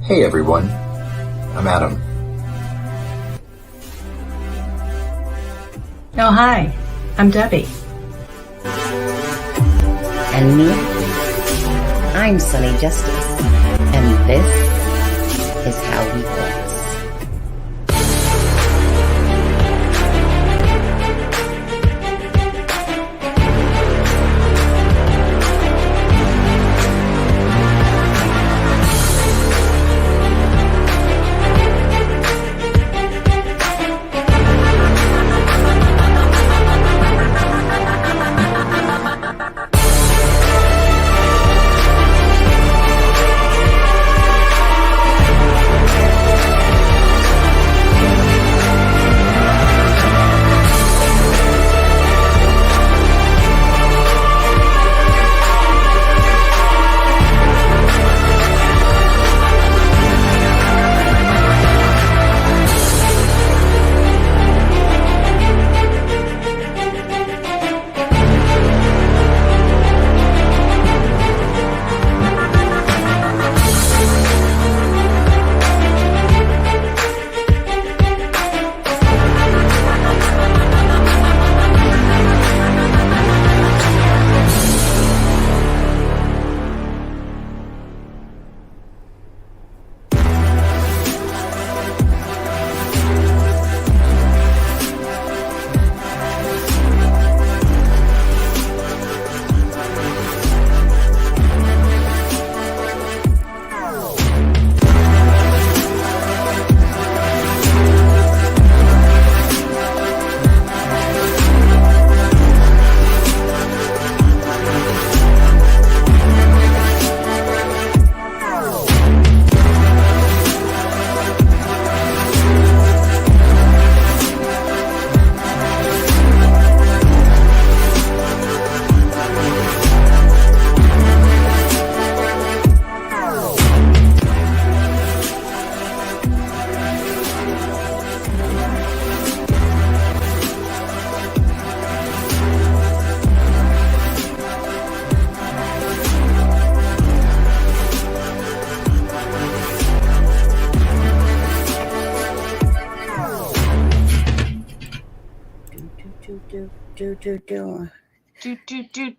Hey everyone, I'm Adam. Oh, hi, I'm Debbie. And me, I'm Sunny Justice, and this is how we quartz.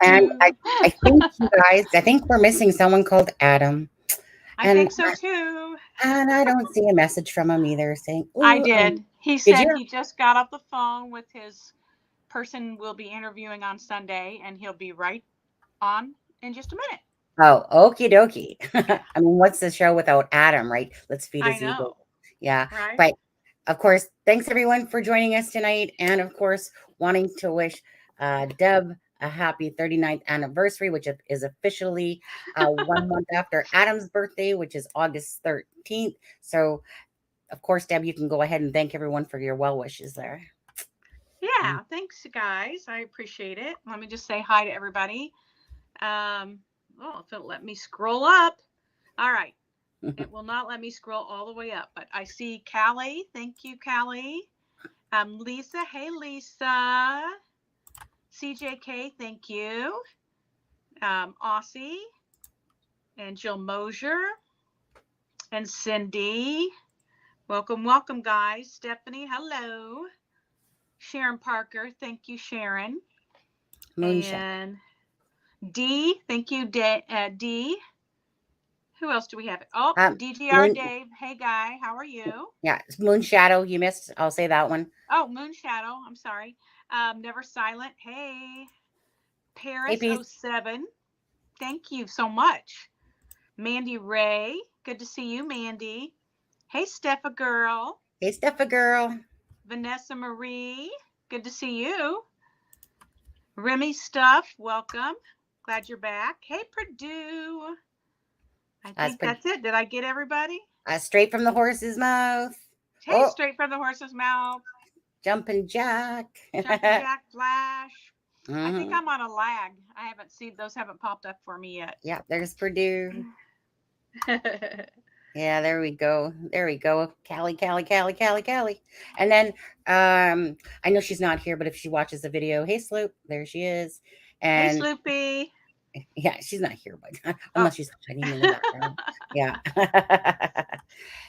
And I think you guys, I think we're missing someone called Adam. I think so too. And I don't see a message from him either saying, I did. He said you? he just got off the phone with his person we'll be interviewing on Sunday, and he'll be right on in just a minute. Oh, okie dokie. I mean, what's the show without Adam, right? Let's feed his ego. Yeah. Right. But of course, thanks everyone for joining us tonight. And of course, wanting to wish Deb a happy 39th anniversary, which is officially 1 month after Adam's birthday, which is August 13th. So, of course, Deb, you can go ahead and thank everyone for your well wishes there. Yeah, thanks, guys. I appreciate it. Let me just say hi to everybody. If it'll let me scroll up. All right. It will not let me scroll all the way up, but I see Kylie. Thank you, Kylie. Lisa. Hey, Lisa. CJK. Thank you. Aussie. And Jill Mosier. And Cindy. Welcome, welcome, guys. Stephanie. Hello. Sharon Parker. Thank you, Sharon. Moonshine. And D. Thank you, D. Who else do we have? Oh, DGR Dave. Hey, Guy. How are you? Yeah, Moon Shadow. You missed. I'll say that one. Oh, Moon Shadow. I'm sorry. Never Silent. Hey. Paris 07. Thank you so much. Mandy Ray. Good to see you, Mandy. Hey, Steffa Girl. Hey, Steffa Girl. Vanessa Marie. Good to see you. Remy Stuff. Welcome. Glad you're back. Hey, Purdue. I think that's it. Did I get everybody? Straight from the horse's mouth. Hey, straight from the horse's mouth. Jumpin' Jack. Jumpin' Jack Flash. I think I'm on a lag. I haven't seen those. Haven't popped up for me yet. Yeah, there's Purdue. Yeah, there we go. There we go. Callie. And then I know she's not here, but if she watches the video, hey Sloop, there she is. And hey Sloopy. Yeah, she's not here, but unless she's hiding in the background. Yeah.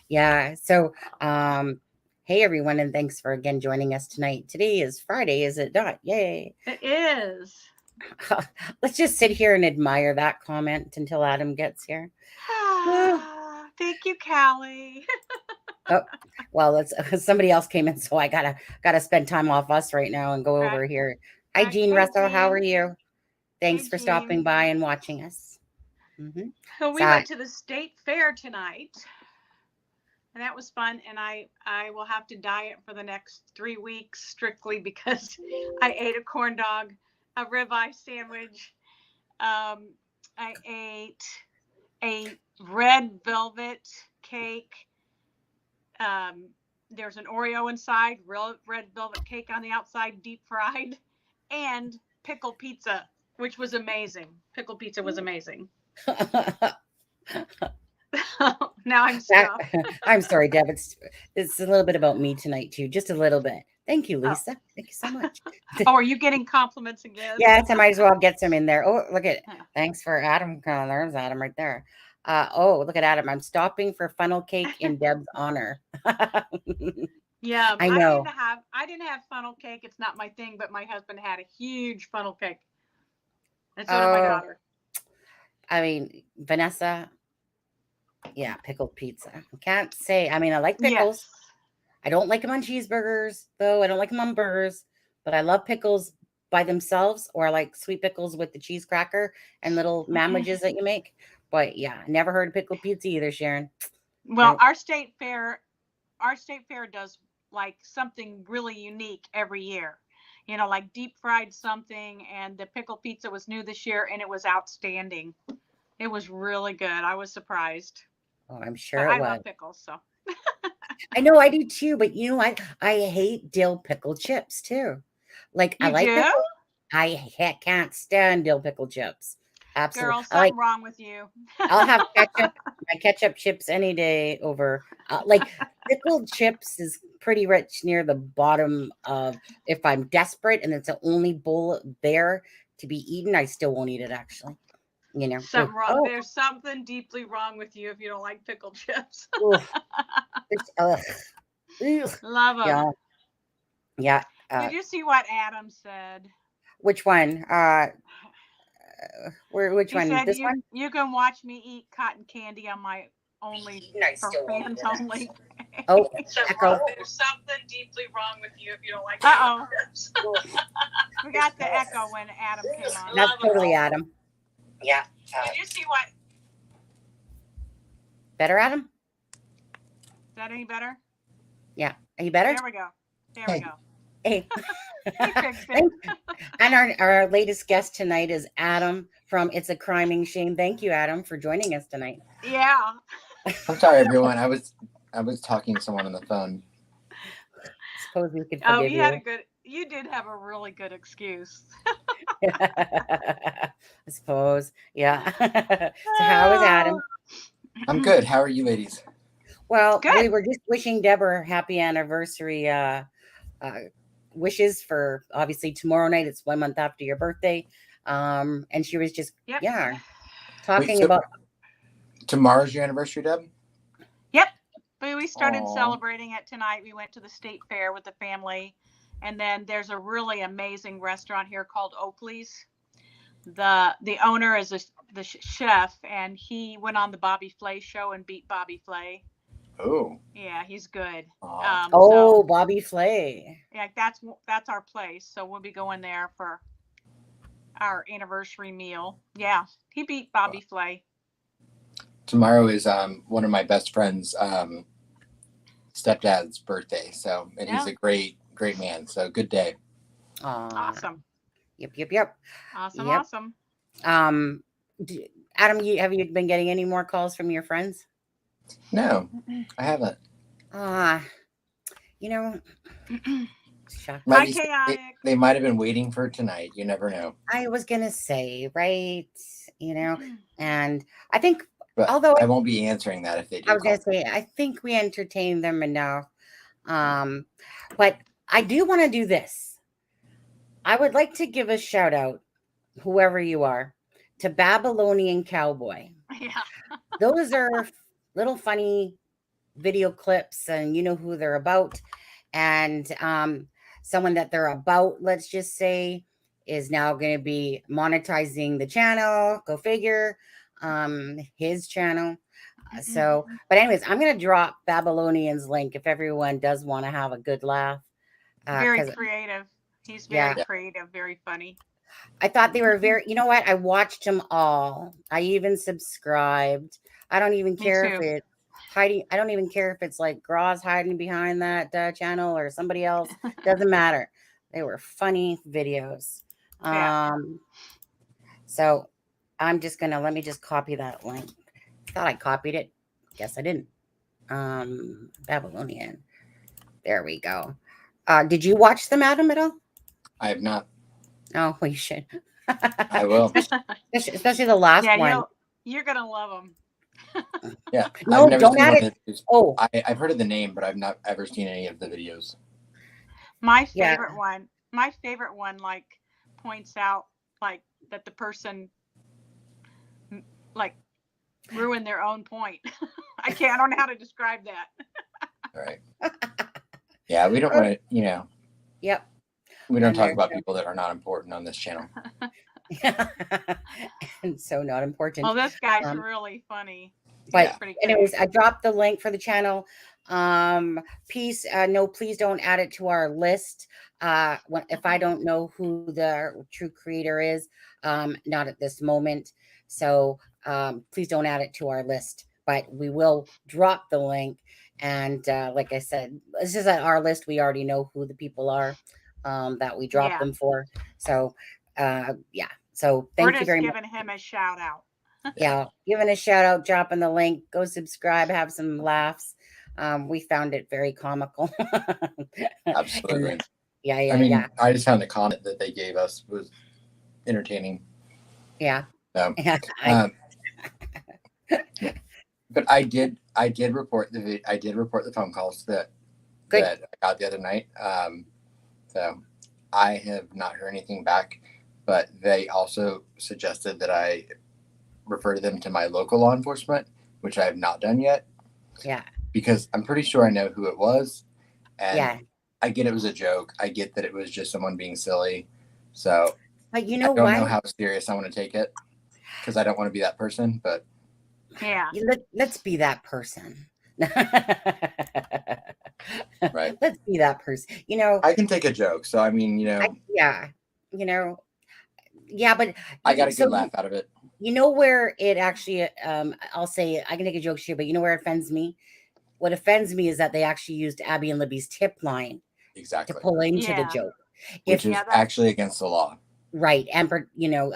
Yeah. So, hey everyone, and thanks for again joining us tonight. Today is Friday, is it not? Yay. It is. Let's just sit here and admire that comment until Adam gets here. Thank you, Kylie. Oh, well, let's somebody else came in, so I gotta spend time off us right now and go over here. Hi, Right. Jean Hey, Russell. How Jean. are you? Thanks Hey, for Jean. stopping by and watching us. So we went to the state fair tonight, and that was fun. And I will have to diet for the next 3 weeks strictly because I ate a corn dog, a ribeye sandwich. I ate a red velvet cake. There's an Oreo inside, red velvet cake on the outside, deep fried, and pickle pizza, which was amazing. Pickle pizza was amazing. Now I'm stuffed. I'm sorry, Deb. It's a little bit about me tonight too, just a little bit. Thank you, Lisa. Thank you so much. Oh, are you getting compliments again? Yes, I might as well get some in there. Oh, look at thanks for Adam. There's Adam right there. Oh, look at Adam. I'm stopping for funnel cake in Deb's honor. Yeah, I know. I didn't have funnel cake. It's not my thing, but my husband had a huge funnel cake. And so did my daughter. I mean, Vanessa, yeah, pickled pizza. I can't say. I mean, I like pickles. Yes. I don't like them on cheeseburgers, though. I don't like them on burgers, but I love pickles by themselves, or I like sweet pickles with the cheese cracker and little sandwiches that you make. But yeah, never heard of pickled pizza either, Sharon. Well, our state fair does like something really unique every year. You know, like deep fried something, and the pickle pizza was new this year, and it was outstanding. It was really good. I was surprised. Oh, I'm sure it was. I love pickles, so. I know I do too, but you know, I hate dill pickle chips too. Like I like pickles. I can't stand dill pickle chips. Absolutely. Girl, something wrong with you. I'll have ketchup, my ketchup chips any day over. Like pickled chips is pretty rich near the bottom of if I'm desperate and it's the only bowl there to be eaten, I still won't eat it actually. You know, something wrong. Oh. There's something deeply wrong with you if you don't like pickled chips. Love them. Yeah. Did you see what Adam said? Which one? Which one? Said, this one? You can watch me eat cotton candy on my only for fans only. Oh, echo. There's something deeply wrong with you if you don't like pickled chips. We got the echo when Adam came on. That's totally Adam. Yeah. Did you see what? Better, Adam? Is that any better? Yeah. Are you better? There we go. There we go. Hey. And our latest guest tonight is Adam from It's a Criming Shame. Thank you, Adam, for joining us tonight. Yeah. I'm sorry, everyone. I was talking to someone on the phone. Suppose we could forgive you. You did have a really good excuse. I suppose. Yeah. So how is Adam? I'm good. How are you ladies? Well, good. We were just wishing Deborah happy anniversary wishes for obviously tomorrow night. It's 1 month after your birthday. And she was just talking about tomorrow's your anniversary, Deb? Yep. We started celebrating it tonight. We went to the state fair with the family. And then there's a really amazing restaurant here called Oakley's. The owner is the chef, and he went on the Bobby Flay show and beat Bobby Flay. Oh. Yeah, he's good. Bobby Flay. Yeah, that's our place. So we'll be going there for our anniversary meal. Yeah, he beat Bobby Flay. Tomorrow is one of my best friends' stepdad's birthday. So, and he's a great man. So good day. Awesome. Yep. Awesome. Adam, have you been getting any more calls from your friends? No, I haven't. You know, they might have been waiting for tonight. You never know. I was gonna say, right? You know, and I think, but although I won't be answering that if they do. I was gonna say, I think we entertained them enough. But I do want to do this. I would like to give a shout out, whoever you are, to Babylonian Cowboy. Yeah. Those are little funny video clips, and you know who they're about. And someone that they're about, let's just say, is now going to be monetizing the channel. Go figure. His channel. So, but anyways, I'm going to drop Babylonian's link if everyone does want to have a good laugh. Very creative. He's very creative, very funny. I thought they were very, you know what? I watched them all. I even subscribed. I don't even care if it's hiding. I don't even care if it's like Graz hiding behind that channel or somebody else. Doesn't matter. They were funny videos. So I'm just going to, let me just copy that link. Thought I copied it. Guess I didn't. Babylonian. There we go. Did you watch them, Adam, at all? I have not. Oh, well, you should. I will. Especially the last one. You're going to love them. Yeah. No, I've never don't seen add one it. of his, Oh. I've heard of the name, but I've not ever seen any of the videos. My favorite one, like, points out, like, that the person, like, ruined their own point. I don't know how to describe that. All right. Yeah, we don't want to, you know. Yep. We don't talk about people that are not important on this channel. And so not important. Well, this guy's really funny. But anyways, I dropped the link for the channel. Please don't add it to our list. If I don't know who the true creator is, not at this moment. So please don't add it to our list. But we will drop the link. And like I said, it's just at our list. We already know who the people are that we drop them for. So So thank you very much. We're just giving him a shout out. Yeah, giving a shout out, dropping the link. Go subscribe, have some laughs. We found it very comical. Absolutely. I mean, I just found the comment that they gave us was entertaining. Yeah. So, but I did report the phone calls that I got the other night. So I have not heard anything back, but they also suggested that I refer to them to my local law enforcement, which I have not done yet. Yeah. Because I'm pretty sure I know who it was. And I get it was a joke. I get that it was just someone being silly. So but you know I don't know how serious I want to take it, because I don't want to be that person, but let's be that person. Right. Let's be that person. You know, I can take a joke. So I mean, but I got a good laugh out of it. You know where it actually, I'll say I can take a joke here, but you know where it offends me? What offends me is that they actually used Abby and Libby's tip line to pull into the joke. Which is actually against the law. Right. And,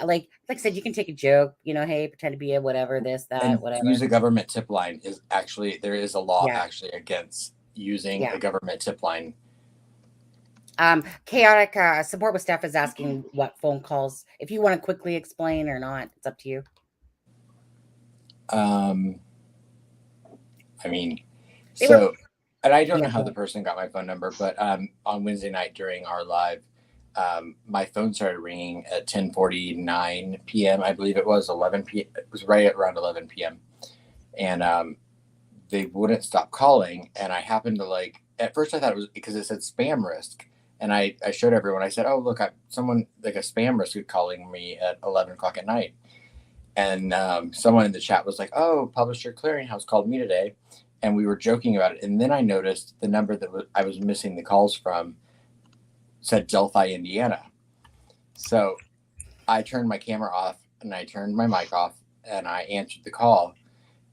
like I said, you can take a joke, hey, pretend to be a whatever, this, that, and whatever. Use a government tip line is actually, there is a law actually against using a government tip line. Chaotic support with staff is asking what phone calls, if you want to quickly explain or not, it's up to you. And I don't know how the person got my phone number, but on Wednesday night during our live, my phone started ringing at 10:49 p.m. I believe it was 11 p.m. It was right around 11 p.m. And they wouldn't stop calling. And I happened to at first I thought it was because it said spam risk. And I showed everyone, I said, oh, look, someone like a spam risk is calling me at 11 o'clock at night. And someone in the chat was like, oh, Publisher Clearinghouse called me today. And we were joking about it. And then I noticed the number that I was missing the calls from said Delphi, Indiana. So I turned my camera off and I turned my mic off and I answered the call.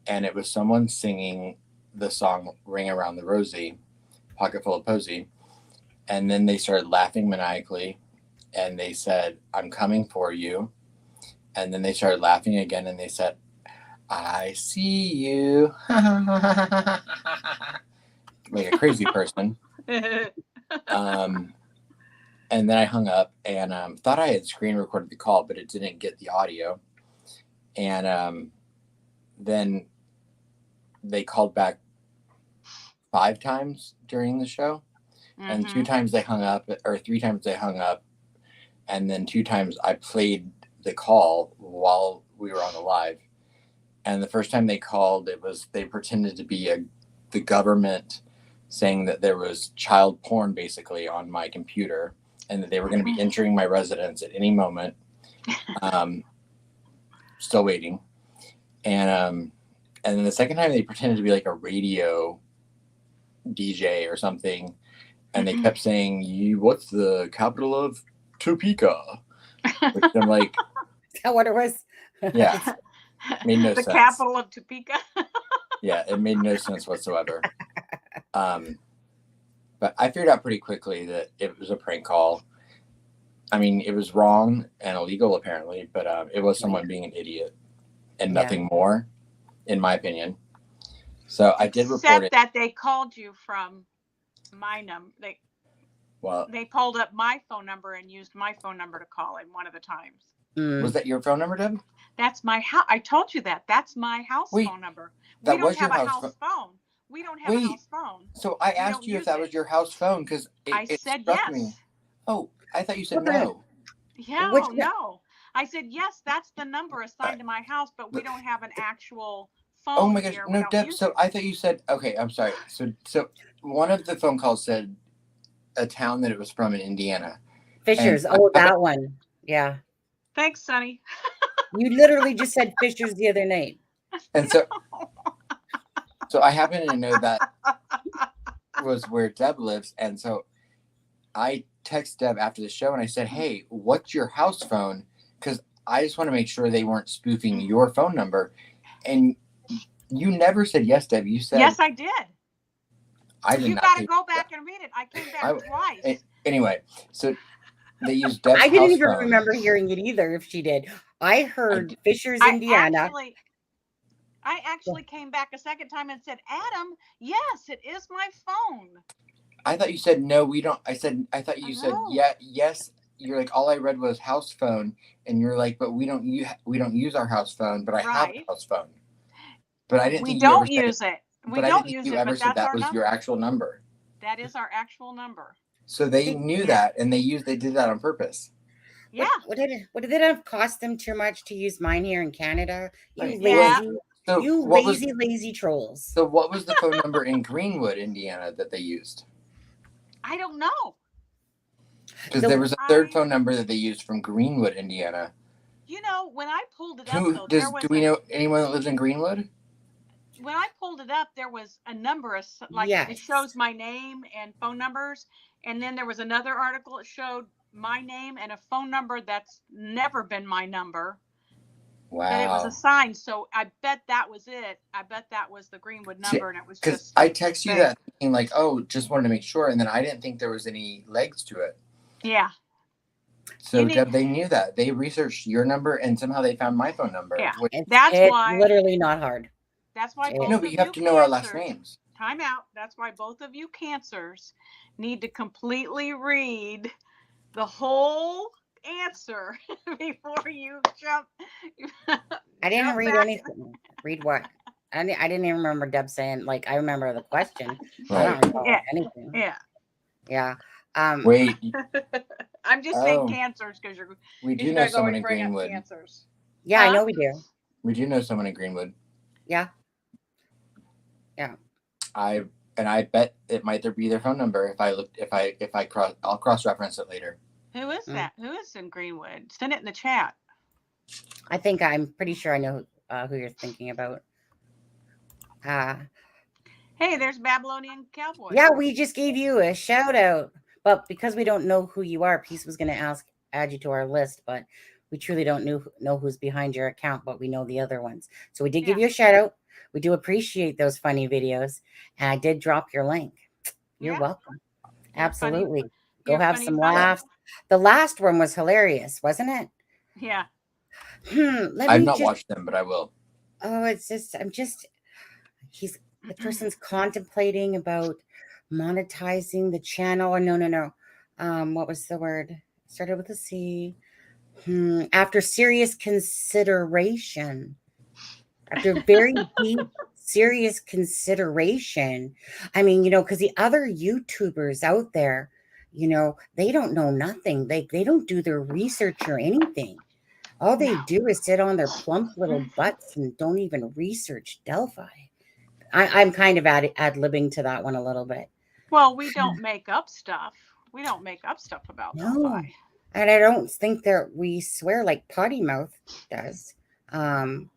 And it was someone singing the song Ring Around the Rosie, Pocket Full of Posy. And then they started laughing maniacally. And they said, I'm coming for you. And then they started laughing again. And they said, I see you. Like a crazy person. And then I hung up and thought I had screen recorded the call, but it didn't get the audio. And then they called back 5 times during the show. Mm-hmm. And 2 times they hung up, or 3 times they hung up. And then 2 times I played the call while we were on the live. And the first time they called, they pretended to be the government saying that there was child porn basically on my computer and that they were going to be entering my residence at any moment. Still waiting. And then the second time they pretended to be like a radio DJ or something. And they kept saying, what's the capital of Topeka? Which I'm like, Is that what it was? yeah, made no sense. The capital of Topeka. Yeah, it made no sense whatsoever. But I figured out pretty quickly that it was a prank call. I mean, it was wrong and illegal apparently, but it was someone being an idiot and nothing more, in my opinion. So I did report it. Except that they called you from my number. They pulled up my phone number and used my phone number to call in one of the times. Was that your phone number, Deb? That's my house. I told you that. That's my house phone number. That we don't was have your a house phone. We don't have a house phone. So I asked you if that was your house phone because I said yes. Me. Oh, I thought you said no. Yeah, no. I said yes. That's the number assigned to my house, but we don't have an actual phone. Oh my gosh, here. no, Deb. So I thought you said okay. I'm sorry. So one of the phone calls said a town that it was from in Indiana. Fishers. That one. Yeah. Thanks, Sonny. You literally just said Fishers the other night. And so I happen to know that was where Deb lives. And so I text Deb after the show and I said, hey, what's your house phone? Because I just want to make sure they weren't spoofing your phone number. And you never said yes, Deb. You said yes, I did. I did you not. You got to go back and read it. I came back twice. Anyway, so they used Deb's I didn't even phone. remember hearing it either. If she did, I heard Fishers, Indiana. I actually came back a second time and said, Adam, yes, it is my phone. I thought you said no. We don't. I thought you said yeah, yes. You're like all I read was house phone, and you're like, but we don't use our house phone. But I have a house phone. But I didn't. We don't use it. We don't use it. You ever said that was your actual number? That is our actual number. So they knew that, and they did that on purpose. Yeah. What did it have cost them too much to use mine here in Canada? You lazy trolls. So what was the phone number in Greenwood, Indiana that they used? I don't know. Because there was a third phone number that they used from Greenwood, Indiana. You know, when I pulled it up, do we know anyone that lives in Greenwood? When I pulled it up, there was a number of it shows my name and phone numbers, and then there was another article that showed my name and a phone number that's never been my number. Wow. And it was assigned, so I bet that was it. I bet that was the Greenwood number, and it was just. Because I text you that thinking like, oh, just wanted to make sure, and then I didn't think there was any legs to it. Yeah. So Deb, they knew that. They researched your number, and somehow they found my phone number. Yeah, that's why. Literally not hard. That's why. But you have to know our last names. Time out. That's why both of you cancers need to completely read the whole answer before you jump. I didn't read anything. Read what? I didn't even remember Deb saying, like, I remember the question. Right. I don't remember anything. Yeah. Yeah. Wait. I'm just saying cancers because we do know someone in Greenwood. Yeah, I know we do. We do know someone in Greenwood. Yeah. Yeah. I bet it might be their phone number I'll cross-reference it later. Who is that? Who is in Greenwood? Send it in the chat. I'm pretty sure I know who you're thinking about. Hey, there's Babylonian Cowboy. Yeah, we just gave you a shout out. But because we don't know who you are, Peace was going to add you to our list, but we truly don't know who's behind your account, but we know the other ones. So we did give you a shout out. We do appreciate those funny videos. And I did drop your link. You're welcome. Absolutely. Go have some laughs. The last one was hilarious, wasn't it? Yeah. I've not watched them, but I will. Oh, it's just, the person's contemplating about monetizing the channel. Or no. What was the word? Started with a C. After serious consideration. After very deep, serious consideration. I mean, because the other YouTubers out there, they don't know nothing. They don't do their research or anything. All they do is sit on their plump little butts and don't even research Delphi. I'm kind of ad-libbing to that one a little bit. Well, we don't make up stuff. We don't make up stuff about No. Delphi. And I don't think that we swear like Potty Mouth does,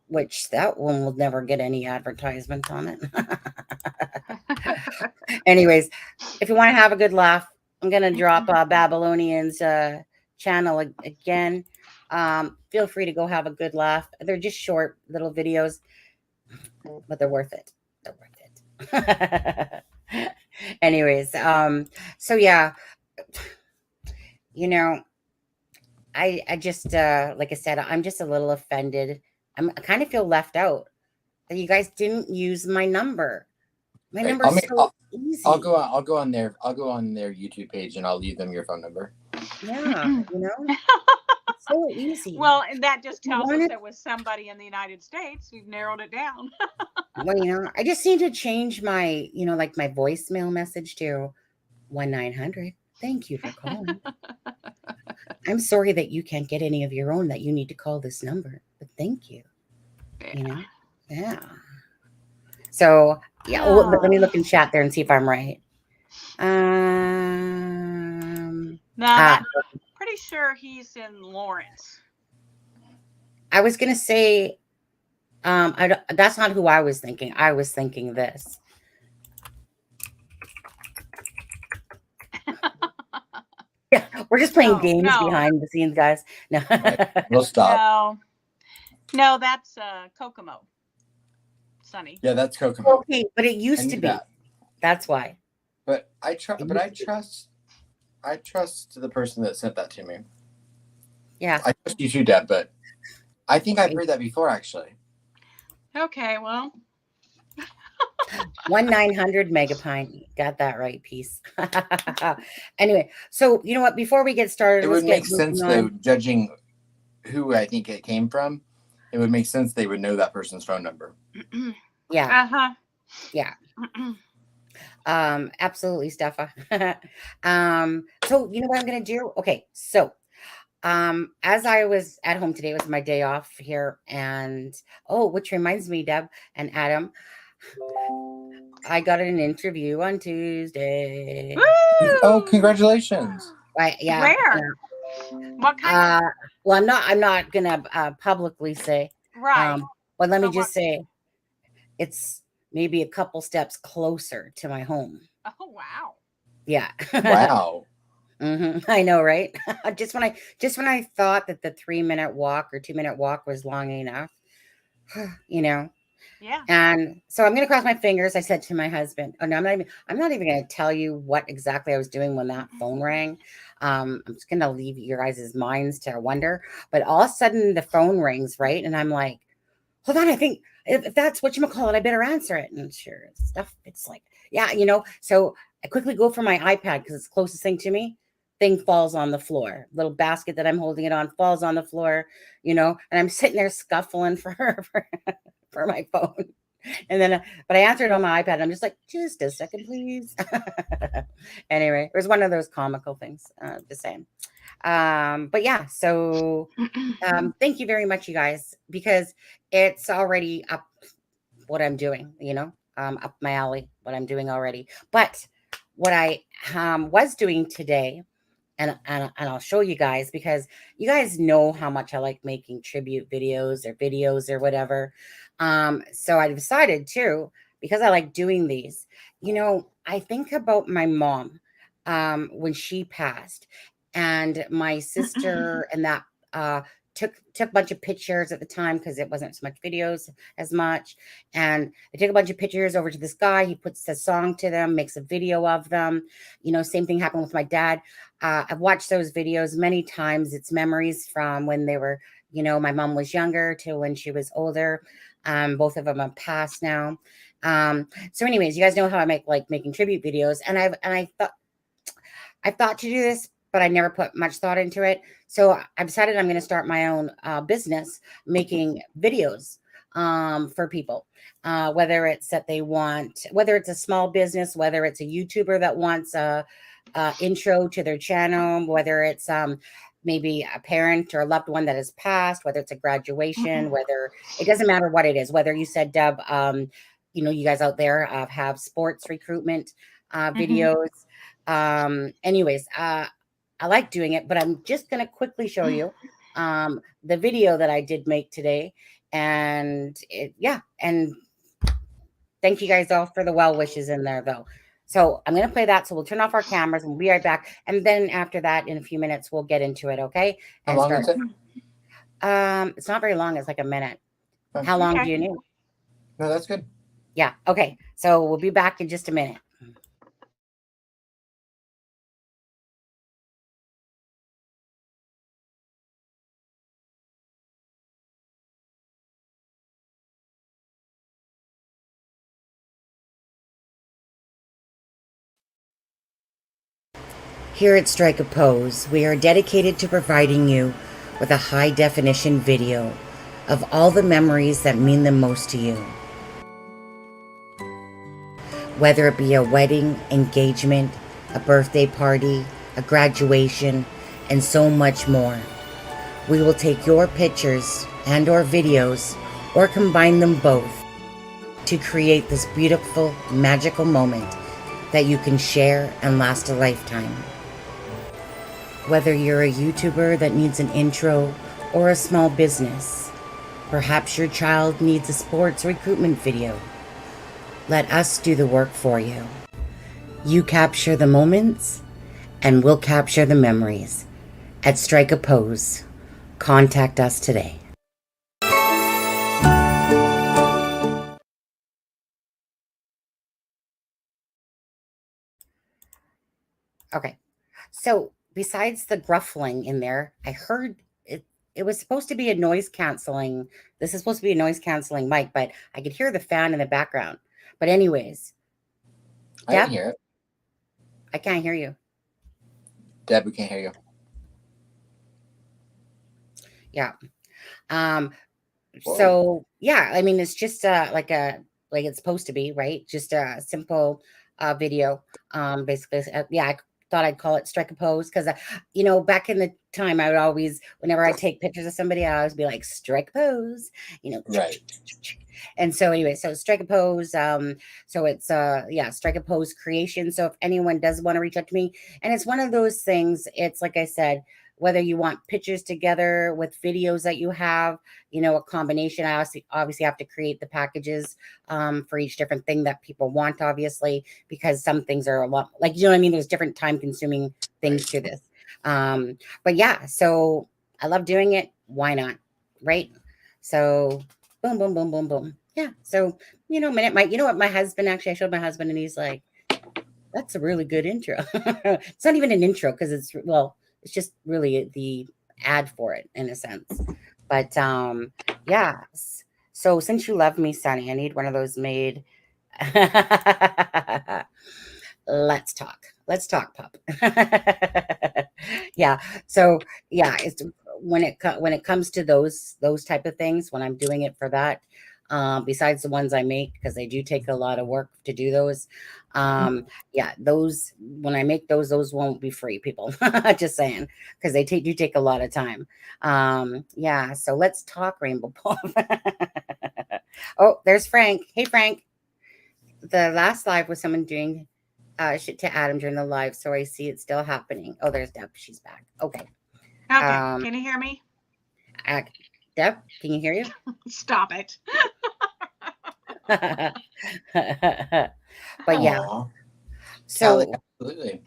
which that one will never get any advertisement on it. Anyways, if you want to have a good laugh, I'm going to drop Babylonian's channel again. Feel free to go have a good laugh. They're just short little videos, but they're worth it. They're worth it. Anyways, so yeah, you know, I just like I said, I'm just a little offended. I kind of feel left out that you guys didn't use my number. My number is so easy. I'll go on their YouTube page and I'll leave them your phone number. Yeah, you know, it's so easy. Well, and that just tells us it was somebody in the United States. We've narrowed it down. Well, you know, I just need to change my, you know, like my voicemail message to 1-900. Thank you for calling. I'm sorry that you can't get any of your own, that you need to call this number, but thank you. Yeah. You know, yeah. So yeah, let me look in chat there and see if I'm right. No, I'm pretty sure he's in Lawrence. I was gonna say, that's not who I was thinking. I was thinking this. Yeah, we're just playing games behind the scenes, guys. No, We'll stop. No, that's Kokomo. Sunny. Yeah, that's Kokomo. Okay, but it used to be. That's why. But I trust the person that sent that to me. Yeah. I trust you too, Deb, but I think I've heard that before, actually. Okay, well. 1-900 Megapine. Got that right, piece. Anyway, so you know what? Before we get started, it would make sense, though, judging who I think it came from. It would make sense they would know that person's phone number. Yeah. Uh-huh. Yeah. Absolutely, Steffa. So you know what I'm gonna do? Okay, so as I was at home today, it was my day off here, and which reminds me, Deb and Adam, I got an interview on Tuesday. Woo! Oh, congratulations. Right, yeah. Where? What kind well, I'm not gonna publicly say. Right. But let me just say it's maybe a couple steps closer to my home. Oh wow. Yeah. Wow. I know, right? just when I thought that the 3-minute walk or 2-minute walk was long enough, you know. Yeah. And so I'm gonna cross my fingers. I said to my husband, "Oh no, I'm not even gonna tell you what exactly I was doing when that phone rang. I'm just gonna leave your guys' minds to wonder." But all of a sudden the phone rings, right? And I'm like, hold on, I think if that's what you call it, I better answer it. And sure stuff, it's like, yeah, you know. So I quickly go for my iPad because it's the closest thing to me. Thing falls on the floor. Little basket that I'm holding it on falls on the floor, you know, and I'm sitting there scuffling for my phone. And then, but I answered on my iPad. I'm just like, just a second, please. Anyway, it was one of those comical things, just saying. But yeah, so thank you very much, you guys, because it's already up what I'm doing, you know, up my alley, what I'm doing already. But what I was doing today, and I'll show you guys, because you guys know how much I like making tribute videos or whatever. So I decided to, because I like doing these, you know, I think about my mom when she passed, and my sister and that took a bunch of pictures at the time because it wasn't so much videos as much. And I took a bunch of pictures over to this guy. He puts a song to them, makes a video of them. You know, same thing happened with my dad. I've watched those videos many times. It's memories from when they were, you know, my mom was younger to when she was older. Both of them have passed now. So anyways, you guys know how I like making tribute videos. And I thought to do this, but I never put much thought into it. So I decided I'm going to start my own business making videos for people, whether it's that they want, whether it's a small business, whether it's a YouTuber that wants a intro to their channel, whether it's maybe a parent or a loved one that has passed, whether it's a graduation, whether it doesn't matter what it is, whether you said, Deb, you guys out there have sports recruitment videos. Anyways, I like doing it, but I'm just going to quickly show you the video that I did make today. And and thank you guys all for the well wishes in there, though. So I'm going to play that. So we'll turn off our cameras and we'll be right back. And then after that, in a few minutes, we'll get into it. Okay. How long is it? It's not very long. It's like a minute. Okay. How long do you need? No, that's good. Yeah. Okay. So we'll be back in just a minute. Here at Strike a Pose, we are dedicated to providing you with a high-definition video of all the memories that mean the most to you. Whether it be a wedding, engagement, a birthday party, a graduation, and so much more. We will take your pictures and or videos, or combine them both, to create this beautiful, magical moment that you can share and last a lifetime. Whether you're a YouTuber that needs an intro or a small business, perhaps your child needs a sports recruitment video, let us do the work for you. You capture the moments, and we'll capture the memories. At Strike a Pose, contact us today. Okay, so besides the gruffling in there, I heard it was supposed to be a noise canceling. This is supposed to be a noise canceling mic, but I could hear the fan in the background. But anyways, I can hear it. I can't hear you. Deb, we can't hear you. Yeah. So yeah, I mean, it's just like it's supposed to be, right? Just a simple video. Basically, I thought I'd call it Strike a Pose because back in the time, I would always, whenever I take pictures of somebody, I always be like, strike a pose, Right. And so anyway, so Strike a Pose, so it's Strike a Pose creation. So if anyone does want to reach out to me, and it's one of those things, it's like I said, whether you want pictures together with videos that you have, a combination. I obviously have to create the packages for each different thing that people want, obviously, because some things are a lot, like, what I mean? There's different time consuming things to this. But yeah, so I love doing it. Why not? Right? So boom, boom, boom, boom, boom. Yeah. So, my husband, actually, I showed my husband and he's like, that's a really good intro. It's not even an intro because it's just really the ad for it in a sense. But yeah. So since you love me, Sonny, I need one of those made. Let's talk, pup. Yeah. So yeah, it's when it comes to those type of things, when I'm doing it for that, besides the ones I make, because they do take a lot of work to do those. Those, when I make those won't be free, people. Just saying, because they do take a lot of time. So let's talk, Rainbow Puff. Oh, there's Frank. Hey, Frank. The last live was someone doing shit to Adam during the live, so I see it's still happening. Oh, there's Deb. She's back. Okay. Okay. Can you hear me? Deb, can you hear you? Stop it. But yeah. Aww. So Kylie, absolutely.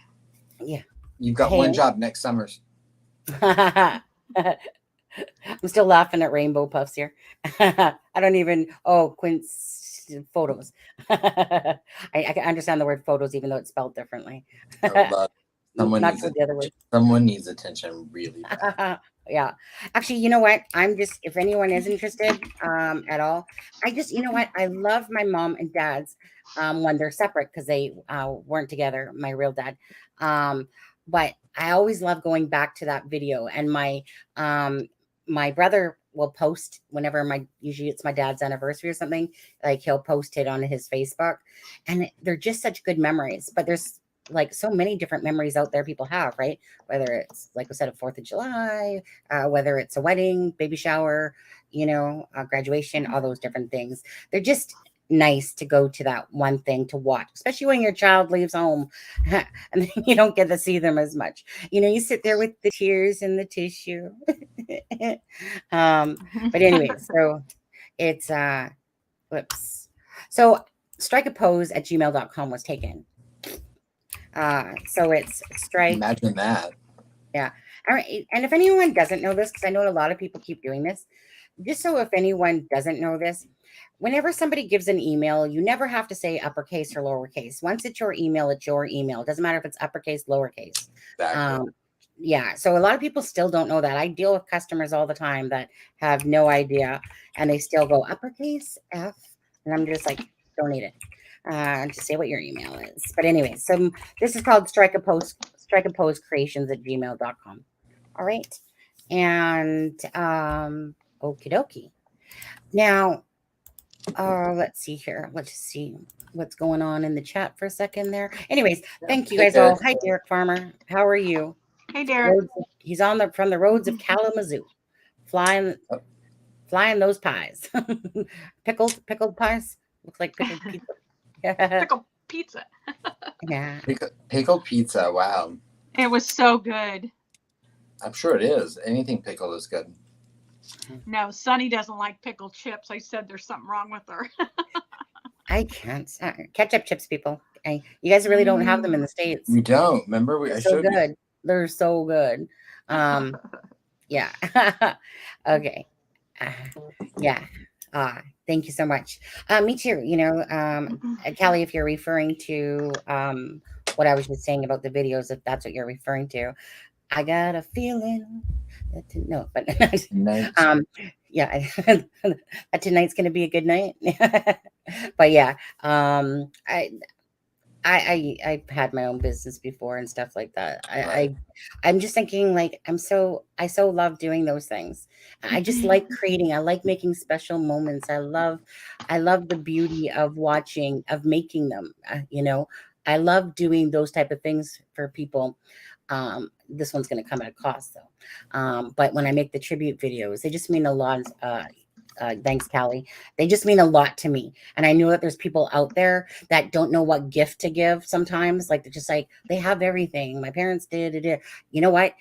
Yeah. You've got one job next summer's. I'm still laughing at Rainbow Puffs here. I don't even. Oh, Quince photos. I can understand the word photos, even though it's spelled differently. Someone needs attention really bad. Yeah. Actually, you know what? If anyone is interested at all, I love my mom and dad's when they're separate because they weren't together, my real dad. But I always love going back to that video, and my brother will post whenever usually it's my dad's anniversary or something, like he'll post it on his Facebook, and they're just such good memories. But there's like so many different memories out there people have, right? Whether it's like we said, a 4th of July, whether it's a wedding, baby shower, graduation, all those different things. They're just nice to go to that one thing to watch, especially when your child leaves home and then you don't get to see them as much. You sit there with the tears and the tissue. But anyway, so it's whoops. So strikeapose@gmail.com was taken. So it's strike. Imagine that. Yeah. All right. And if anyone doesn't know this, because I know a lot of people keep doing this, just so if anyone doesn't know this, whenever somebody gives an email, you never have to say uppercase or lowercase. Once it's your email, it's your email. It doesn't matter if it's uppercase, lowercase. Exactly. Yeah. So a lot of people still don't know that. I deal with customers all the time that have no idea and they still go uppercase F. And I'm just like, don't need it. Just say what your email is. But anyway, so this is called strikeapose creations@gmail.com. All right. And okie dokie. Now, let's see here. Let's see what's going on in the chat for a second there. Anyways, thank you guys all. Hi, Derek Farmer. How are you? Hey, Derek. He's from the roads of Kalamazoo, flying those pies. pickled pies. Looks like pickled pizza. Pickled pizza. Yeah. Pickled pizza. Wow. It was so good. I'm sure it is. Anything pickled is good. No, Sunny doesn't like pickled chips. I said there's something wrong with her. I can't. Ketchup chips, people. You guys really don't have them in the States. We don't. Remember? They're so good. They're so good. Yeah. Okay. Yeah. Thank you so much. Me too. Kelly, if you're referring to what I was just saying about the videos, if that's what you're referring to, I got a feeling. No, but yeah, tonight's gonna be a good night. But yeah, I've had my own business before and stuff like that. I'm just thinking like I so love doing those things. I just like creating. I like making special moments. I love the beauty of making them. I love doing those type of things for people. This one's going to come at a cost though. But when I make the tribute videos, they just mean a lot. Thanks, Callie. They just mean a lot to me. And I know that there's people out there that don't know what gift to give sometimes. Like, they're just like, they have everything. My parents did it. You know what?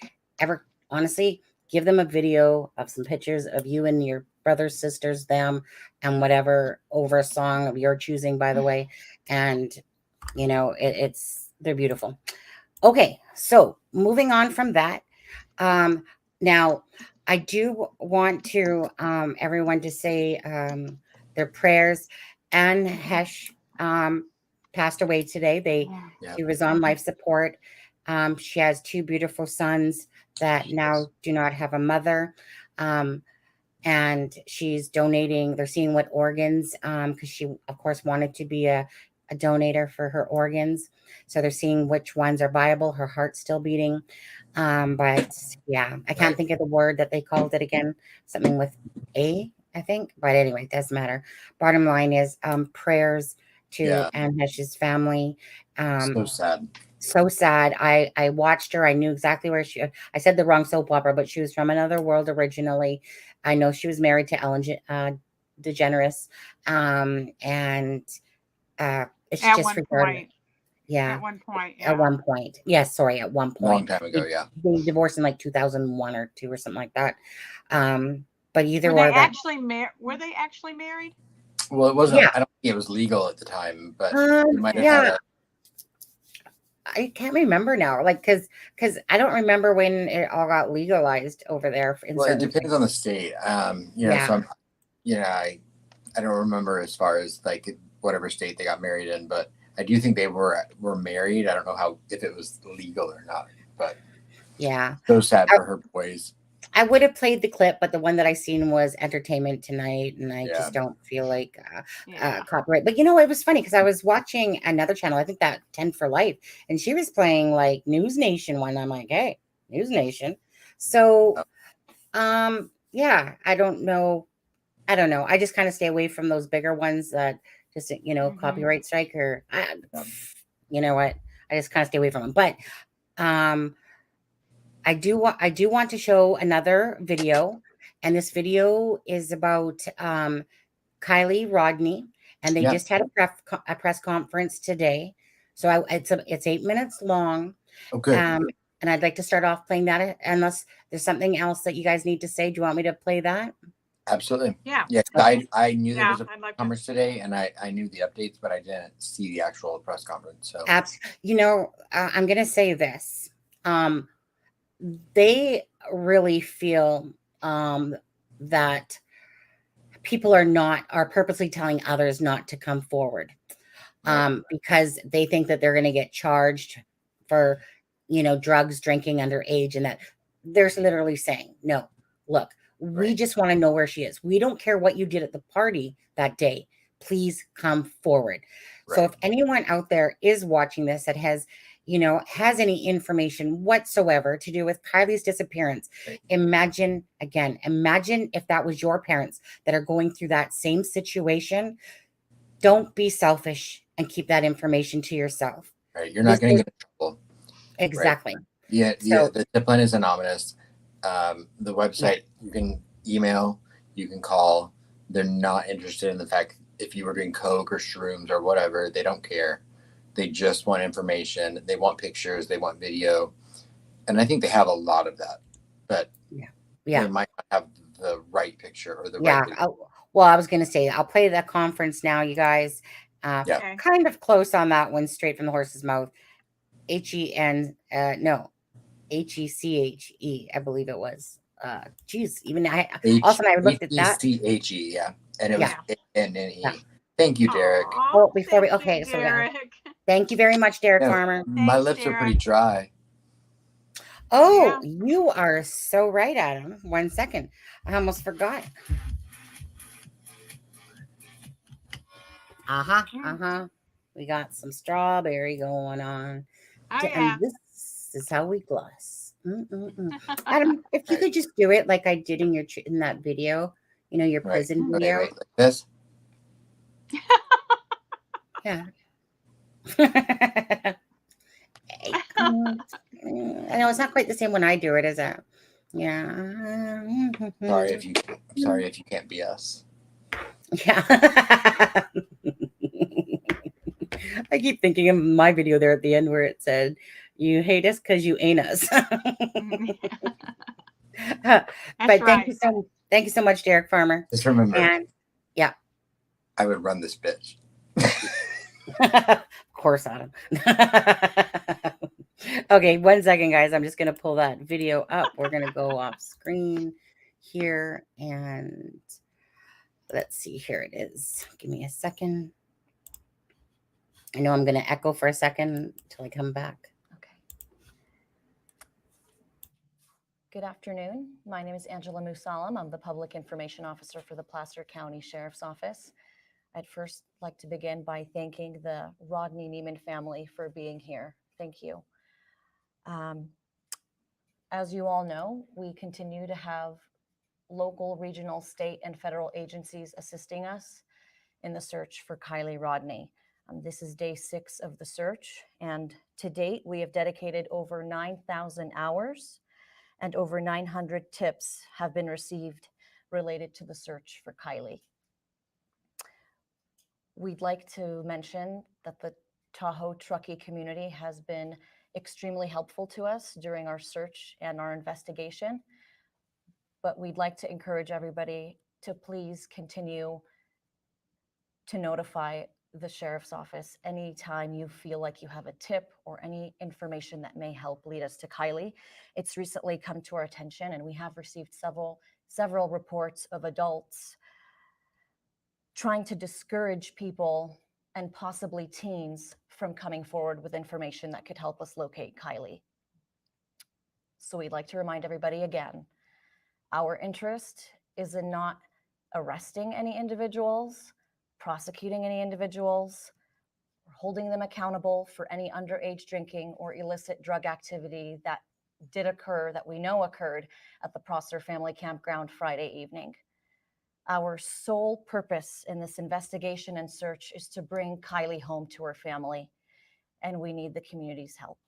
Honestly, give them a video of some pictures of you and your brothers, sisters, them, and whatever, over a song of your choosing, by the way. And, they're beautiful. Okay. So moving on from that. Now, I do want to everyone to say their prayers. And Heche passed away today. She was on life support. She has 2 beautiful sons that now do not have a mother. And she's donating. They're seeing what organs, because she, of course, wanted to be a donator for her organs. So they're seeing which ones are viable. Her heart's still beating. But yeah, I can't think of the word that they called it again. Something with A, I think. But anyway, it doesn't matter. Bottom line is prayers to Anne Heche's family. So sad. So sad. I watched her. I knew exactly where I said the wrong soap opera, but she was from another world originally. I know she was married to Ellen DeGeneres. And it's at just one regardless. point. Yeah. At one point. Yeah. At one point. Yes, sorry, at one point. Long time ago, yeah. They divorced in like 2001 or 2 or something like that. But either were or they that. were they actually married? Well, it wasn't. Yeah. I don't think it was legal at the time, but it might have had I can't remember now, like because I don't remember when it all got legalized over there. Well, it depends on the state. So I don't remember as far as like whatever state they got married in, but I do think they were married. I don't know if it was legal or not, but yeah, so sad for her boys. I would have played the clip, but the one that I seen was Entertainment Tonight, and I just don't feel like copyright. But it was funny because I was watching another channel, I think that 10 for Life, and she was playing like News Nation one. I'm like, hey, News Nation. So, I don't know. I just kind of stay away from those bigger ones that just copyright strike or you know what? I just kind of stay away from them. But I do want to show another video, and this video is about Kylie Rodney, and they just had a press conference today. So it's 8 minutes long. Oh, good. And I'd like to start off playing that, unless there's something else that you guys need to say. Do you want me to play that? Absolutely. Yeah. Yeah. Okay. I knew there was a I'd like conference today, and I knew the updates, but I didn't see the actual press conference. So I'm going to say this. They really feel that people are purposely telling others not to come forward, because they think that they're going to get charged for, drugs, drinking underage, and that they're literally saying, no, look, we just want to know where she is. We don't care what you did at the party that day. Please come forward. Right. So if anyone out there is watching this that has any information whatsoever to do with Kylie's disappearance, imagine if that was your parents that are going through that same situation. Don't be selfish and keep that information to yourself. Right. You're not going to get in trouble. Exactly. Right? Yeah. The discipline is anonymous. The website, you can email, you can call. They're not interested in the fact if you were doing coke or shrooms or whatever. They don't care. They just want information. They want pictures. They want video. And I think they have a lot of that. But they might not have the right picture or the right video. Well, I was going to say, I'll play the conference now, you guys. Kind of close on that one, straight from the horse's mouth. Heche, I believe it was. Even I looked at that. Heche, yeah. And it was N-N-E. Yeah. Thank you, Derek. Oh, thank you very much, Derek Farmer. My lips are pretty dry. Oh, you are so right, Adam. 1 second. I almost forgot. We got some strawberry going on. And this is how we gloss. Adam, if you could just do it like I did in that video, your prison video. Right, like this? Yeah. I know it's not quite the same when I do it, is it? Yeah. Sorry if you can't be us. Yeah. I keep thinking of my video there at the end where it said, "You hate us because you ain't us." But thank you so much, Derek Farmer. Just remember. And I would run this bitch. Of course, Adam. Okay, 1 second, guys. I'm just going to pull that video up. We're going to go off screen here, and let's see. Here it is. Give me a second. I know I'm going to echo for a second until I come back. Okay. Good afternoon. My name is Angela Musalam. I'm the Public Information Officer for the Placer County Sheriff's Office. I'd first like to begin by thanking the Rodney Neiman family for being here. Thank you. As you all know, we continue to have local, regional, state, and federal agencies assisting us in the search for Kylie Rodney. This is day 6 of the search, and to date, we have dedicated over 9,000 hours and over 900 tips have been received related to the search for Kylie. We'd like to mention that the Tahoe Truckee community has been extremely helpful to us during our search and our investigation, but we'd like to encourage everybody to please continue to notify the Sheriff's Office anytime you feel like you have a tip or any information that may help lead us to Kylie. It's recently come to our attention, and we have received several reports of adults trying to discourage people and possibly teens from coming forward with information that could help us locate Kylie. So we'd like to remind everybody again, our interest is in not arresting any individuals, prosecuting any individuals, or holding them accountable for any underage drinking or illicit drug activity that did occur, that we know occurred at the Prosser Family Campground Friday evening. Our sole purpose in this investigation and search is to bring Kylie home to her family. and we need the community's help.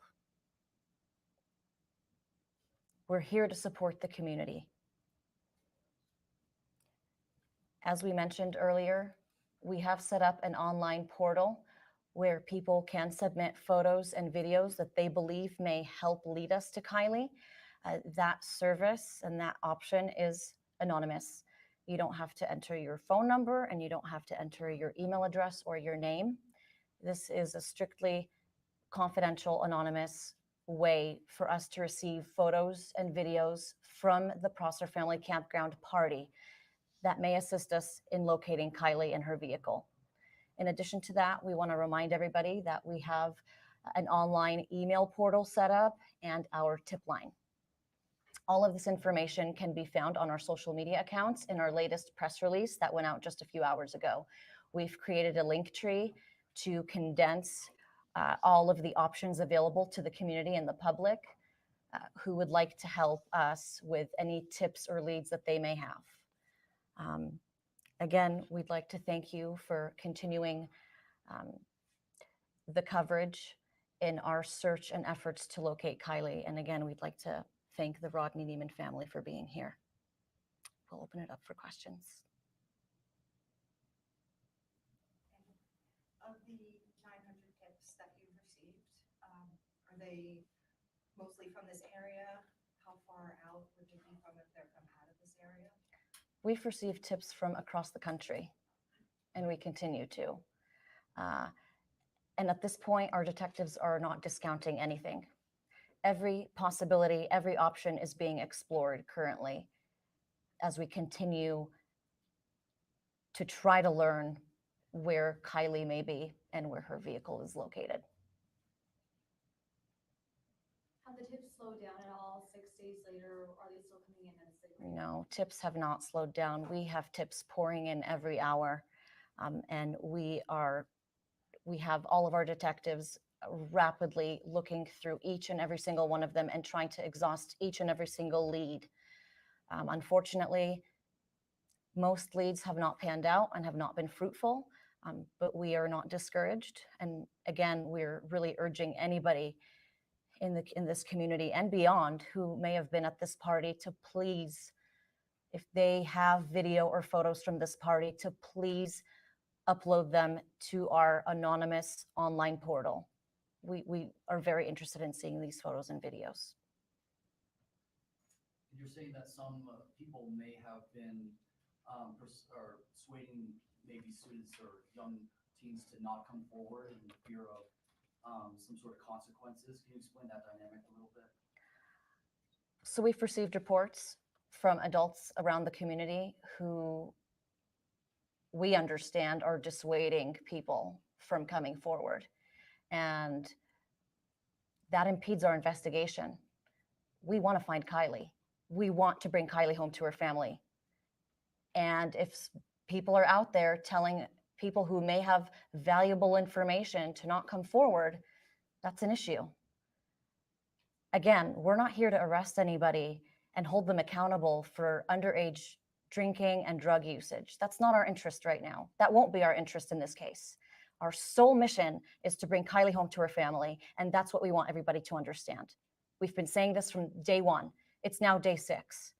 We're here to support the community. As we mentioned earlier, we have set up an online portal where people can submit photos and videos that they believe may help lead us to Kylie. That service and that option is anonymous. You don't have to enter your phone number, and you don't have to enter your email address or your name. This is a strictly confidential, anonymous way for us to receive photos and videos from the Prosser Family Campground party that may assist us in locating Kylie and her vehicle. In addition to that, we want to remind everybody that we have an online email portal set up and our tip line. All of this information can be found on our social media accounts in our latest press release that went out just a few hours ago. We've created a link tree to condense all of the options available to the community and the public who would like to help us with any tips or leads that they may have. Again, we'd like to thank you for continuing the coverage in our search and efforts to locate Kylie. And again, we'd like to thank the Rodney Neiman family for being here. We'll open it up for questions. Of the 900 tips that you've received, are they mostly from this area? How far out would they be from if they're from out of this area? We've received tips from across the country, and we continue to. And at this point, our detectives are not discounting anything. Every possibility, every option is being explored currently as we continue to try to learn where Kylie may be and where her vehicle is located. Have the tips slowed down at all 6 days later, or are they still coming in at the same rate? No, tips have not slowed down. We have tips pouring in every hour, and we have all of our detectives rapidly looking through each and every single one of them and trying to exhaust each and every single lead. Unfortunately, most leads have not panned out and have not been fruitful, but we are not discouraged. And again, we're really urging anybody in this community and beyond who may have been at this party to please, if they have video or photos from this party, to please upload them to our anonymous online portal. We are very interested in seeing these photos and videos. You're saying that some people may have been persuading maybe students or young teens to not come forward in fear of some sort of consequences. Can you explain that dynamic a little bit? So we've received reports from adults around the community who we understand are dissuading people from coming forward. And that impedes our investigation. We want to find Kylie. We want to bring Kylie home to her family. And if people are out there telling people who may have valuable information to not come forward, that's an issue. Again, we're not here to arrest anybody and hold them accountable for underage drinking and drug usage. That's not our interest right now. That won't be our interest in this case. Our sole mission is to bring Kylie home to her family, and that's what we want everybody to understand. We've been saying this from day one. It's now day 6.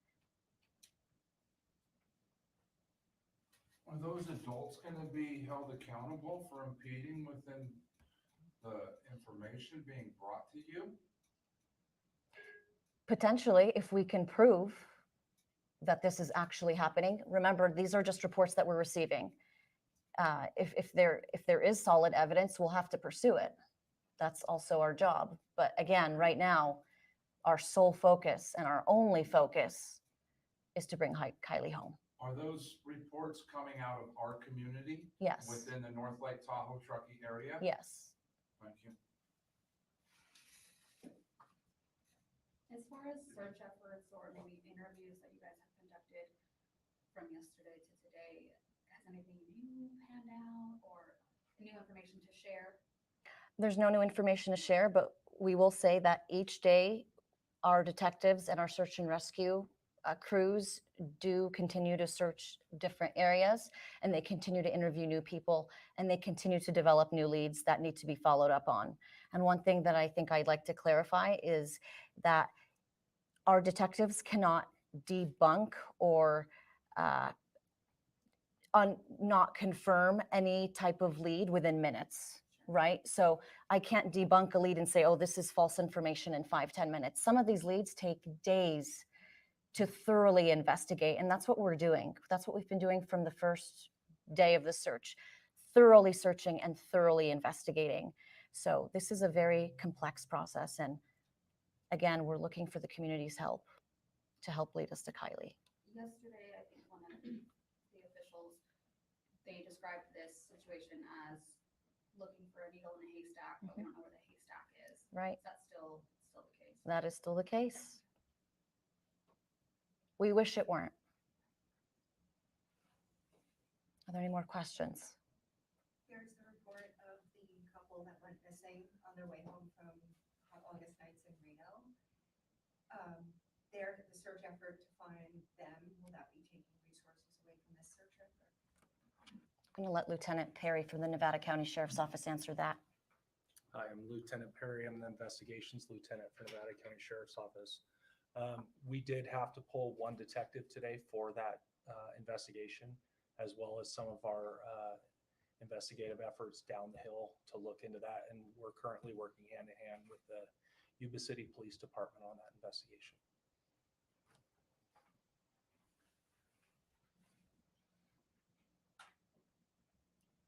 Are those adults going to be held accountable for impeding within the information being brought to you? Potentially, if we can prove that this is actually happening. Remember, these are just reports that we're receiving. If there is solid evidence, we'll have to pursue it. That's also our job. But again, right now, our sole focus and our only focus is to bring Kylie home. Are those reports coming out of our community? Yes. Within the North Lake Tahoe Truckee area? Yes. Thank you. As far as search efforts or maybe interviews that you guys have conducted from yesterday to today, has anything new panned out or new information to share? There's no new information to share, but we will say that each day our detectives and our search and rescue crews do continue to search different areas, and they continue to interview new people, and they continue to develop new leads that need to be followed up on. And one thing that I think I'd like to clarify is that our detectives cannot debunk or not confirm any type of lead within minutes, right? So I can't debunk a lead and say, oh, this is false information in 5-10 minutes. Some of these leads take days to thoroughly investigate, and that's what we're doing. That's what we've been doing from the first day of the search, thoroughly searching and thoroughly investigating. So this is a very complex process, and again, we're looking for the community's help to help lead us to Kylie. Yesterday, I think one of the officials, they described this situation as looking for a needle in a haystack, but we don't know where the haystack is. Right. Is that still the case? That is still the case. We wish it weren't. Are there any more questions? There's a report of the couple that went missing on their way home from August nights in Reno. The search effort to find them, will that be taking resources away from this search effort? I'm going to let Lieutenant Perry from the Nevada County Sheriff's Office answer that. I am Lieutenant Perry. I'm the Investigations Lieutenant for Nevada County Sheriff's Office. We did have to pull one detective today for that investigation, as well as some of our investigative efforts down the hill to look into that. And we're currently working hand in hand with the Yuba City Police Department on that investigation.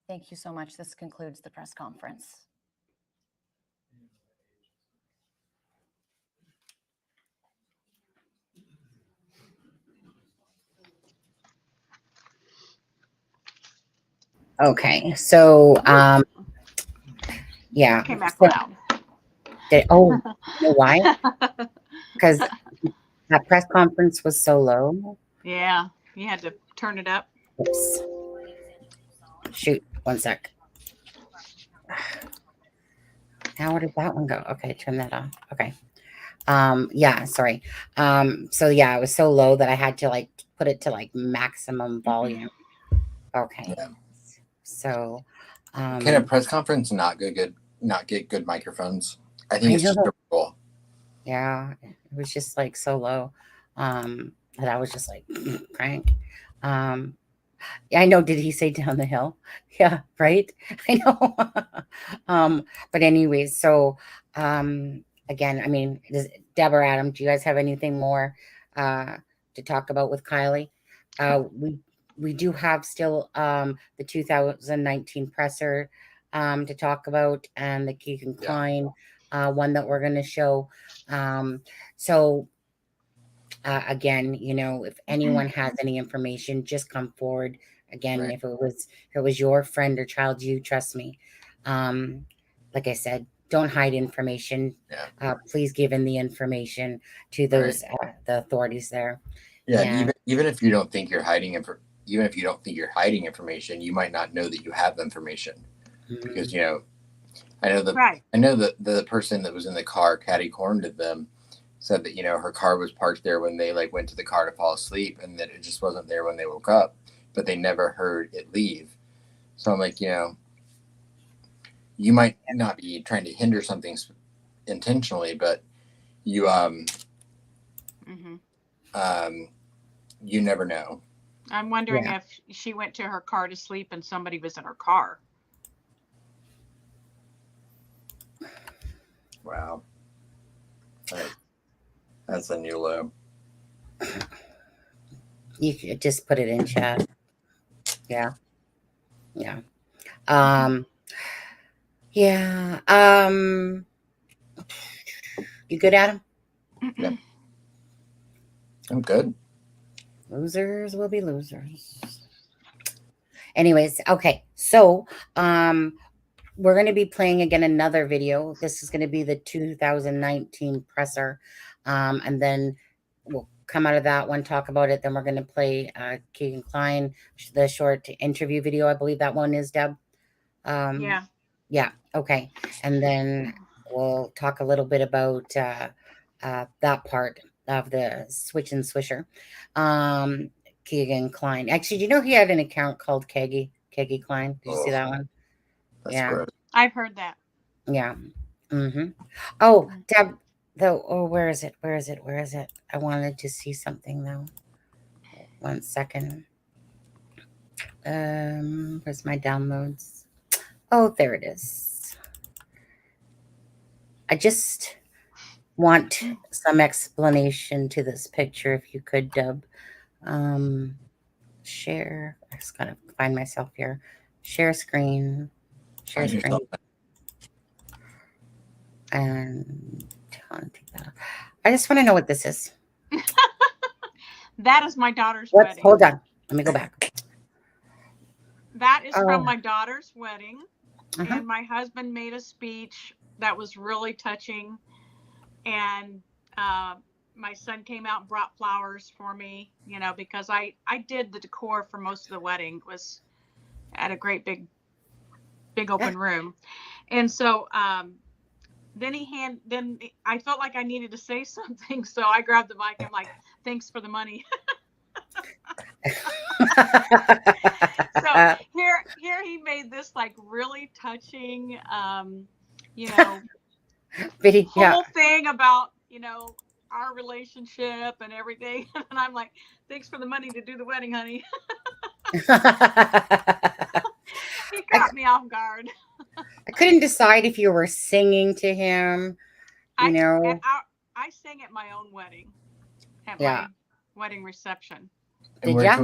Thank you so much. This concludes the press conference. Okay, so yeah. Came back So, loud. you know why? Because that press conference was so low. Yeah, you had to turn it up. Oops. Shoot, one sec. Now where did that one go? Okay, turn that off. Okay. Yeah, sorry. So yeah, it was so low that I had to like put it to like maximum volume. Okay. Yeah. So Can a press conference not get good microphones? I think it's just know. a rule. Yeah, it was just like so low. That I was just like crank. I know, did he say down the hill? Yeah, right. I know. But anyways, so again, I mean, Deb or Adam, do you guys have anything more to talk about with Kylie? We do have still the 2019 presser to talk about, and the Keegan Klein one that we're going to show. So again, you know, if anyone has any information, just come forward. Again, Right. if it was your friend or child, you trust me. Like I said, don't hide information. Yeah. Please give in the information to those the authorities there. Yeah, And even if you don't think you're hiding even if you don't think you're hiding information, you might not know that you have information, because you know, I know the person that was in the car catty cornered to them said that, you know, her car was parked there when they like went to the car to fall asleep, and that it just wasn't there when they woke up, but they never heard it leave. So I'm like, you know, you might not be trying to hinder something intentionally, but you you never know. I'm wondering if she went to her car to sleep and somebody was in her car. Wow. That's a new low. you could just put it in chat. Yeah. Yeah. Yeah. You good, Adam? Yeah. I'm good. Losers will be losers. Anyways, okay. So, we're going to be playing again another video. This is going to be the 2019 presser. And then we'll come out of that one, talk about it. Then we're going to play Keegan Klein, the short interview video. I believe that one is, Deb. Yeah. Yeah. Okay. And then we'll talk a little bit about that part of the SwitchnSwisher. Keegan Klein. Actually, do you know he had an account called Keggy Klein? Did you see that one? That's Yeah. gross. I've heard that. Yeah. Oh, Deb, though. Oh, where is it? I wanted to see something though. 1 second. Where's my downloads? Oh, there it is. I just want some explanation to this picture, if you could, Deb. Share. I just gotta find myself here. Share screen. Share Find screen. yourself. And take that off. I just want to know what this is. That is my daughter's Let's wedding. hold on. Let me go back. That is Oh. from my daughter's wedding. Uh-huh. And my husband made a speech that was really touching. And my son came out and brought flowers for me, because I did the decor for most of the wedding. It was at a great big open room. And so then I felt like I needed to say something. So I grabbed the mic. I'm like, thanks for the money. So here he made this like really touching, Video, whole thing about, our relationship and everything. And I'm like, thanks for the money to do the wedding, honey. He caught me off guard. I couldn't decide if you were singing to him. I sang at my own wedding, at my wedding reception. And where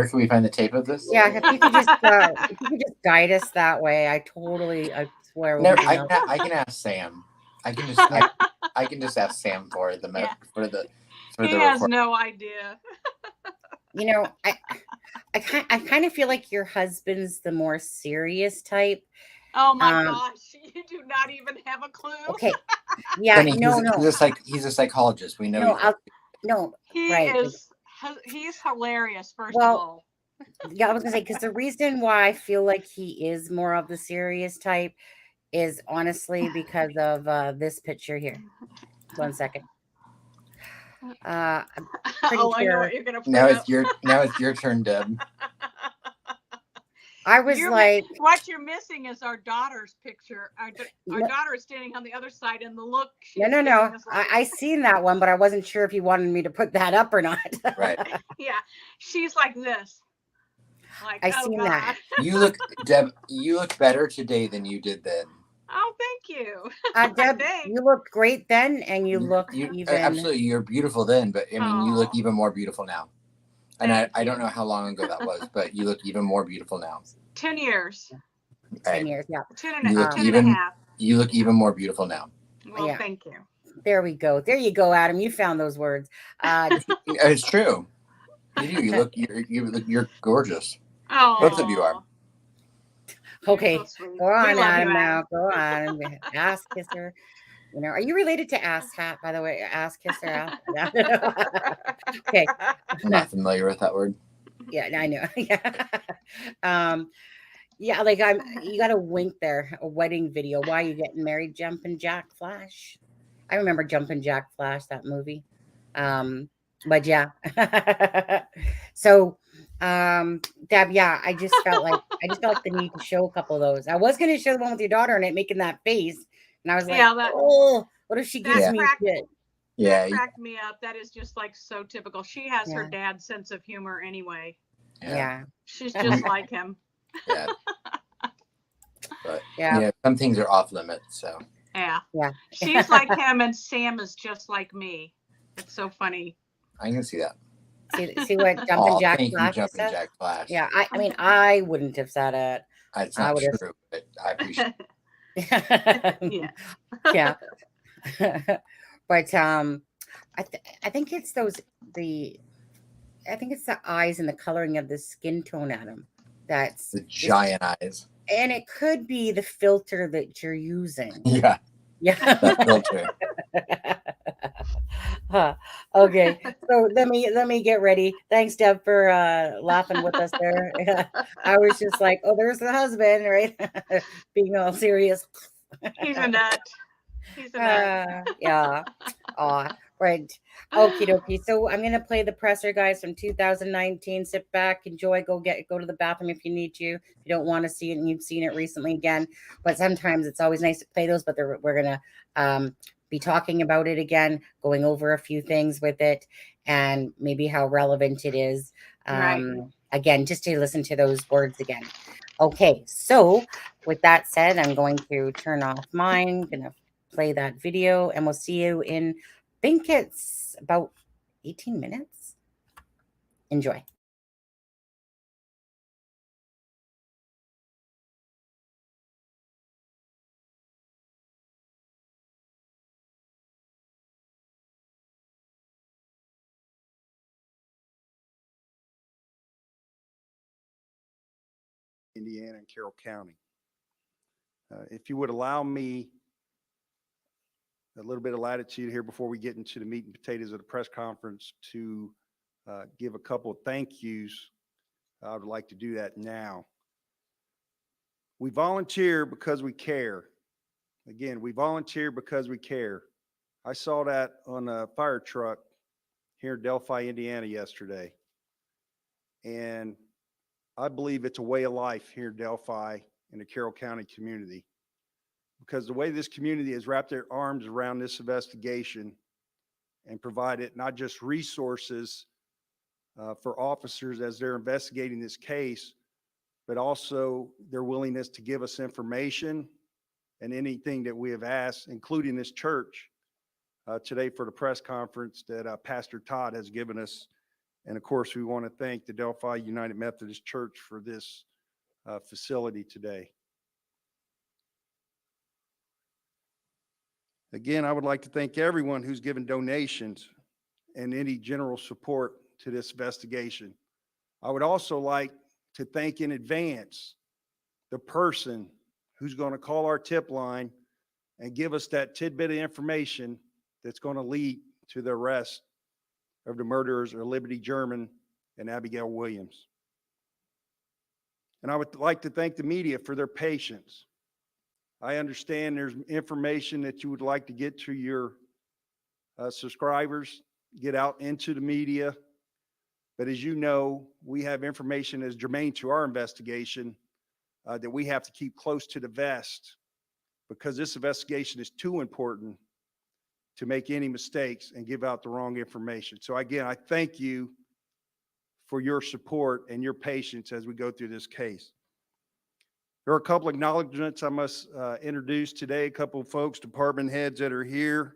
can we find the tape of this? Yeah, if you could just guide us that way, I swear. No, I can ask Sam. I can just ask Sam for the He has no idea. I kind of feel like your husband's the more serious type. Oh my gosh, you do not even have a clue. Okay. Yeah, no. He's a psychologist. We know. He's hilarious, first of all. Yeah, I was gonna say, because the reason why I feel like he is more of the serious type is honestly because of this picture here. 1 second. I'm pretty I know sure. what you're gonna put Now up. it's your turn, Deb. I was what you're missing is our daughter's picture. Our daughter is standing on the other side, and the look. No. I seen that one, but I wasn't sure if you wanted me to put that up or not. Right. Yeah, she's like this. Like, I seen that. Deb, you look better today than you did then. Oh, thank you. Deb, you looked great then, and you look even. Absolutely, you're beautiful then, but I mean, you look Aw. even more beautiful now. And I don't know how long ago that was, but you look even more beautiful now. 10 years. 10 years, yeah. 10 and a half. You look even more beautiful now. Well, Yeah. thank you. There we go. There you go, Adam. You found those words. It's true. You do. You're gorgeous. Oh, Both of you are. Okay, so sweet. go on, We love Adam. you, Now go on. Ass kisser. Are you related to Ass Hat, by the way? Ass kisser. Okay. I'm not familiar with that word. Yeah, I know. Yeah. Like you got a wink there. A wedding video. Why are you getting married? Jumpin' Jack Flash. I remember Jumpin' Jack Flash, that movie. But yeah. So, Deb, yeah, I just felt the need to show a couple of those. I was going to show the one with your daughter and it making that face, and I was like, what if she gives me shit? Yeah, that cracked me up. That is just like so typical. She has her dad's sense of humor anyway. Yeah. She's just like him. Yeah. But some things are off limits. So yeah. Yeah. She's like him, and Sam is just like me. It's so funny. I can see that. See what Jumpin' Jack Flash Jumpin' said? Jack Flash. Yeah, I mean, I wouldn't have said it. It's not true, but I appreciate it. Yeah. But I think it's the eyes and the coloring of the skin tone, Adam. That's the giant eyes. And it could be the filter that you're using. Yeah. Yeah. That filter. Okay. So let me get ready. Thanks, Deb, for laughing with us there. I was just like, oh, there's the husband, right? Being all serious. He's a nut. Yeah. Oh, right. Okie dokie. So I'm gonna play the presser, guys, from 2019. Sit back, enjoy, go to the bathroom if you need to. If you don't want to see it and you've seen it recently again. But sometimes it's always nice to play those, but we're gonna be talking about it again, going over a few things with it and maybe how relevant it is. Right. Again, just to listen to those words again. Okay, so with that said, I'm going to turn off mine, gonna play that video, and we'll see you in, I think it's about 18 minutes. Enjoy. Indiana and Carroll County. If you would allow me a little bit of latitude here before we get into the meat and potatoes of the press conference to give a couple of thank yous, I would like to do that now. We volunteer because we care. Again, we volunteer because we care. I saw that on a fire truck here in Delphi, Indiana yesterday. And I believe it's a way of life here in Delphi in the Carroll County community. Because the way this community has wrapped their arms around this investigation and provided not just resources for officers as they're investigating this case, but also their willingness to give us information and anything that we have asked, including this church today for the press conference that Pastor Todd has given us. And of course, we want to thank the Delphi United Methodist Church for this facility today. Again, I would like to thank everyone who's given donations and any general support to this investigation. I would also like to thank in advance the person who's going to call our tip line and give us that tidbit of information that's going to lead to the arrest of the murderers of Liberty German and Abigail Williams. And I would like to thank the media for their patience. I understand there's information that you would like to get to your subscribers, get out into the media. But as you know, we have information as germane to our investigation that we have to keep close to the vest because this investigation is too important to make any mistakes and give out the wrong information. So again, I thank you for your support and your patience as we go through this case. There are a couple of acknowledgments I must introduce today, a couple of folks, department heads that are here.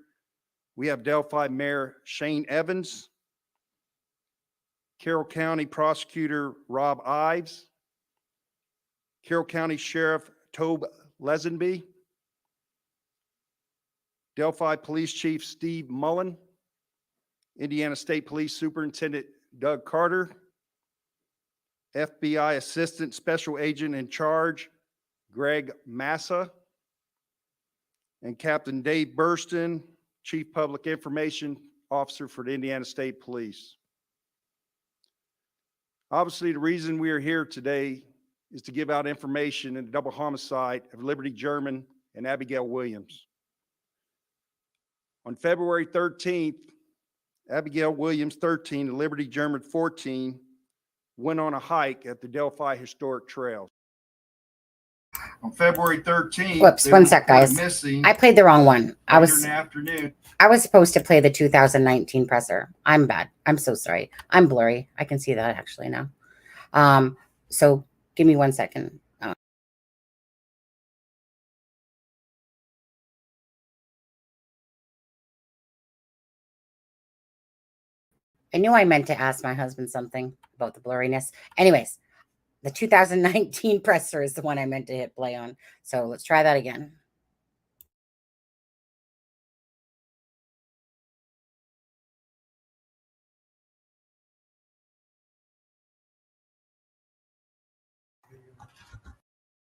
We have Delphi Mayor Shane Evans, Carroll County Prosecutor Rob Ives, Carroll County Sheriff Tobe Lesenby, Delphi Police Chief Steve Mullen, Indiana State Police Superintendent Doug Carter, FBI Assistant Special Agent in Charge Greg Massa, and Captain Dave Burston, Chief Public Information Officer for the Indiana State Police. Obviously, the reason we are here today is to give out information in the double homicide of Liberty German and Abigail Williams. On February 13th, Abigail Williams, 13, and Liberty German, 14, went on a hike at the Delphi Historic Trails. On February 13th, Whoops, one sec, guys. Missing. I played the wrong one. I was supposed to play the 2019 presser. I'm bad. I'm so sorry. I'm blurry. I can see that actually now. So give me 1 second. I knew I meant to ask my husband something about the blurriness. Anyways, the 2019 presser is the one I meant to hit play on. So let's try that again.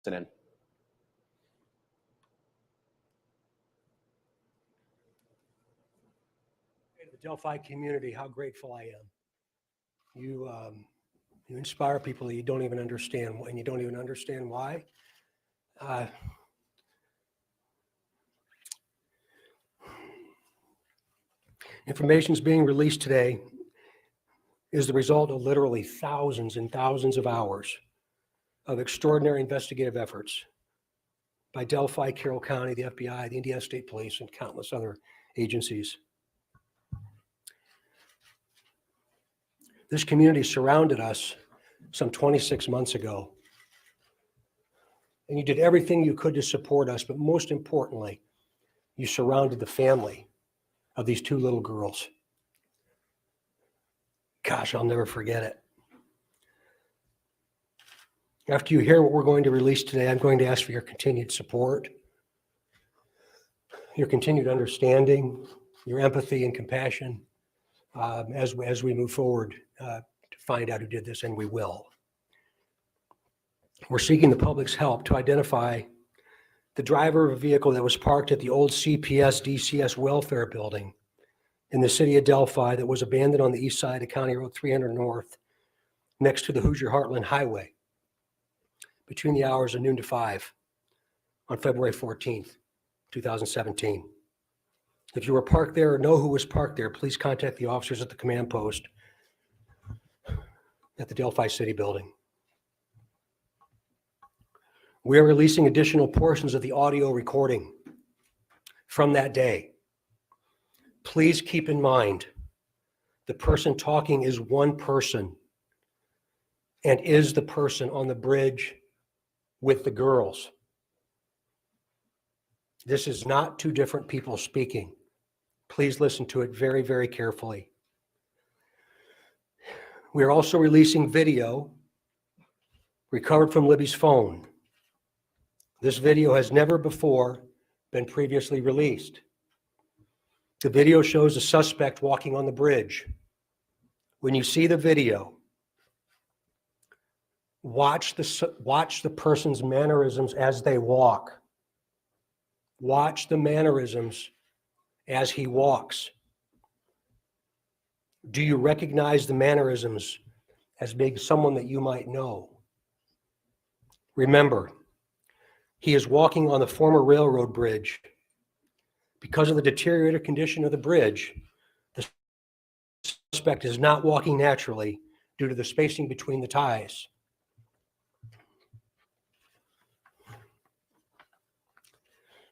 In. The Delphi community, how grateful I am. You inspire people that you don't even understand, and you don't even understand why. Information is being released today is the result of literally thousands and thousands of hours of extraordinary investigative efforts by Delphi, Carroll County, the FBI, the Indiana State Police, and countless other agencies. This community surrounded us some 26 months ago. And you did everything you could to support us, but most importantly, you surrounded the family of these two little girls. Gosh, I'll never forget it. After you hear what we're going to release today, I'm going to ask for your continued support, your continued understanding, your empathy and compassion as we move forward to find out who did this, and we will. We're seeking the public's help to identify the driver of a vehicle that was parked at the old CPS DCS welfare building in the city of Delphi that was abandoned on the east side of County Road 300 North next to the Hoosier Heartland Highway between the hours of noon to 5 on February 14th, 2017. If you were parked there or know who was parked there, please contact the officers at the command post at the Delphi City Building. We are releasing additional portions of the audio recording from that day. Please keep in mind, the person talking is one person and is the person on the bridge with the girls. This is not two different people speaking. Please listen to it very, very carefully. We are also releasing video recovered from Libby's phone. This video has never before been previously released. The video shows a suspect walking on the bridge. When you see the video, watch the person's mannerisms as they walk. Watch the mannerisms as he walks. Do you recognize the mannerisms as being someone that you might know? Remember, he is walking on the former railroad bridge. Because of the deteriorated condition of the bridge, the suspect is not walking naturally due to the spacing between the ties.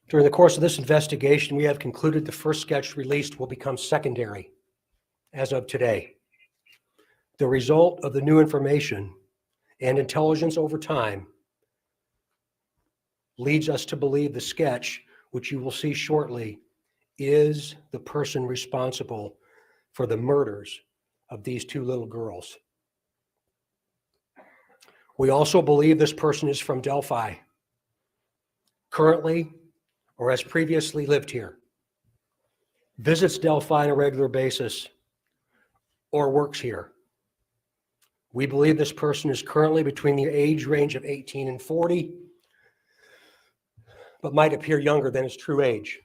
During the course of this investigation, we have concluded the first sketch released will become secondary as of today. The result of the new information and intelligence over time leads us to believe the sketch, which you will see shortly, is the person responsible for the murders of these two little girls. We also believe this person is from Delphi, currently or has previously lived here, visits Delphi on a regular basis, or works here. We believe this person is currently between the age range of 18 and 40, but might appear younger than his true age.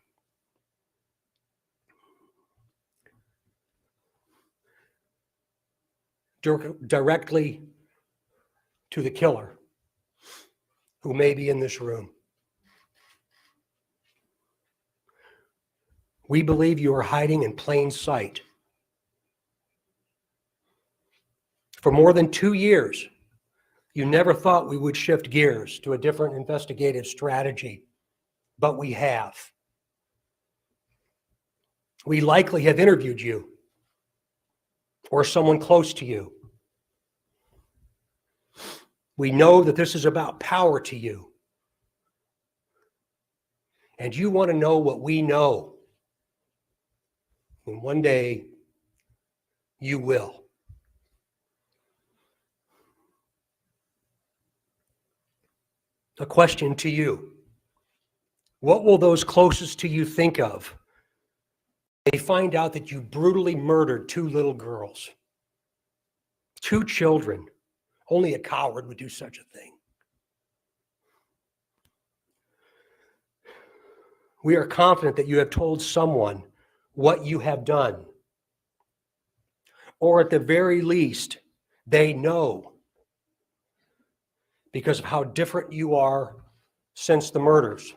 Directly to the killer, who may be in this room. We believe you are hiding in plain sight. For more than 2 years, you never thought we would shift gears to a different investigative strategy, but we have. We likely have interviewed you or someone close to you. We know that this is about power to you. And you want to know what we know. And one day, you will. A question to you. What will those closest to you think of? They find out that you brutally murdered two little girls. Two children. Only a coward would do such a thing. We are confident that you have told someone what you have done. Or at the very least, they know because of how different you are since the murders.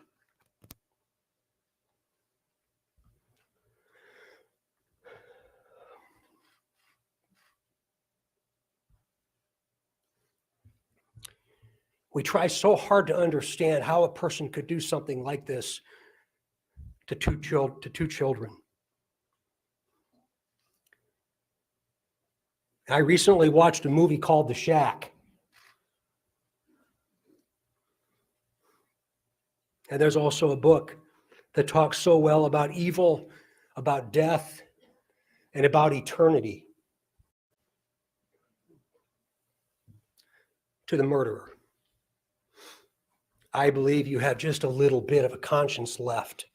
We try so hard to understand how a person could do something like this to two children. I recently watched a movie called The Shack. And there's also a book that talks so well about evil, about death, and about eternity. To the murderer, I believe you have just a little bit of a conscience left.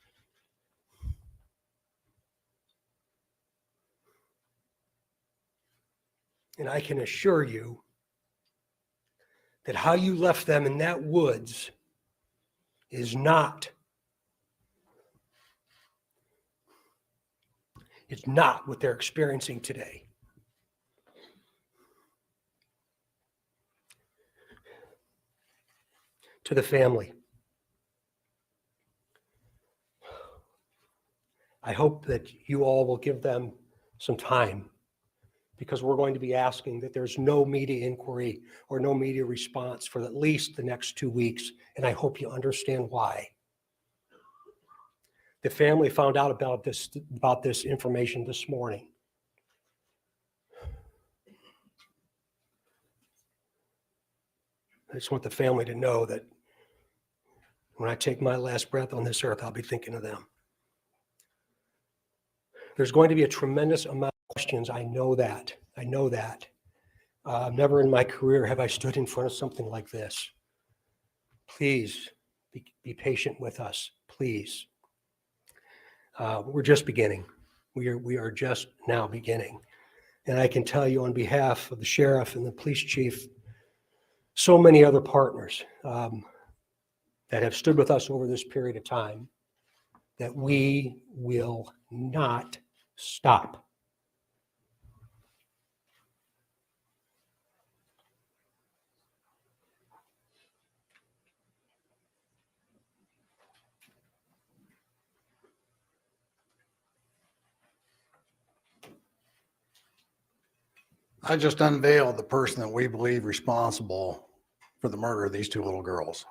And I can assure you that how you left them in that woods is not what they're experiencing today. To the family, I hope that you all will give them some time, because we're going to be asking that there's no media inquiry or no media response for at least the next 2 weeks, and I hope you understand why. The family found out about this information this morning. I just want the family to know that when I take my last breath on this earth, I'll be thinking of them. There's going to be a tremendous amount of questions. I know that. Never in my career have I stood in front of something like this. Please be patient with us, please. We're just beginning. We are just now beginning. And I can tell you on behalf of the sheriff and the police chief, so many other partners that have stood with us over this period of time, that we will not stop. I just unveiled the person that we believe responsible for the murder of these two little girls.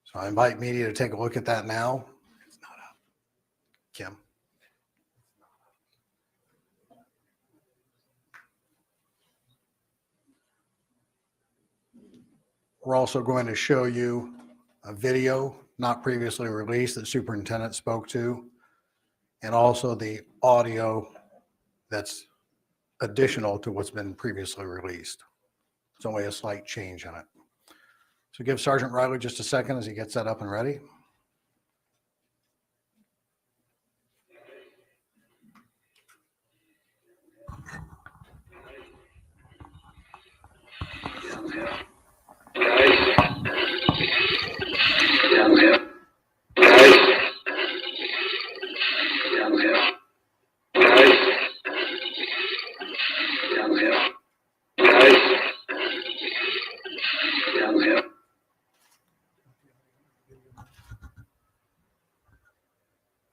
So I invite media to take a look at that now. It's not up. Kim. We're also going to show you a video not previously released that superintendent spoke to, and also the audio that's additional to what's been previously released. It's only a slight change in it. So give Sergeant Riley just a second as he gets that up and ready.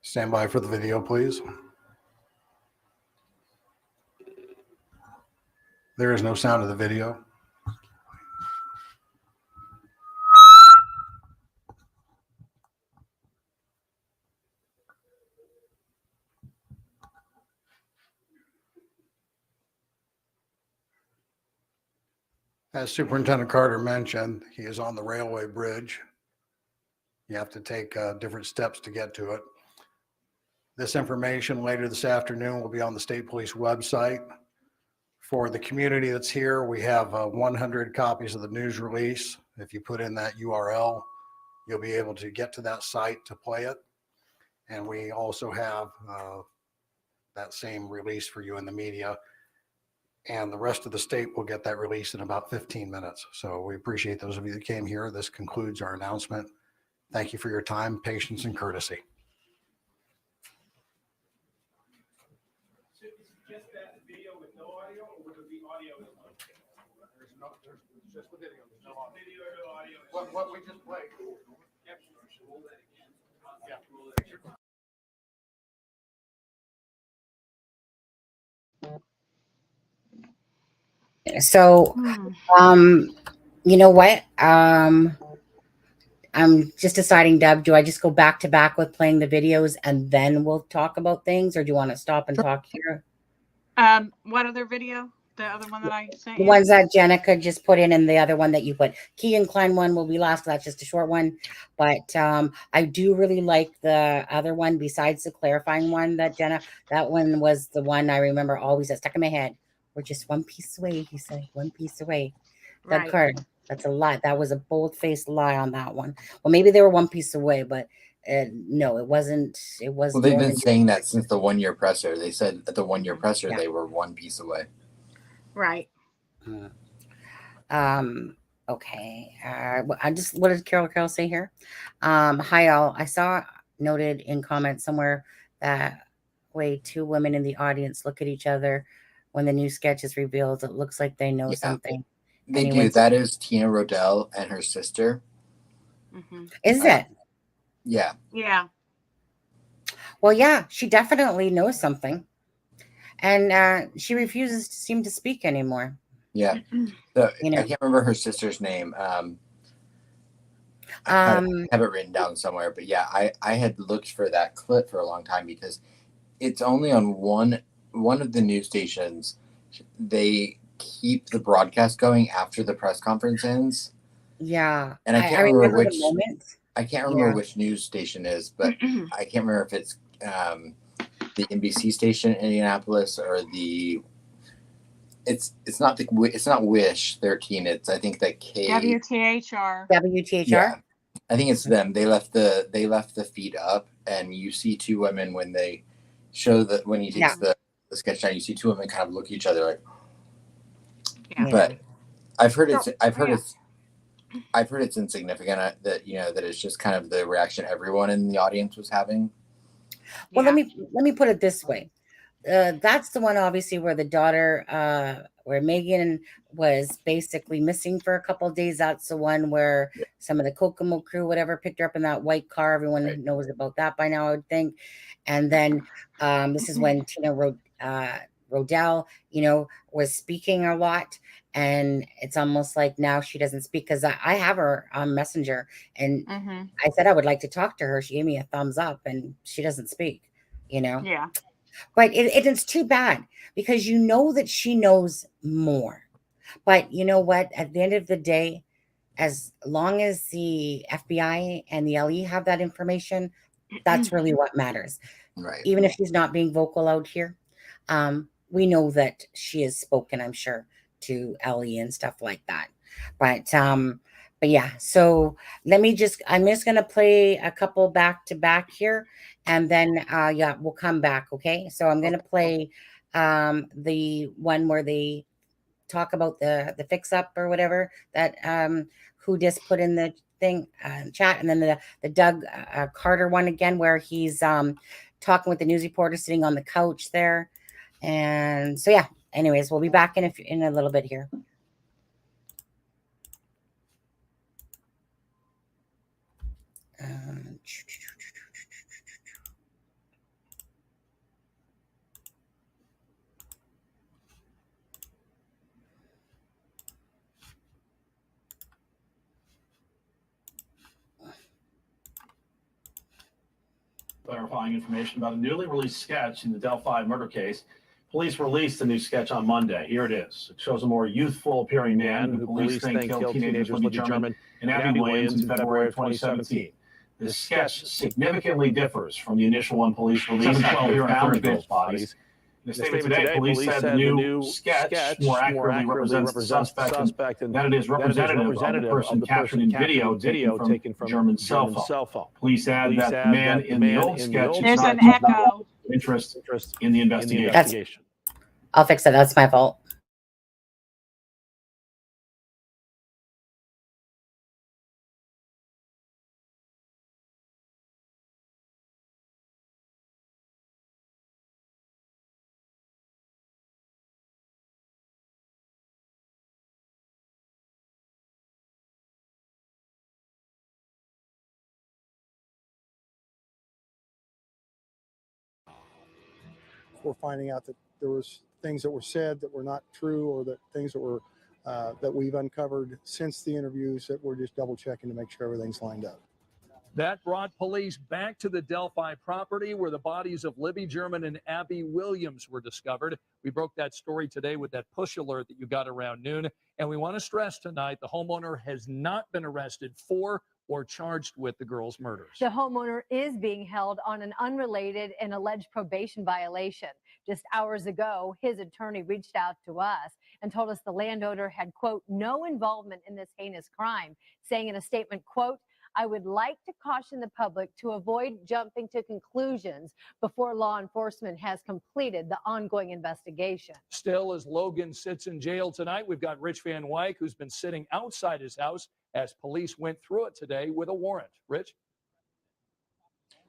Stand by for the video, please. There is no sound of the video. As Superintendent Carter mentioned, he is on the railway bridge. You have to take different steps to get to it. This information later this afternoon will be on the State Police website. For the community that's here, we have 100 copies of the news release. If you put in that URL, you'll be able to get to that site to play it. And we also have that same release for you in the media. And the rest of the state will get that release in about 15 minutes. So we appreciate those of you that came here. This concludes our announcement. Thank you for your time, patience, and courtesy. Just that video with no audio, or would it be audio? There's just the video. There's no audio. Video or no audio. What we just played. So, You know what? I'm just deciding, Deb, do I just go back to back with playing the videos and then we'll talk about things, or do you want to stop and talk here? What other video? The other one that I sent The you? ones that Jenica just put in, and the other one that you put. Key and Klein one will be last. That's just a short one. But I do really like the other one besides the clarifying one that Jenna, that one was the one I remember always that stuck in my head. We're just one piece away, he said, one piece away. Doug Right. Carter. That's a lie. That was a bold-faced lie on that one. Well, maybe they were one piece away, but no, it wasn't. It was Well, they've more been than saying that since the 1 year presser. They said at the 1 year presser, Yeah. they were one piece away. Right. Okay. I just, what did Carol say here? Hi all. I saw noted in comments somewhere that way two women in the audience look at each other when the new sketch is revealed. It looks like they know something. They do. Anyone's- That is Tina Rodell and her sister. Is it? Yeah. Yeah. Well, yeah, she definitely knows something. And she refuses to seem to speak anymore. Yeah. So, I can't remember her sister's name. I have it written down somewhere, but yeah, I had looked for that clip for a long time because it's only on one of the news stations. They keep the broadcast going after the press conference ends. Yeah. And I can't remember which the moment. I can't remember which news station is, but I can't remember if it's the NBC station in Indianapolis or the it's not Wish 13. It's I think that WTHR. WTHR. Yeah, I think it's them. They left the feed up, and you see two women when they show that when he takes the sketch down. You see two women kind of look at each other like. Yeah. But I've heard it's insignificant. That that it's just kind of the reaction everyone in the audience was having. Well, let me put it this way. That's the one, obviously, where the daughter, where Megan was basically missing for a couple of days. That's the one where some of the Kokomo crew, whatever, picked her up in that white car. Everyone knows about that by now, I would think. And then this is when Tina Rodell, was speaking a lot. And it's almost like now she doesn't speak because I have her on Messenger. And I said I would like to talk to her. She gave me a thumbs up and she doesn't speak, Yeah. But it's too bad because you know that she knows more. But you know what? At the end of the day, as long as the FBI and the LE have that information, that's really what matters. Right. Even if she's not being vocal out here, we know that she has spoken, I'm sure, to LE and stuff like that. But yeah, so I'm just gonna play a couple back to back here, and then we'll come back. Okay, so I'm gonna play the one where they talk about the fix up or whatever that who just put in the thing chat, and then the Doug Carter one again where he's talking with the news reporter sitting on the couch there. And so yeah, anyways, we'll be back in a little bit here. Clarifying information about a newly released sketch in the Delphi murder case. Police released the new sketch on Monday. Here it is. It shows a more youthful appearing man who police think killed teenagers Libby German and Abby Williams in February of 2017. This sketch significantly differs from the initial one police released after they found the girls' bodies. In a statement today, police said the new sketch more accurately represents the suspect and that it is representative of the person captured in video taken from German's cell phone. Police add that the man in the old sketch is not of interest in the investigation. I'll fix it. That's my fault. For finding out that there was things that were said that were not true or that things that were that we've uncovered since the interviews that we're just double checking to make sure everything's lined up. That brought police back to the Delphi property where the bodies of Libby German and Abby Williams were discovered. We broke that story today with that push alert that you got around noon. And we want to stress tonight the homeowner has not been arrested for or charged with the girls' murders. The homeowner is being held on an unrelated and alleged probation violation. Just hours ago, his attorney reached out to us and told us the landowner had, quote, no involvement in this heinous crime, saying in a statement, quote, I would like to caution the public to avoid jumping to conclusions before law enforcement has completed the ongoing investigation. Still, as Logan sits in jail tonight, we've got Rich Van Wyck, who's been sitting outside his house as police went through it today with a warrant. Rich?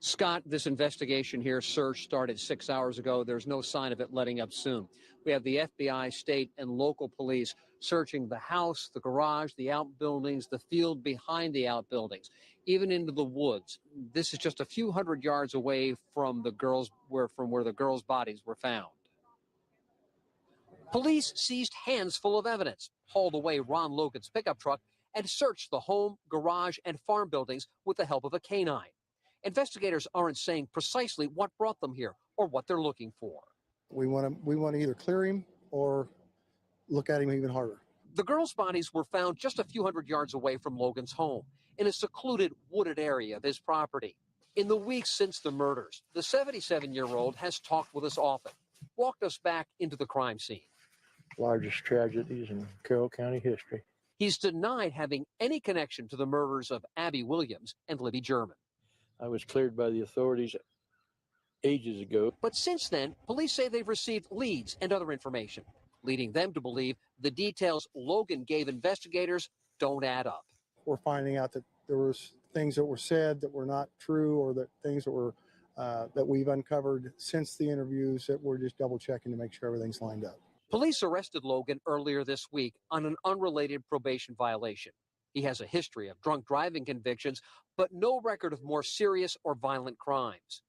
Scott, this investigation here, search started 6 hours ago. There's no sign of it letting up soon. We have the FBI, state, and local police searching the house, the garage, the outbuildings, the field behind the outbuildings, even into the woods. This is just a few hundred yards away from the girls, where the girls' bodies were found. Police seized hands full of evidence, hauled away Ron Logan's pickup truck, and searched the home, garage, and farm buildings with the help of a canine. Investigators aren't saying precisely what brought them here or what they're looking for. We want to either clear him or look at him even harder. The girls' bodies were found just a few hundred yards away from Logan's home in a secluded wooded area of his property. In the weeks since the murders, the 77-year-old has talked with us often, walked us back into the crime scene. Largest tragedies in Carroll County history. He's denied having any connection to the murders of Abby Williams and Libby German. I was cleared by the authorities ages ago. But since then, police say they've received leads and other information, leading them to believe the details Logan gave investigators don't add up. We're finding out that there was things that were said that were not true, or that things that were that we've uncovered since the interviews that we're just double checking to make sure everything's lined up. Police arrested Logan earlier this week on an unrelated probation violation. He has a history of drunk driving convictions, but no record of more serious or violent crimes.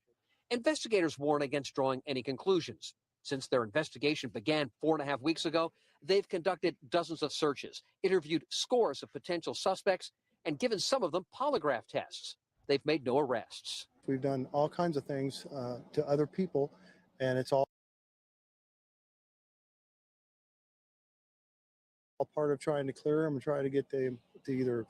Investigators warn against drawing any conclusions. Since their investigation began 4.5 weeks ago, they've conducted dozens of searches, interviewed scores of potential suspects, and given some of them polygraph tests. They've made no arrests. We've done all kinds of things to other people, and it's all part of trying to clear them and try to get them to either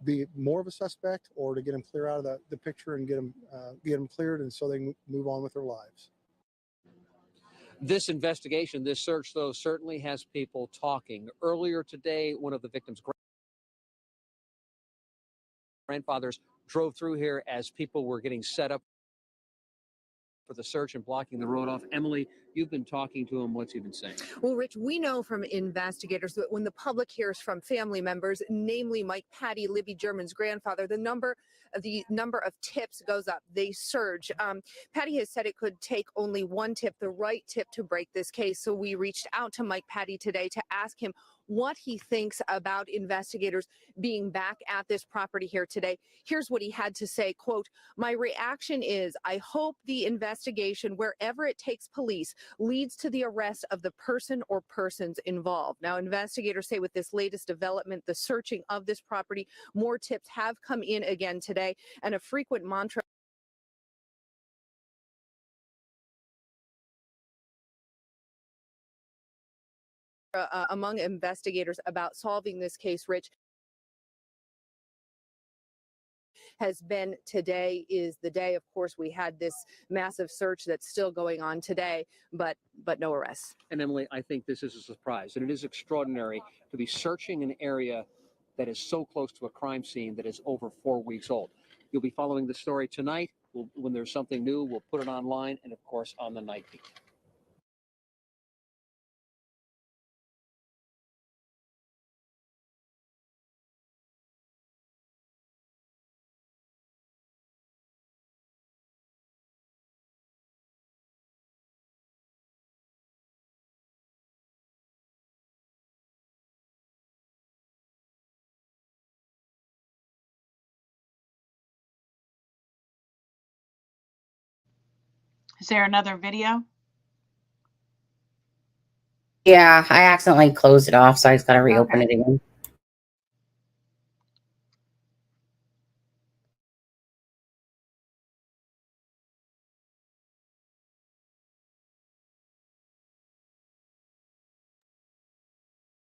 be more of a suspect or to get them clear out of the picture and get them cleared, and so they can move on with their lives. This investigation, this search, though, certainly has people talking. Earlier today, one of the victims' grandfathers drove through here as people were getting set up for the search and blocking the road off. Emily, you've been talking to him. What's he been saying? Well, Rich, we know from investigators that when the public hears from family members, namely Mike Patty, Libby German's grandfather, the number of tips goes up. They surge. Patty has said it could take only one tip, the right tip, to break this case. So we reached out to Mike Patty today to ask him what he thinks about investigators being back at this property here today. Here's what he had to say, quote, my reaction is I hope the investigation, wherever it takes police, leads to the arrest of the person or persons involved. Now, investigators say with this latest development, the searching of this property, more tips have come in again today, and a frequent mantra among investigators about solving this case, Rich, has been today is the day. Of course, we had this massive search that's still going on today, but no arrests. And Emily, I think this is a surprise, and it is extraordinary to be searching an area that is so close to a crime scene that is over 4 weeks old. You'll be following the story tonight. When there's something new, we'll put it online and, of course, on the night beat. Is there another video? Yeah, I accidentally closed it off, so I just got to reopen Okay. it again.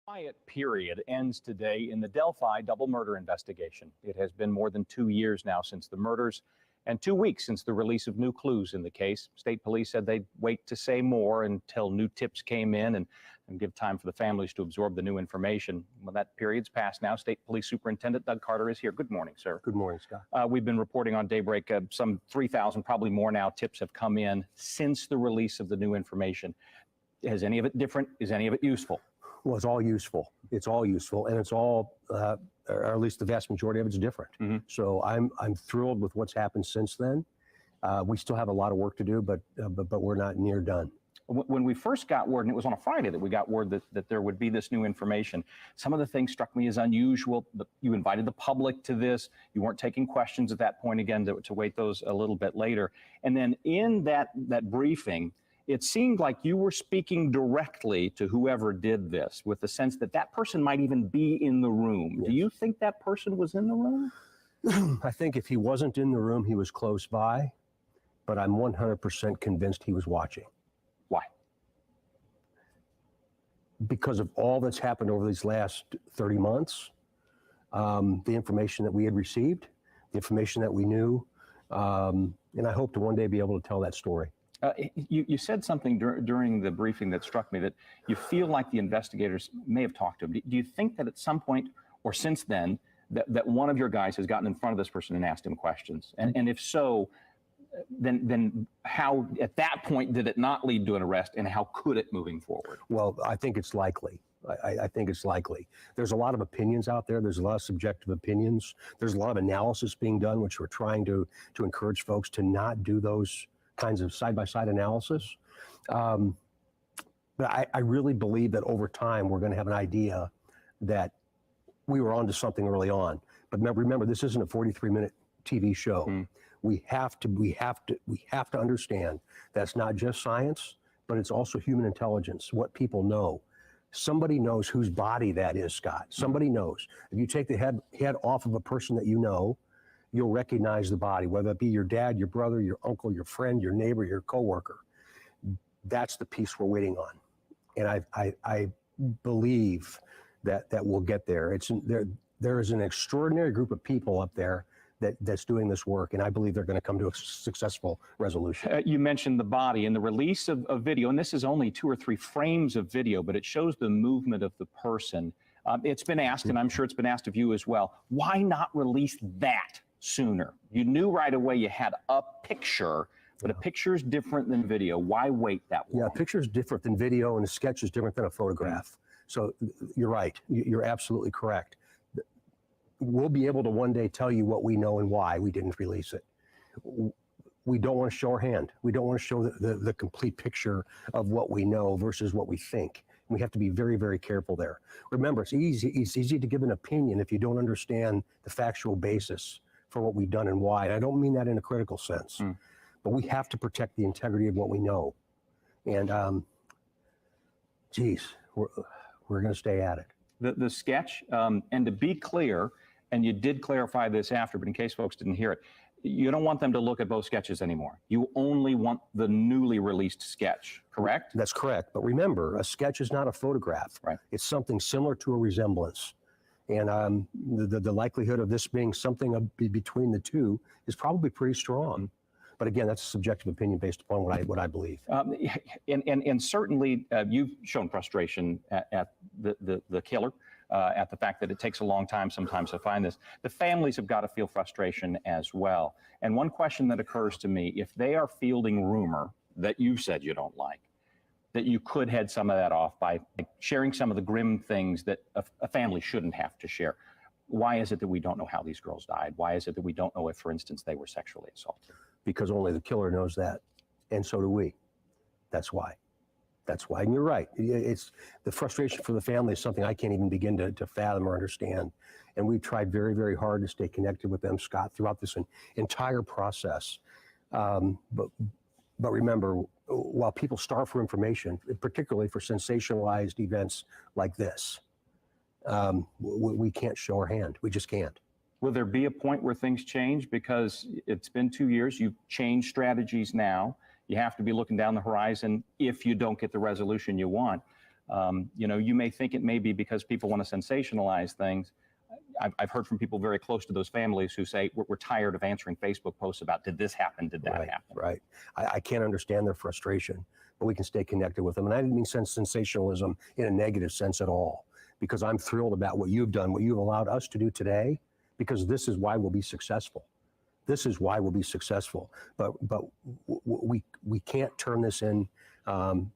Quiet period ends today in the Delphi double murder investigation. It has been more than 2 years now since the murders and 2 weeks since the release of new clues in the case. State police said they'd wait to say more until new tips came in and give time for the families to absorb the new information. Well, that period's passed now. State Police Superintendent Doug Carter is here. Good morning, sir. Good morning, Scott. We've been reporting on Daybreak some 3,000, probably more now, tips have come in since the release of the new information. Is any of it different? Is any of it useful? Well, it's all useful. It's all useful, and it's all, or at least the vast majority of it's different. So I'm thrilled with what's happened since then. We still have a lot of work to do, but we're not near done. When we first got word, and it was on a Friday that we got word that there would be this new information, some of the things struck me as unusual. You invited the public to this. You weren't taking questions at that point again to wait those a little bit later. And then in that briefing, it seemed like you were speaking directly to whoever did this with the sense that that person might even be in the room. Yes. Do you think that person was in the room? I think if he wasn't in the room, he was close by, but I'm 100% convinced he was watching. Why? Because of all that's happened over these last 30 months, the information that we had received, the information that we knew, and I hope to one day be able to tell that story. You said something during the briefing that struck me, that you feel like the investigators may have talked to him. Do you think that at some point or since then that one of your guys has gotten in front of this person and asked him questions? And if so, then how at that point did it not lead to an arrest, and how could it moving forward? Well, I think it's likely. I think it's likely. There's a lot of opinions out there. There's a lot of subjective opinions. There's a lot of analysis being done, which we're trying to encourage folks to not do those kinds of side-by-side analysis. But I really believe that over time, we're going to have an idea that we were onto something early on. But remember, this isn't a 43-minute TV show. We have to understand that's not just science, but it's also human intelligence, what people know. Somebody knows whose body that is, Scott. Somebody knows. If you take the head off of a person that you know, you'll recognize the body, whether it be your dad, your brother, your uncle, your friend, your neighbor, your coworker. That's the piece we're waiting on. And I believe that we'll get there. There is an extraordinary group of people up there that's doing this work, and I believe they're going to come to a successful resolution. You mentioned the body and the release of video, and this is only 2 or 3 frames of video, but it shows the movement of the person. It's been asked, and I'm sure it's been asked of you as well, why not release that sooner? You knew right away you had a picture, but a picture is different than video. Why wait that long? Yeah, a picture is different than video, and a sketch is different than a photograph. So you're right. You're absolutely correct. We'll be able to one day tell you what we know and why we didn't release it. We don't want to show our hand. We don't want to show the complete picture of what we know versus what we think. We have to be very, very careful there. Remember, it's easy to give an opinion if you don't understand the factual basis for what we've done and why. And I don't mean that in a critical sense, but we have to protect the integrity of what we know. And geez, we're going to stay at it. The sketch, and to be clear, and you did clarify this after, but in case folks didn't hear it, you don't want them to look at both sketches anymore. You only want the newly released sketch, correct? That's correct. But remember, a sketch is not a photograph. Right. It's something similar to a resemblance. And the likelihood of this being something between the two is probably pretty strong. But again, that's a subjective opinion based upon what I believe. And certainly you've shown frustration at the killer, at the fact that it takes a long time sometimes to find this. The families have got to feel frustration as well. And one question that occurs to me, if they are fielding rumor that you said you don't like, that you could head some of that off by sharing some of the grim things that a family shouldn't have to share. Why is it that we don't know how these girls died? Why is it that we don't know if, for instance, they were sexually assaulted? Because only the killer knows that, and so do we. That's why. That's why. And you're right. It's the frustration for the family is something I can't even begin to fathom or understand. And we've tried very, very hard to stay connected with them, Scott, throughout this entire process. But remember, while people starve for information, particularly for sensationalized events like this, we can't show our hand. We just can't. Will there be a point where things change? Because it's been 2 years, you've changed strategies now. You have to be looking down the horizon if you don't get the resolution you want. You may think it may be because people want to sensationalize things. I've heard from people very close to those families who say, we're tired of answering Facebook posts about, did this happen, did that happen? Right. I can't understand their frustration, but we can stay connected with them. And I didn't mean sensationalism in a negative sense at all, because I'm thrilled about what you've done, what you've allowed us to do today, because this is why we'll be successful. This is why we'll be successful. But we can't turn this in to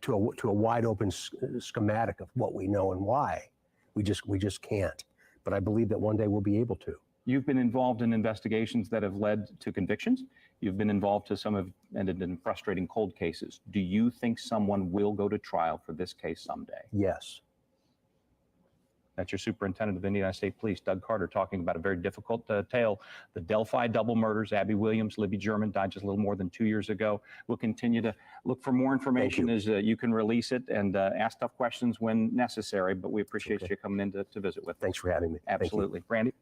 a wide open schematic of what we know and why. We just can't. But I believe that one day we'll be able to. You've been involved in investigations that have led to convictions. You've been involved to some have ended in frustrating cold cases. Do you think someone will go to trial for this case someday? Yes. That's your Superintendent of Indiana State Police, Doug Carter, talking about a very difficult tale. The Delphi double murders, Abby Williams, Libby German died just a little more than 2 years ago. We'll continue to look for more information as you can release it and ask tough questions when necessary, but we appreciate you coming in to visit with us. Thanks for having me. Absolutely. Brandy?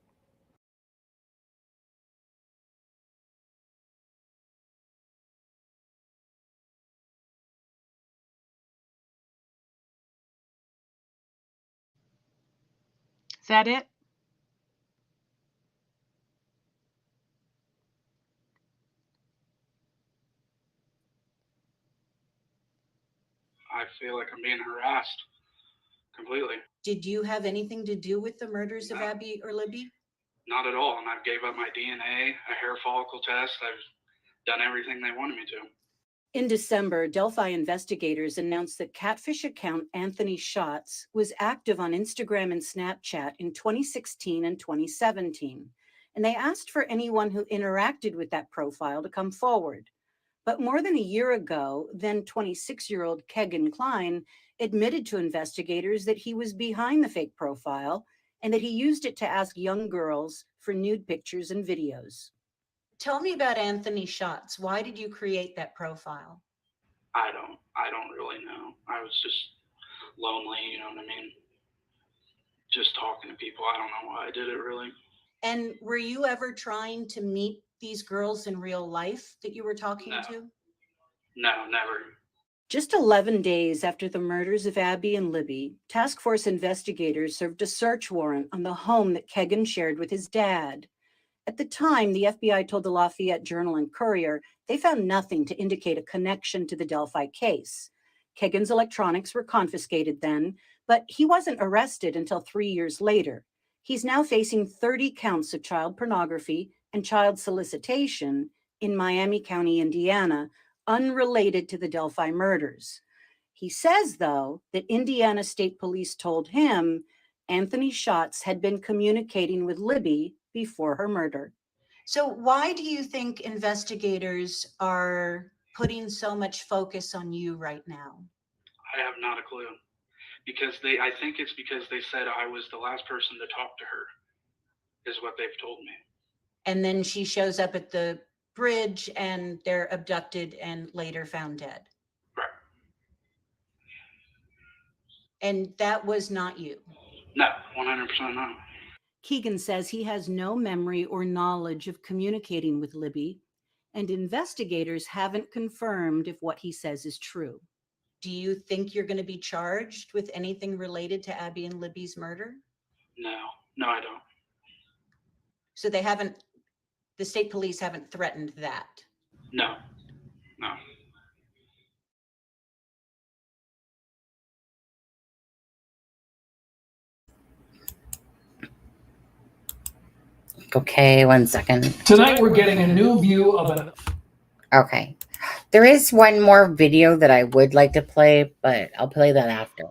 Is that it? I feel like I'm being harassed completely. Did you have anything to do with the murders of No. Abby or Libby? Not at all. And I've gave up my DNA, a hair follicle test. I've done everything they wanted me to. In December, Delphi investigators announced that catfish account Anthony Schatz was active on Instagram and Snapchat in 2016 and 2017, and they asked for anyone who interacted with that profile to come forward. But more than a year ago, then 26-year-old Kegan Klein admitted to investigators that he was behind the fake profile and that he used it to ask young girls for nude pictures and videos. Tell me about Anthony Schatz. Why did you create that profile? I don't really know. I was just lonely, you know what I mean? Just talking to people. I don't know why I did it really. And were you ever trying to meet these girls in real life that you were talking to? No, never. Just 11 days after the murders of Abby and Libby, task force investigators served a search warrant on the home that Kegan shared with his dad. At the time, the FBI told the Lafayette Journal and Courier they found nothing to indicate a connection to the Delphi case. Kegan's electronics were confiscated then, but he wasn't arrested until 3 years later. He's now facing 30 counts of child pornography and child solicitation in Miami County, Indiana, unrelated to the Delphi murders. He says, though, that Indiana State Police told him Anthony Schatz had been communicating with Libby before her murder. So why do you think investigators are putting so much focus on you right now? I have not a clue. Because I think it's because they said I was the last person to talk to her, is what they've told me. And then she shows up at the bridge and they're abducted and later found dead. Right. And that was not you? No, 100% not. Kegan says he has no memory or knowledge of communicating with Libby, and investigators haven't confirmed if what he says is true. Do you think you're going to be charged with anything related to Abby and Libby's murder? No, I don't. So the state police haven't threatened that? No. Okay, 1 second. Tonight we're getting a new view of an... Okay. There is one more video that I would like to play, but I'll play that after.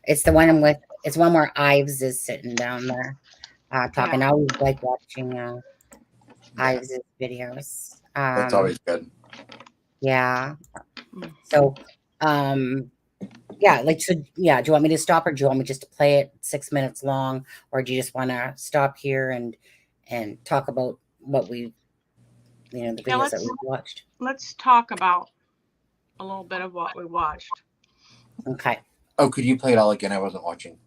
It's the one it's one where Ives is sitting down there talking. I always like watching Ives' videos. That's always good. Yeah. So, yeah, do you want me to stop, or do you want me just to play it 6 minutes long, or do you just want to stop here and talk about what the videos that we've watched? Let's talk about a little bit of what we watched. Okay. Oh, could you play it all again? I wasn't watching.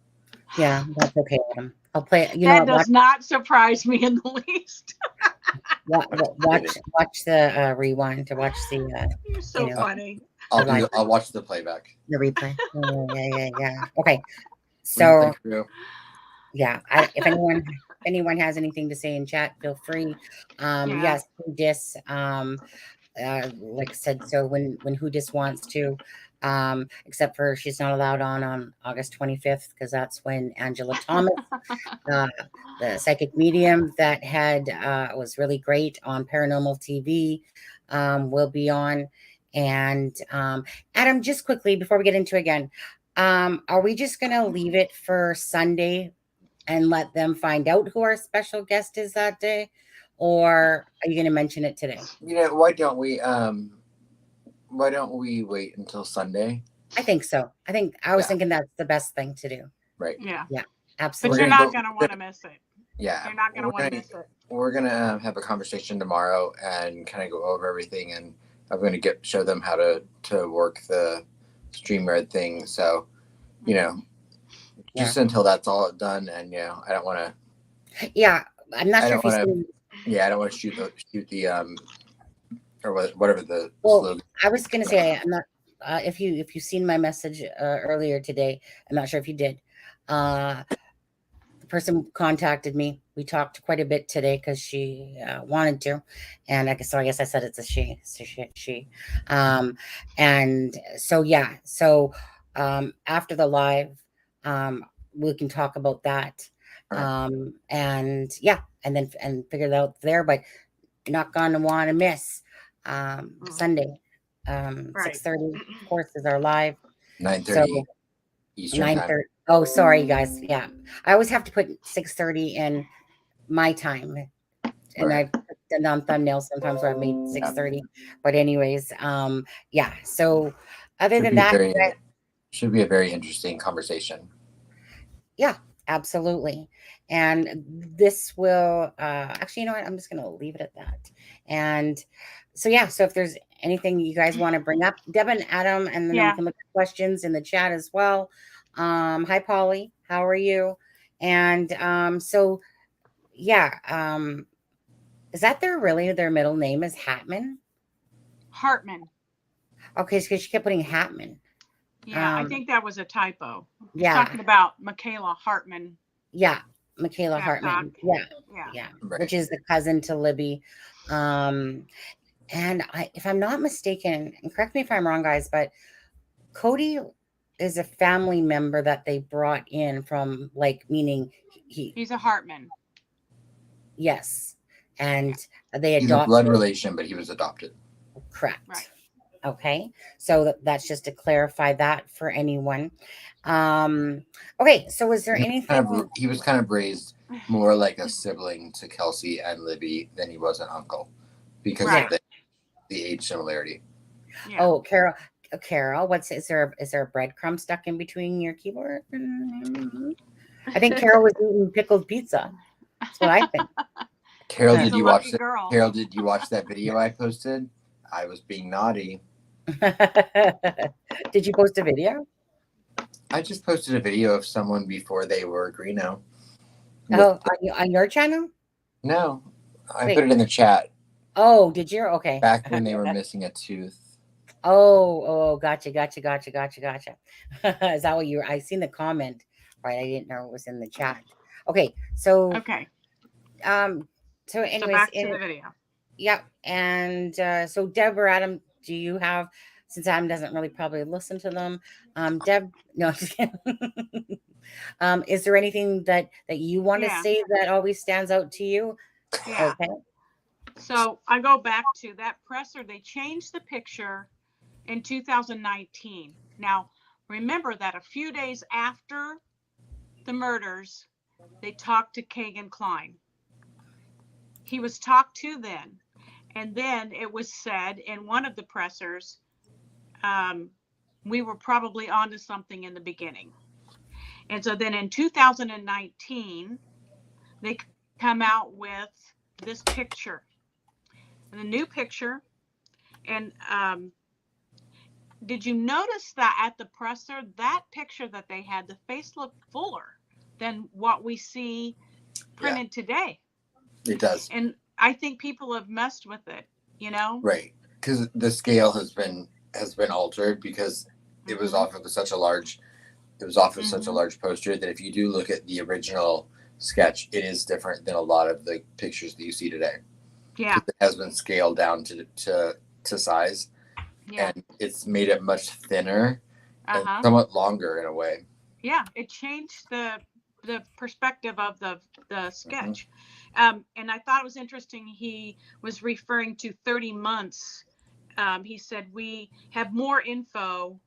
Yeah, that's okay, Adam. I'll play. You That know what? does not surprise me in the least. Watch the rewind to watch the. You're so funny. I'll watch the playback. The replay. Yeah. Okay. What do you So think, Drew? yeah, if anyone has anything to say in chat, feel free. Yes, Hudis. Like I said, so when Hudis wants to, except for she's not allowed on August 25th because that's when Angela Thomas, the psychic medium that had was really great on Paranormal TV, will be on. And Adam, just quickly before we get into it again, are we just gonna leave it for Sunday and let them find out who our special guest is that day, or are you going to mention it today? You know, why don't we wait until Sunday? I think so. I was thinking that's the best thing to do. Right. Yeah. Absolutely. But you're not going to want to miss it. Yeah. You're not going to want to miss it. We're going to have a conversation tomorrow and kind of go over everything, and I'm going to show them how to work the StreamYard thing. So, you know, just until that's all done, and you know, I don't want to. Yeah, I'm not sure if I don't want to shoot the or whatever the. Well, slogan. I was going to say I'm not. If you've seen my message earlier today, I'm not sure if you did. The person contacted me. We talked quite a bit today because she wanted to, and I guess I said it's a she. She. And so yeah. So after the live. We can talk about that. And yeah, and figure it out there, but you're not gonna want to miss Sunday. 6:30, of course, is our live. 9:30 Eastern time. Oh, sorry guys. Yeah. I always have to put 6:30 in my time. And I've done on thumbnails sometimes where I've made 6:30. But anyways, yeah. So other than that, should be a very interesting conversation. Yeah, absolutely. And this will actually, you know what? I'm just going to leave it at that. And so, yeah. So if there's anything you guys want to bring up, Deb and Adam, and then we can look at questions in the chat as well. Hi, Polly. How are you? And so, yeah. Is that their middle name is Hatman? Hartman. Okay, because she kept putting Hatman. Yeah, I think that was a typo. Yeah. Talking about Michaela Hartman. Yeah, Michaela Hartman. Yeah. Right. Which is the cousin to Libby. And if I'm not mistaken, and correct me if I'm wrong, guys, but Cody is a family member that they brought in from, like, meaning he's a Hartman. Yes. And they He's a blood relation, but he was adopted. Correct. Right. Okay, so that's just to clarify that for anyone. Okay, so was there anything? He was kind of raised more like a sibling to Kelsey and Libby than he was an uncle because of the age similarity. Yeah. Oh, Carol, is there a breadcrumb stuck in between your keyboard? I think Carol was eating pickled pizza. That's what I think. Carol, did you watch Carol, did you watch that video I posted? I was being naughty. Did you post a video? I just posted a video of someone before they were Greeno. Oh, on your channel? No, I put it in the chat. Oh, did you? Okay. Back when they were missing a tooth. Oh, gotcha. Is that what you were? I seen the comment, right? I didn't know it was in the chat. Okay, so so anyways, back to the video. Yeah, and so Deb or Adam, do you have? Since Adam doesn't really probably listen to them, Deb, no, I'm just kidding. Is there anything that you want to say that always stands out to you? Yeah. Okay. So I go back to that presser. They changed the picture in 2019. Now, remember that a few days after the murders, they talked to Kagan Klein. He was talked to then. And then it was said in one of the pressers, we were probably onto something in the beginning. And so then in 2019, they come out with this picture. And the new picture, and did you notice that at the presser, that picture that they had, the face looked fuller than what we see printed today? It does. And I think people have messed with it, you know? Right. Because the scale has been altered because it was off of such a large poster that if you do look at the original sketch, it is different than a lot of the pictures that you see today. Yeah. It has been scaled down to size. Yeah. And it's made it much thinner and Uh-huh. somewhat longer in a way. Yeah, it changed the perspective of the sketch. And I thought it was interesting. He was referring to 30 months. He said, we have more info.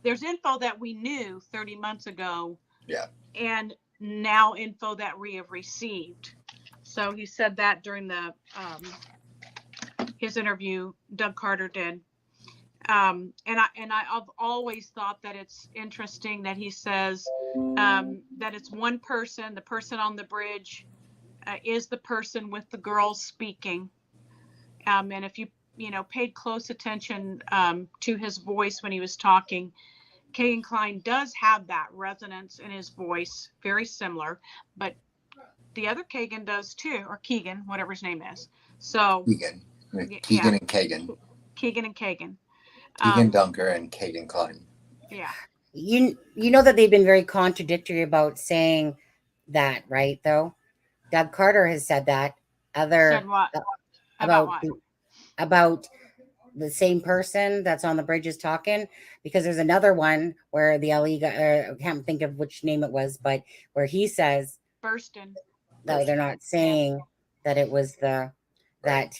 There's info that we knew 30 months ago. Yeah. And now info that we have received. So he said that during the his interview, Doug Carter did. And I've always thought that it's interesting that he says that it's one person, the person on the bridge is the person with the girls speaking. And if you paid close attention to his voice when he was talking, Kagan Klein does have that resonance in his voice, very similar, but the other Kagan does too, or Keegan, whatever his name is. So Keegan and Kagan. Keegan and Kagan. Keegan Dunker and Kagan Klein. Yeah. You know that they've been very contradictory about saying that, right? Though Doug Carter has said that. Said what? About the same person that's on the bridge is talking, because there's another one where the LE guy, I can't think of which name it was, but where he says Burston. No, they're not saying that it was that that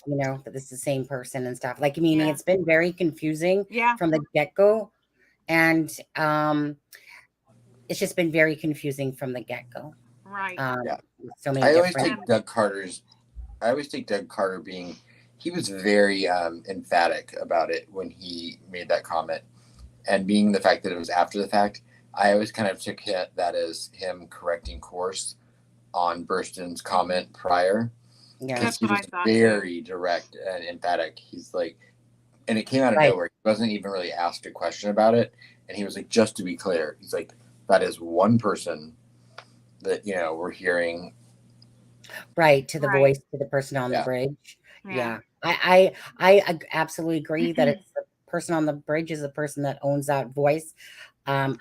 this is the same person and stuff. Like, I mean, it's been very confusing from the get-go. And it's just been very confusing from the get-go. Right. So many I always different. take Doug Carter being, he was very emphatic about it when he made that comment. And being the fact that it was after the fact, I always kind of took that as him correcting course on Burston's comment prior. Yeah, that's what I thought. Very direct and emphatic. He's like, and it came out of nowhere. He wasn't even really asked a question about it, and he was like, "Just to be clear," he's like, "That is one person that we're hearing." Right, to the voice, to the person on the bridge. Yeah, I absolutely agree that it's the person on the bridge is the person that owns that voice. But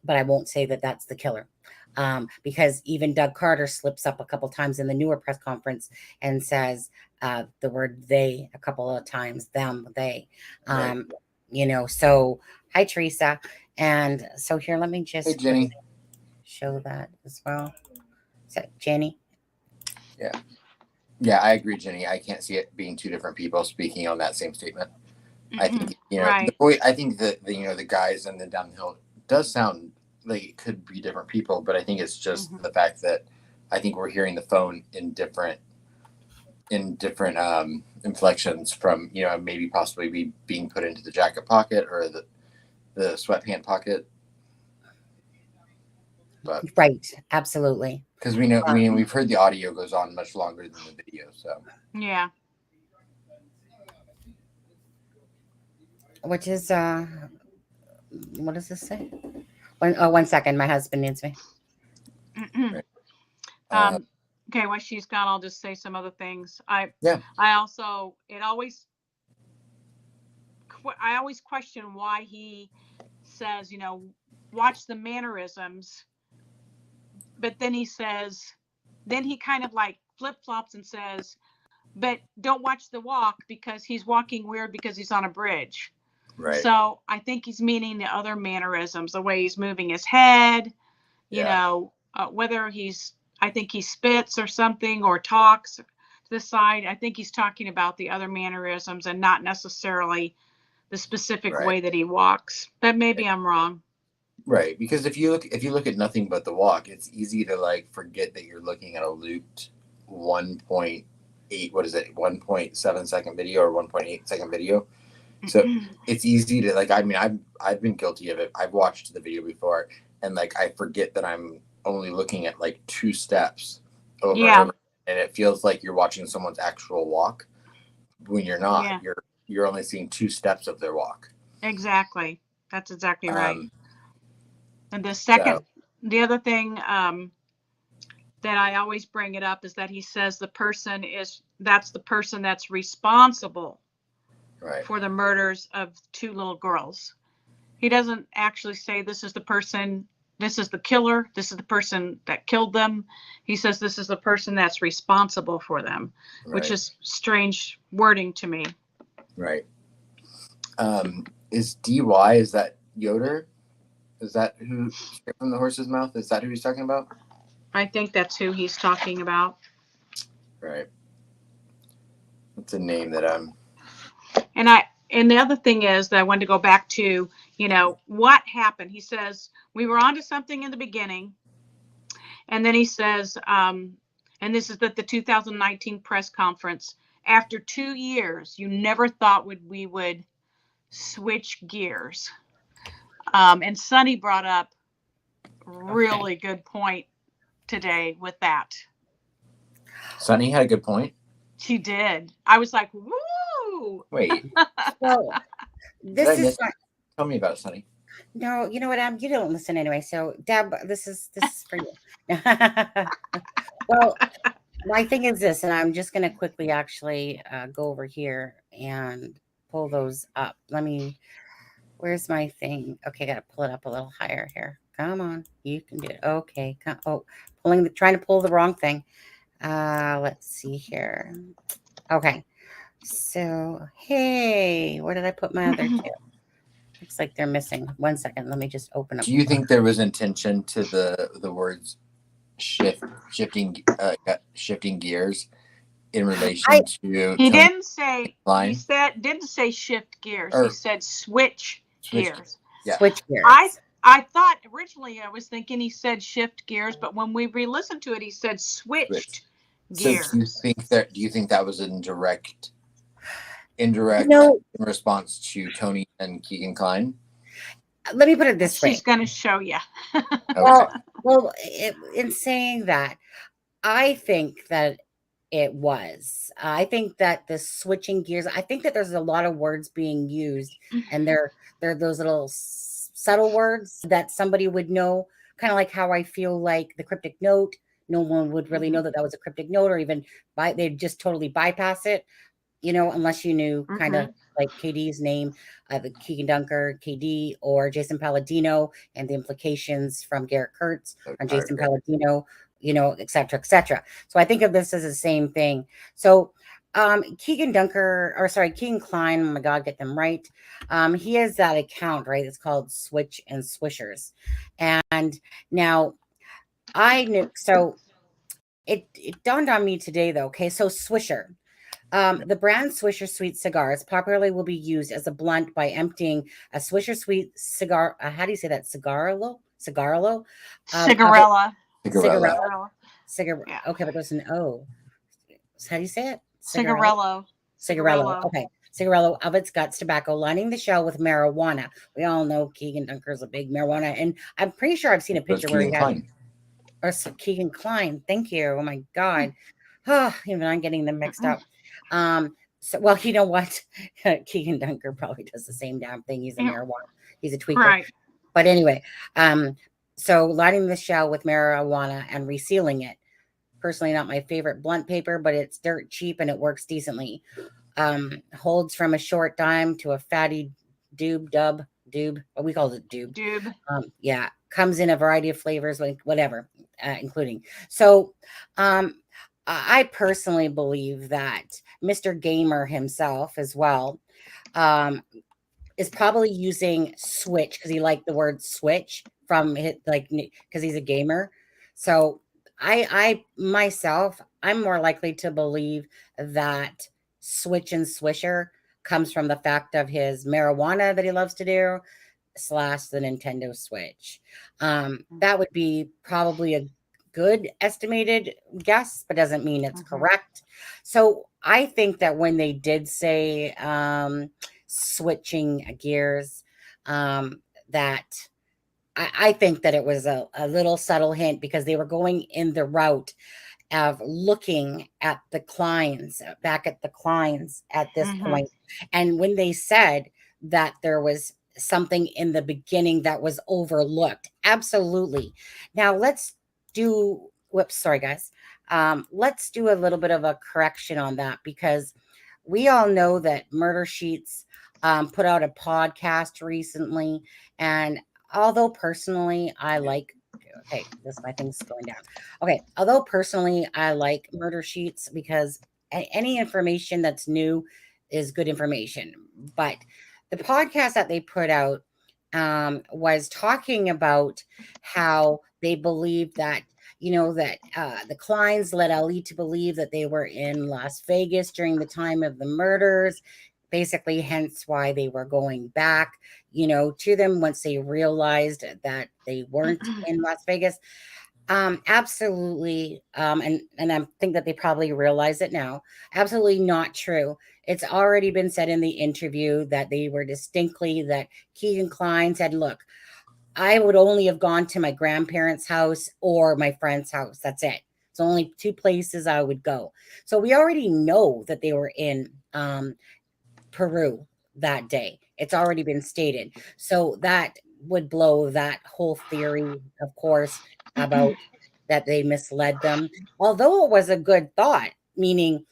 I won't say that that's the killer. Because even Doug Carter slips up a couple times in the newer press conference and says the word they a couple of times, them, they. So hi, Teresa. And so here, let me just show that as well. So, Jenny? Yeah, I agree, Jenny. I can't see it being two different people speaking on that same statement. I think, I think that the guys in the downhill does sound like it could be different people, but I think it's just the fact that I think we're hearing the phone in different inflections from maybe possibly being put into the jacket pocket or the sweatpant pocket. But right, absolutely, because we know we've heard the audio goes on much longer than the video, so yeah. Which is what does this say? One second, my husband needs me. Okay, while she's gone, I'll just say some other things. I always question why he says, watch the mannerisms, but then he kind of like flip-flops and says, but don't watch the walk because he's walking weird because he's on a bridge. Right. So I think he's meaning the other mannerisms, the way he's moving his head, whether I think he spits or something or talks to the side. I think he's talking about the other mannerisms and not necessarily the specific way that he walks. But maybe I'm wrong. Right, because if you look at nothing but the walk, it's easy to forget that you're looking at a looped 1.7 second video or 1.8 second video. So it's easy to I've been guilty of it. I've watched the video before and I forget that I'm only looking at 2 steps over and over, and it feels like you're watching someone's actual walk when you're not. You're only seeing 2 steps of their walk. Exactly. That's exactly right. Um, And the other thing that I always bring it up is that he says that's the person that's responsible for the murders of 2 little girls. He doesn't actually say this is the person, this is the killer, this is the person that killed them. He says this is the person that's responsible for them, which is strange wording to me. Right. Is DY, is that Yoder? Is that who, straight from the horse's mouth? Is that who he's talking about? I think that's who he's talking about. Right. It's a name that I'm. And the other thing is that I wanted to go back to, what happened. He says, we were onto something in the beginning. And then he says, and this is at the 2019 press conference, after 2 years, you never thought we would switch gears. And Sonny brought up really good point today with that. Sonny had a good point. She did. I was like, woo! Wait. Well, this is Tell me about it, Sonny. no, you know what, you don't listen anyway. So Deb, this is for you. Well, my thing is this, and I'm just going to quickly actually go over here and pull those up. Where's my thing? Okay, got to pull it up a little higher here. Come on, you can do it. Okay, trying to pull the wrong thing. Let's see here. Okay, so hey, where did I put my other two? Looks like they're missing. 1 second, let me just open up. Do you think there was intention to the words shifting gears in relation to? He didn't say. Line? Didn't say shift gears. Or he said switch gears. Yeah. Switch gears. I thought originally I was thinking he said shift gears, but when we re-listened to it, he said switched gears. So do you think that was indirect in response to Tony and Keegan Klein? Let me put it this way. She's going to show you. Well, in saying that, I think that it was. I think that the switching gears, I think that there's a lot of words being used, and they're those little subtle words that somebody would know, kind of like how I feel like the cryptic note. No one would really know that was a cryptic note, or even they'd just totally bypass it, unless you knew kind of like KD's name, the Keegan Dunker, KD, or Jason Palladino, and the implications from Garrett Kurtz on Jason Palladino, et cetera, et cetera. So I think of this as the same thing. So Keegan Klein, oh my God, get them right. He has that account, right? It's called SwitchnSwishers. And now I knew, so it dawned on me today though. Okay. So Swisher, the brand Swisher Sweet cigars popularly will be used as a blunt by emptying a Swisher Sweet cigar. How do you say that? Cigarello? Cigarella. Okay, but there's an O. How do you say it? Cigarello. Okay. Cigarello of its guts tobacco, lining the shell with marijuana. We all know Keegan Dunker's a big marijuana, and I'm pretty sure I've seen a picture where he had. Or Keegan Klein. Thank you. Oh my God. Even I'm getting them mixed up. So, well, you know what? Keegan Dunker probably does the same damn thing. He's a marijuana. He's a tweaker. Right. But anyway, so lighting the shell with marijuana and resealing it. Personally, not my favorite blunt paper, but it's dirt cheap and it works decently. Holds from a short dime to a fatty doob. What we call it doob. Yeah. Comes in a variety of flavors, like whatever, including. So, I personally believe that Mr. Gamer himself as well is probably using switch because he liked the word switch from it, like because he's a gamer. So I myself, I'm more likely to believe that SwitchnSwisher comes from the fact of his marijuana that he loves to do / the Nintendo Switch. That would be probably a good estimated guess, but doesn't mean it's correct. So I think that when they did say switching gears, that I think that it was a little subtle hint because they were going in the route of looking at the Kleins, back at the Kleins at this point. And when they said that there was something in the beginning that was overlooked. Absolutely. Now let's do, whoops, sorry guys. Let's do a little bit of a correction on that, because we all know that Murder Sheets put out a podcast recently. And although personally I like, okay, my thing's going down. Okay, although personally I like Murder Sheets because any information that's new is good information. But the podcast that they put out was talking about how they believe that, that the Kleins led Ali to believe that they were in Las Vegas during the time of the murders, basically, hence why they were going back, to them once they realized that they weren't in Las Vegas. Absolutely. And I think that they probably realize it now. Absolutely not true. It's already been said in the interview that they were distinctly that Keegan Klein said, look, I would only have gone to my grandparents' house or my friend's house. That's it. It's only two places I would go. So we already know that they were in Peru that day. It's already been stated. So that would blow that whole theory, of course, about that they misled them. Although it was a good thought, meaning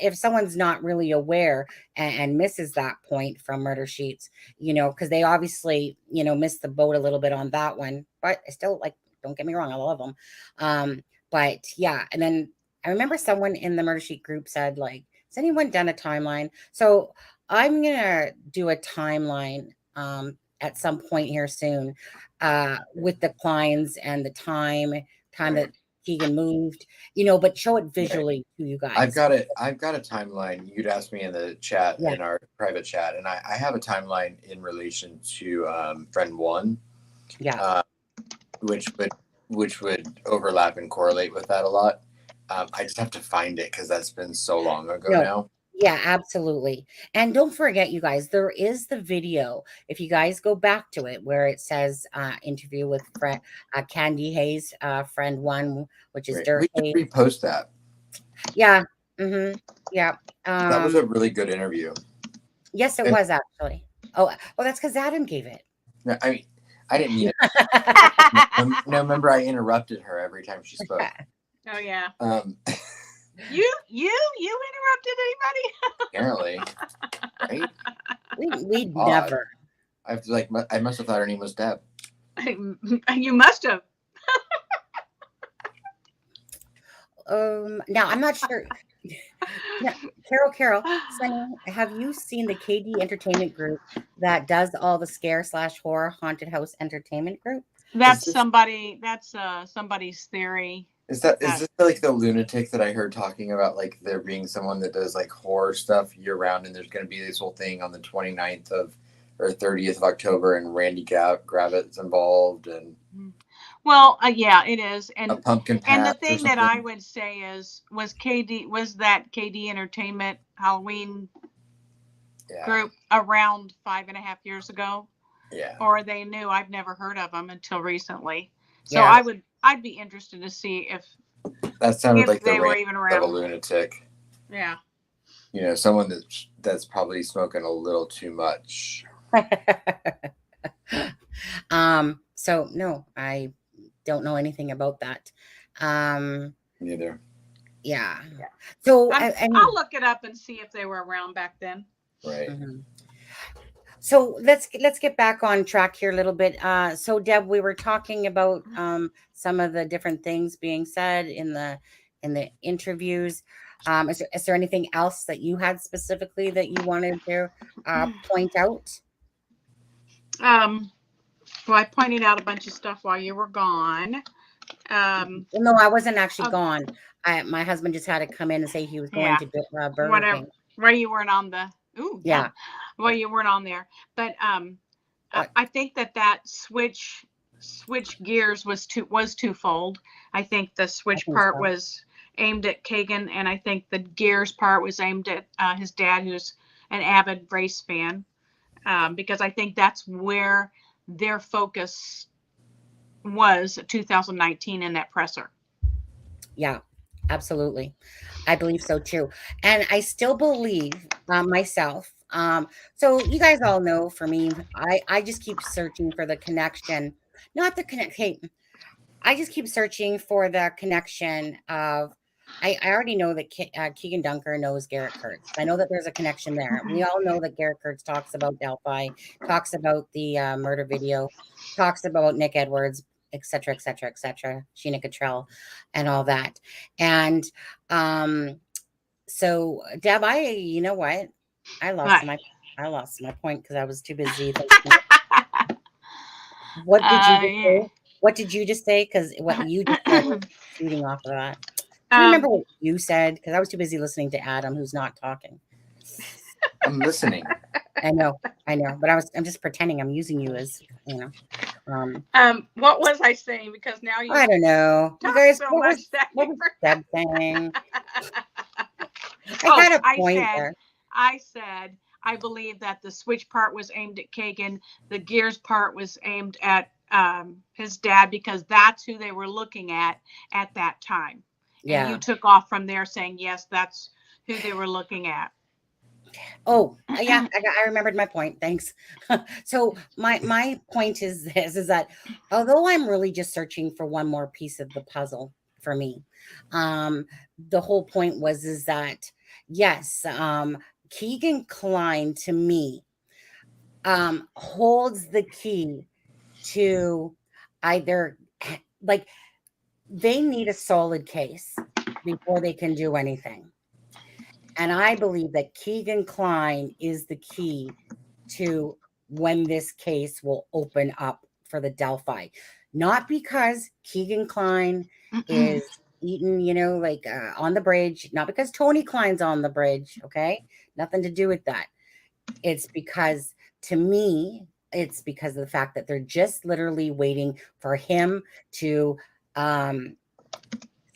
if someone's not really aware and misses that point from Murder Sheets, because they obviously, missed the boat a little bit on that one, but I still don't get me wrong, I love them. But yeah, and then I remember someone in the Murder Sheet group said, has anyone done a timeline? So I'm going to do a timeline at some point here soon with the Kleins and the time that Keegan moved, but show it visually to you guys. I've got a timeline. You'd asked me in the chat, in our private chat, and I have a timeline in relation to friend one. Yeah. Which would overlap and correlate with that a lot. I just have to find it because that's been so long ago now. Yeah, absolutely. And don't forget, you guys, there is the video. If you guys go back to it where it says interview with Candy Hayes, friend one, which is Dirk We Hayes. can repost that. Yeah. Mm-hmm. Yeah. That was a really good interview. Yes, it was actually. Oh, that's because Adam gave it. No, I mean, I didn't mean it. No, remember I interrupted her every time she spoke. Oh yeah. You interrupted anybody? Apparently, right? We never. I must have thought her name was Deb. You must have. Now I'm not sure. Yeah, Carol, Sunny, have you seen the KD Entertainment Group that does all the scare/horror haunted house entertainment group? That's somebody's theory. Is this like the lunatic that I heard talking about, like there being someone that does like horror stuff year round, and there's going to be this whole thing on the 29th or 30th of October, and Randy Gravitt's involved, and well, yeah, it is, and a pumpkin patch. And the thing that I would say was that KD Entertainment Halloween group around 5.5 years ago. Yeah. Or they knew. I've never heard of them until recently. So Yeah. I'd be interested to see if that sounded like they the were rant even of around. a lunatic. Yeah. Someone that's probably smoking a little too much. So no, I don't know anything about that. Neither. Yeah. So I'll look it up and see if they were around back then. Right. Mm-hmm. So let's get back on track here a little bit. So Deb, we were talking about some of the different things being said in the interviews. Is there anything else that you had specifically that you wanted to point out? Well, I pointed out a bunch of stuff while you were gone. No, I wasn't actually gone. My husband just had to come in and say he was going to Burger whatever. King. Where you weren't on the well, you weren't on there, but I think that switch gears was twofold. I think the switch part was aimed at Kagan, and I think the gears part was aimed at his dad, who's an avid race fan, because I think that's where their focus was 2019 in that presser. Yeah, absolutely. I believe so too. And I still believe myself, So you guys all know for me, I just keep searching for the connection, not the connect. Hey, I just keep searching for the connection of. I already know that Keegan Dunker knows Garrett Kurtz. I know that there's a connection there. We all know that Garrett Kurtz talks about Delphi, talks about the murder video, talks about Nick Edwards, et cetera, et cetera, et cetera, Sheena Cottrell, and all that. And so Deb, you know what? I lost my point because I was too busy thinking. What did you just say? What did you just say? Because what you just said was feeding off of that. Do you remember what you said? Because I was too busy listening to Adam, who's not talking. I'm listening. I know, but I'm just pretending I'm using you as, you know. What was I saying? Because now you I don't know. You guys, so what much was that what you was Deb saying? Oh, I had a point there. I said I believe that the switch part was aimed at Kagan. The gears part was aimed at his dad because that's who they were looking at that time. Yeah. And you took off from there saying, yes, that's who they were looking at. Oh, yeah, I remembered my point. Thanks. So my point is this, is that although I'm really just searching for one more piece of the puzzle for me, the whole point is that, yes, Keegan Kline to me holds the key to either, like, they need a solid case before they can do anything. And I believe that Keegan Kline is the key to when this case will open up for the Delphi. Not because Keegan Kline is eating, like on the bridge, not because Tony Klein's on the bridge, okay? Nothing to do with that. It's because, to me, it's because of the fact that they're just literally waiting for him to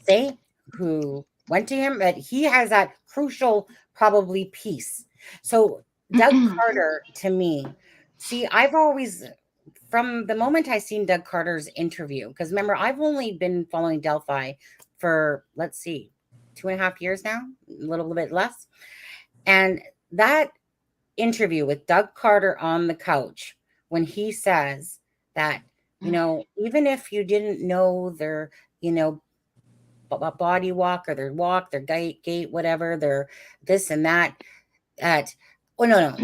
say who went to him, that he has that crucial, probably piece. So Doug Carter, to me, see, I've always, from the moment I seen Doug Carter's interview, because remember, I've only been following Delphi for, let's see, 2.5 years now, a little bit less. And that interview with Doug Carter on the couch, when he says that, even if you didn't know their, body walk or their gait, whatever, their this and that,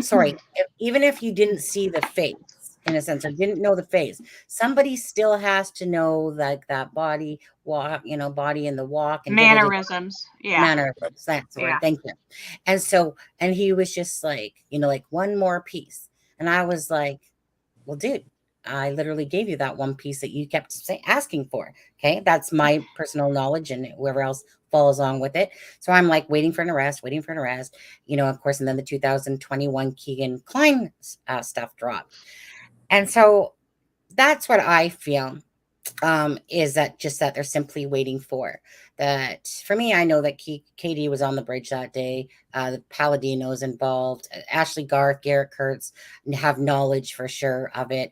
sorry. Even if you didn't see the face, in a sense, or didn't know the face, somebody still has to know, like, that body walk, body in the walk and mannerisms. Yeah. Mannerisms. That's the word. Yeah. Thank you. And so, and he was just like, like, one more piece. And I was like, well, dude, I literally gave you that one piece that you kept asking for. Okay. That's my personal knowledge, and whoever else follows along with it. So I'm like waiting for an arrest, of course. And then the 2021 Keegan Kline stuff dropped. And so that's what I feel, is that just that they're simply waiting for that. For me, I know that Katie was on the bridge that day. The Palladino's involved. Ashley Garth, Garrett Kurtz have knowledge for sure of it.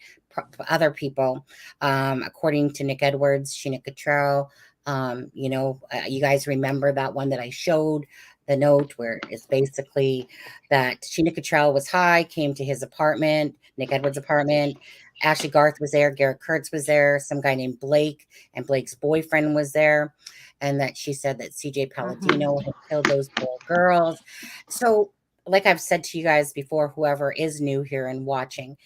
Other people, according to Nick Edwards, Sheena Cottrell, you guys remember that one that I showed, the note where it's basically that Sheena Cottrell was high, came to his apartment, Nick Edwards' apartment. Ashley Garth was there, Garrett Kurtz was there, some guy named Blake, and Blake's boyfriend was there. And that she said that CJ Palladino had killed those poor girls. So, like I've said to you guys before, whoever is new here and watching,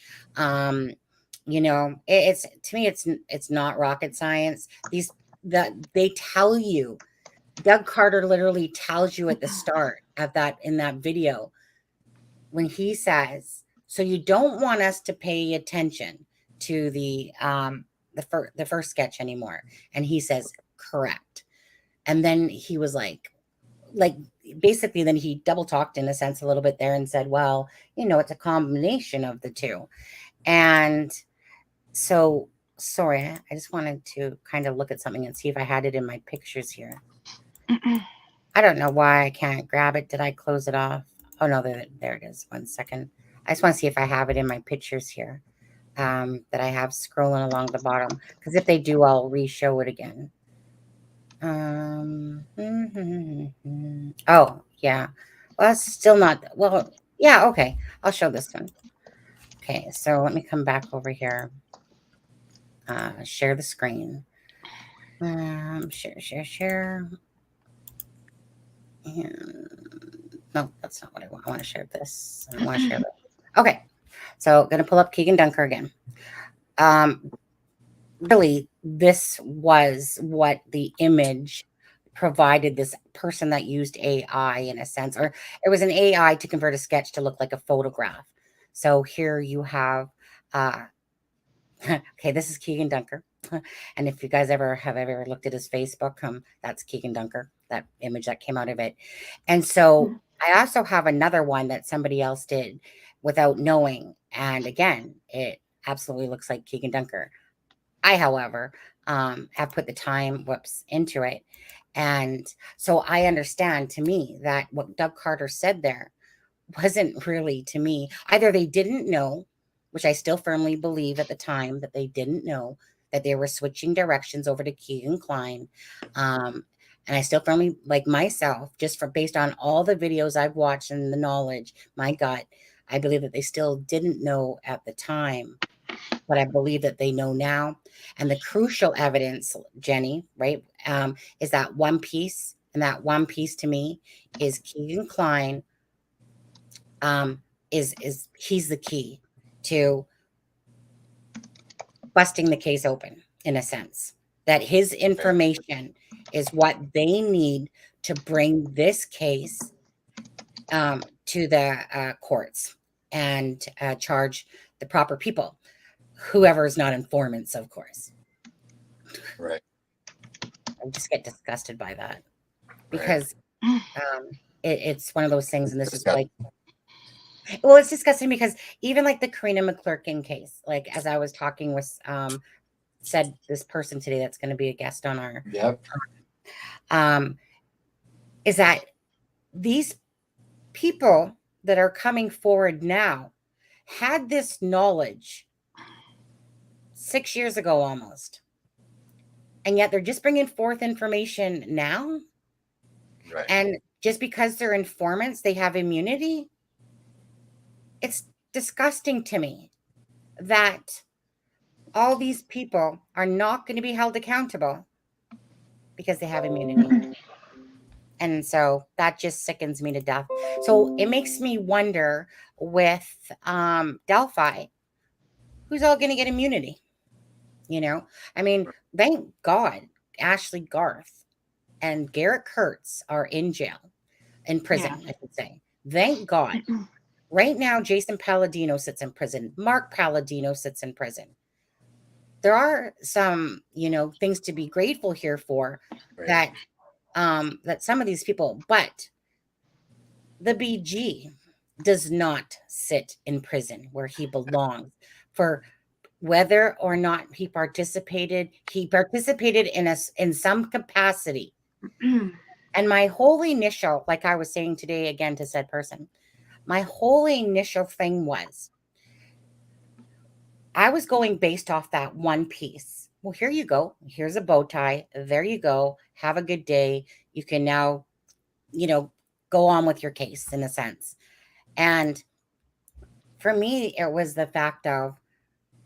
it's, to me, it's not rocket science. They tell you, Doug Carter literally tells you at the start of that, in that video, when he says, so you don't want us to pay attention to the first sketch anymore. And he says, correct. And then he was like basically, then he double talked in a sense a little bit there and said, well, it's a combination of the two. And so, sorry, I just wanted to kind of look at something and see if I had it in my pictures here. I don't know why I can't grab it. Did I close it off? Oh, no, there it is. 1 second. I just want to see if I have it in my pictures here, that I have scrolling along the bottom. Because if they do, I'll re-show it again. Oh, yeah. Well, it's still not. Well, Yeah, okay. I'll show this one. Okay, so let me come back over here. Share the screen. Share. And no, that's not what I want. I want to share this. I want to share this. Okay, so going to pull up Keegan Dunker again. Really, this was what the image provided, this person that used AI in a sense, or it was an AI to convert a sketch to look like a photograph. So here you have, okay, this is Keegan Dunker. And if you guys have ever looked at his Facebook, that's Keegan Dunker, that image that came out of it. And so I also have another one that somebody else did without knowing. And again, it absolutely looks like Keegan Dunker. I, however, have put the time into it. And so I understand, to me, that what Doug Carter said there wasn't really, to me, either they didn't know, which I still firmly believe at the time that they didn't know that they were switching directions over to Keegan Kline. And I still firmly, like myself, just based on all the videos I've watched and the knowledge, my gut, I believe that they still didn't know at the time, but I believe that they know now. And the crucial evidence, Jenny, right, is that one piece. And that one piece to me is Keegan Kline. He's the key to busting the case open, in a sense, that his information is what they need to bring this case to the courts and charge the proper people, whoever is not informants, of course. Right. I just get disgusted by that, because it's one of those things, and this is like, well, it's disgusting because even like the Karina McClurkin case, like as I was talking with said this person today that's going to be a guest on our is that these people that are coming forward now had this knowledge 6 years ago almost, and yet they're just bringing forth information now. Right. And just because they're informants, they have immunity. It's disgusting to me that all these people are not going to be held accountable because they have immunity. And so that just sickens me to death. So it makes me wonder with Delphi, who's all going to get immunity? You know, I mean, thank God Ashley Garth and Garrett Kurtz are in prison, I should say. Thank God. Right now, Jason Palladino sits in prison. Mark Palladino sits in prison. There are some, things to be grateful here for, that some of these people, but the BG does not sit in prison where he belongs, for whether or not he participated in some capacity. And my whole initial, like I was saying today again to said person, my whole initial thing was, I was going based off that one piece. Well, here you go. Here's a bow tie. There you go. Have a good day. You can now, go on with your case, in a sense. And for me, it was the fact of,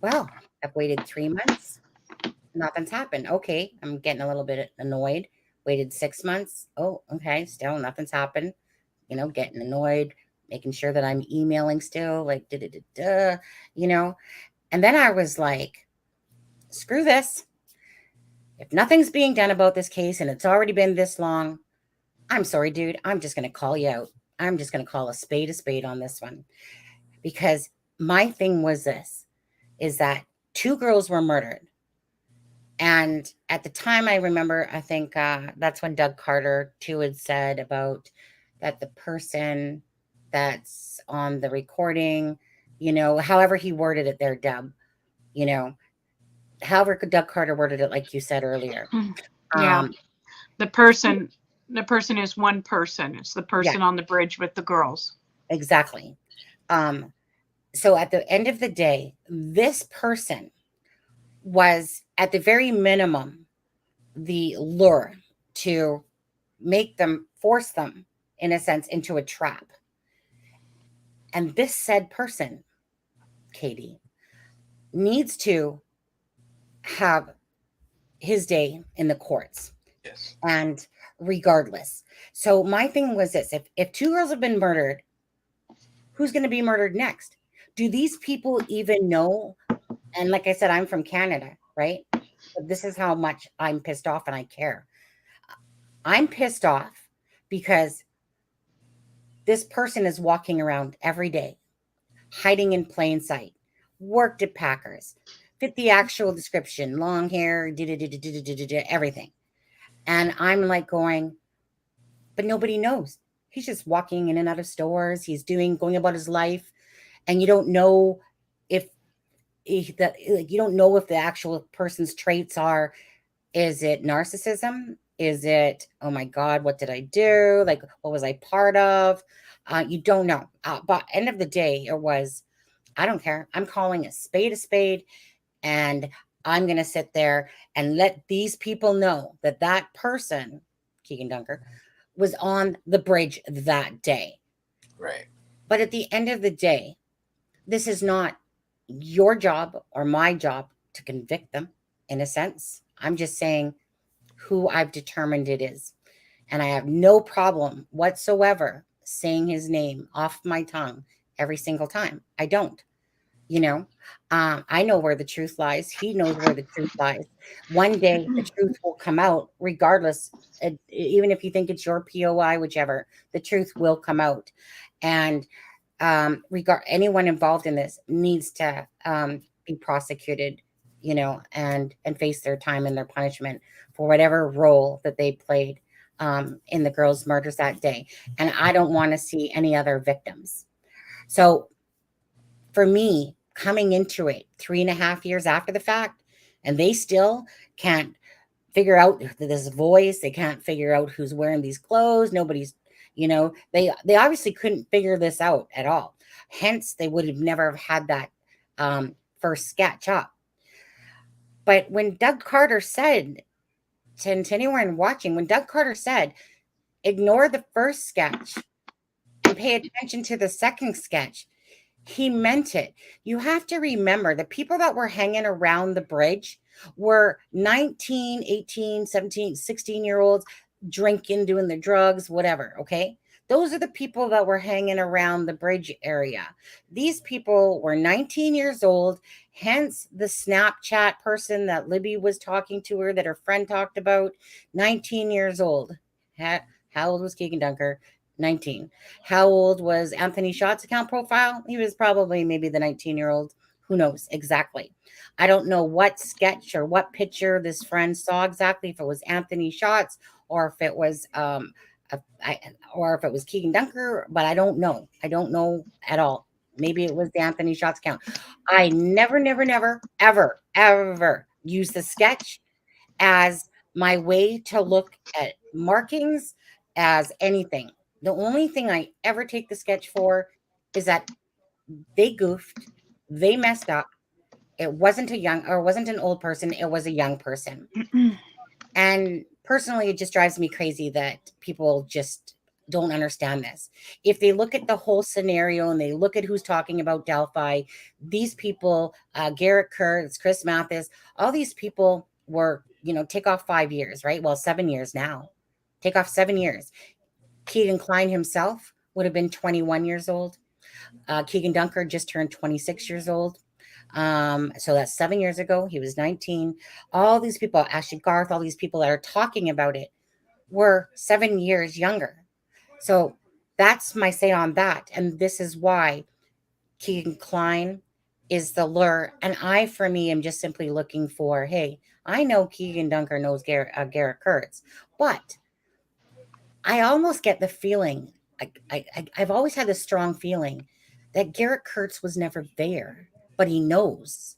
well, I've waited 3 months. Nothing's happened. Okay. I'm getting a little bit annoyed. Waited 6 months. Oh, okay. Still nothing's happened. Getting annoyed, making sure that I'm emailing still, like, And then I was like, screw this. If nothing's being done about this case and it's already been this long, I'm sorry, dude. I'm just going to call you out. I'm just going to call a spade on this one. Because my thing was this, is that 2 girls were murdered. And at the time, I remember, I think that's when Doug Carter too had said about that the person that's on the recording, however he worded it there, Deb, however Doug Carter worded it, like you said earlier. Yeah. The person is one person. It's the person on the bridge with the girls. Exactly. So at the end of the day, this person was at the very minimum the lure to force them, in a sense, into a trap. And this said person, Katie, needs to have his day in the courts. Yes. And regardless. So my thing was this, if two girls have been murdered, who's going to be murdered next? Do these people even know? And like I said, I'm from Canada, right? But this is how much I'm pissed off and I care. I'm pissed off because this person is walking around every day, hiding in plain sight, worked at Packers, fit the actual description, long hair, everything. And I'm like going, but nobody knows. He's just walking in and out of stores. He's going about his life. And you don't know if you don't know if the actual person's traits are, is it narcissism? Is it, oh my God, what did I do? Like, what was I part of? You don't know. But end of the day, it was, I don't care. I'm calling a spade, and I'm going to sit there and let these people know that that person, Keegan Dunker, was on the bridge that day. Right. But at the end of the day, this is not your job or my job to convict them, in a sense. I'm just saying who I've determined it is. And I have no problem whatsoever saying his name off my tongue every single time. I don't. I know where the truth lies. He knows where the truth lies. One day the truth will come out regardless. Even if you think it's your POI, whichever, the truth will come out. And anyone involved in this needs to be prosecuted, and face their time and their punishment for whatever role that they played in the girls' murders that day. And I don't want to see any other victims. So for me, coming into it 3.5 years after the fact, and they still can't figure out this voice, they can't figure out who's wearing these clothes. Nobody's, they obviously couldn't figure this out at all. Hence, they would have never had that first sketch up. But when Doug Carter said, to anyone watching, when Doug Carter said, ignore the first sketch and pay attention to the second sketch, he meant it. You have to remember the people that were hanging around the bridge were 19, 18, 17, 16-year-olds drinking, doing their drugs, whatever. Okay. Those are the people that were hanging around the bridge area. These people were 19 years old. Hence the Snapchat person that Libby was talking to her, that her friend talked about, 19 years old. How old was Keegan Dunker? 19. How old was Anthony Schott's account profile? He was probably maybe the 19-year-old. Who knows exactly? I don't know what sketch or what picture this friend saw exactly, if it was Anthony Schott's or if it was Keegan Dunker, but I don't know. I don't know at all. Maybe it was the Anthony Schott's account. I never, ever use the sketch as my way to look at markings, as anything. The only thing I ever take the sketch for is that they goofed, they messed up. It wasn't an old person. It was a young person. And personally, it just drives me crazy that people just don't understand this. If they look at the whole scenario and they look at who's talking about Delphi, these people, Garrett Kurtz, Chris Mathis, all these people were, take off 5 years, right? Well, 7 years now. Take off 7 years. Keegan Klein himself would have been 21 years old. Keegan Dunker just turned 26 years old. So that's 7 years ago. He was 19. All these people, Ashley Garth, all these people that are talking about it were 7 years younger. So that's my say on that. And this is why Keegan Klein is the lure. And for me, am just simply looking for, hey, I know Keegan Dunker knows Garrett Kurtz, but I almost get the feeling, I've always had this strong feeling that Garrett Kurtz was never there, but he knows.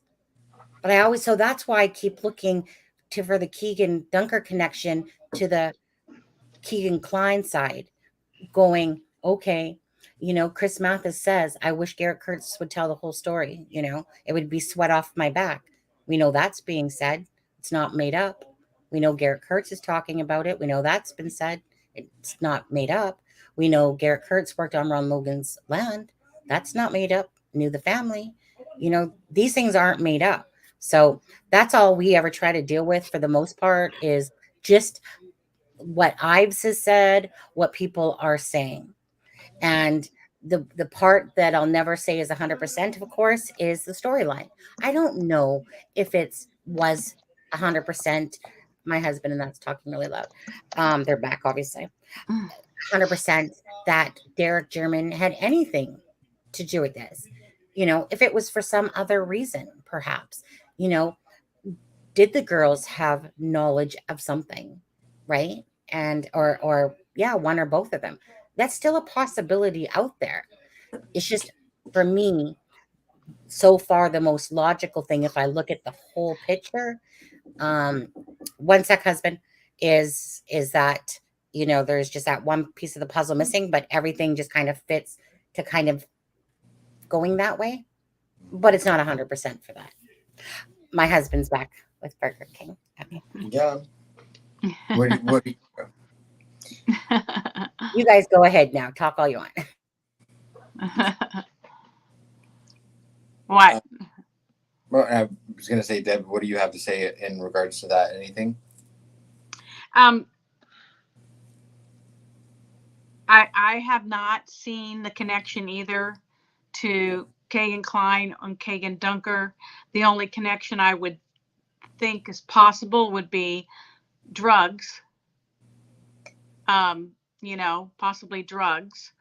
But so that's why I keep looking for the Keegan Dunker connection to the Keegan Klein side, going, okay, Chris Mathis says, I wish Garrett Kurtz would tell the whole story. It would be sweat off my back. We know that's being said. It's not made up. We know Garrett Kurtz is talking about it. We know that's been said. It's not made up. We know Garrett Kurtz worked on Ron Logan's land. That's not made up. Knew the family. These things aren't made up. So that's all we ever try to deal with for the most part is just what Ives has said, what people are saying. And the part that I'll never say is 100%, of course, is the storyline. I don't know if was 100%. My husband and that's talking really loud. They're back, obviously. 100% that Derek German had anything to do with this. If it was for some other reason, perhaps, did the girls have knowledge of something, right? And or yeah, one or both of them. That's still a possibility out there. It's just for me, so far the most logical thing, if I look at the whole picture, one sec husband is that there's just that one piece of the puzzle missing, but everything just kind of fits to kind of going that way. But it's not 100% for that. My husband's back with Burger King. Okay. Yeah. What do You guys go ahead now. Talk all you want. What? Well, I was going to say, Deb, what do you have to say in regards to that? Anything? I have not seen the connection either to Kagan Klein and Kagan Dunker. The only connection I would think is possible would be drugs. Possibly drugs.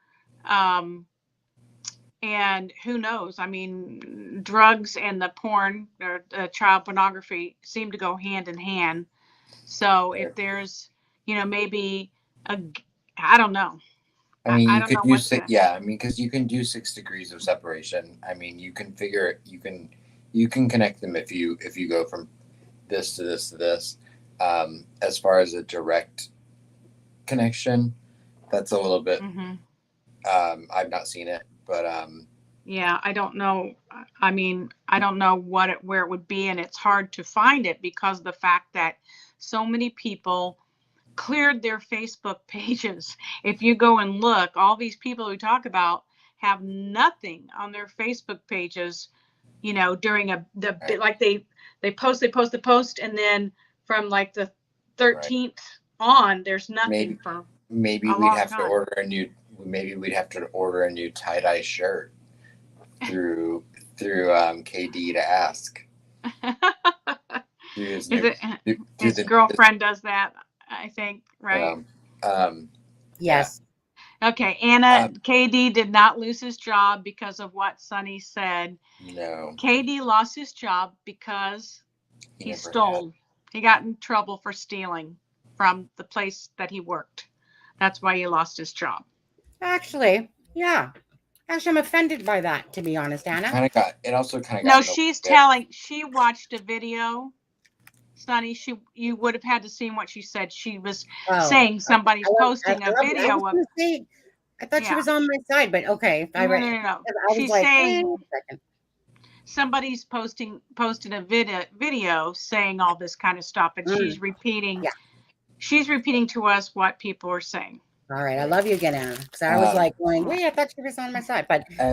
And who knows? I mean, drugs and the porn or child pornography seem to go hand in hand. So if there's, maybe I don't know. I mean, I you don't could know do what six, to- yeah. I mean, because you can do 6 degrees of separation. I mean, you can figure it. You can connect them if you go from this to this to this. As far as a direct connection, that's a little bit. I've not seen it, but Yeah, I don't know. I mean, I don't know where it would be, and it's hard to find it because of the fact that so many people cleared their Facebook pages. If you go and look, all these people we talk about have nothing on their Facebook pages, during like they post, and then from like the 13th on, there's nothing for maybe a we'd long have time. to order a new. Maybe we'd have to order a new tie-dye shirt through KD to ask. His girlfriend does that, I think, right? Yes. Okay, Anna, KD did not lose his job because of what Sonny said. No. KD lost his job because he stole. He got in trouble for stealing from the place that he worked. That's why he lost his job. Actually, yeah. Actually, I'm offended by that, to be honest, Anna. It also kind of No, she's telling. She watched a video. Sonny, you would have had to see what she said. She was saying somebody's posting a video of. I thought she was on my side, but okay. No. She's saying somebody's posted a video saying all this kind of stuff, and she's repeating. Yeah. She's repeating to us what people are saying. All right, I love you again, Anna. Because I was like going, wait, I thought she was on my side, but I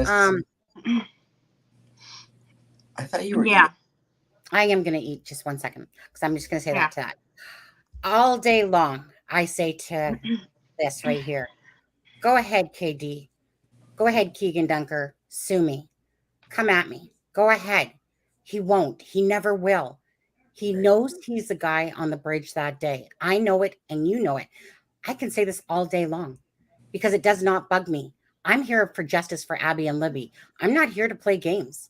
thought you were. Yeah. I am going to eat just 1 second because I'm just going to say that to that. All day long, I say to this right here, go ahead, KD. Go ahead, Keegan Dunker. Sue me. Come at me. Go ahead. He won't. He never will. He knows he's the guy on the bridge that day. I know it and you know it. I can say this all day long because it does not bug me. I'm here for justice for Abby and Libby. I'm not here to play games.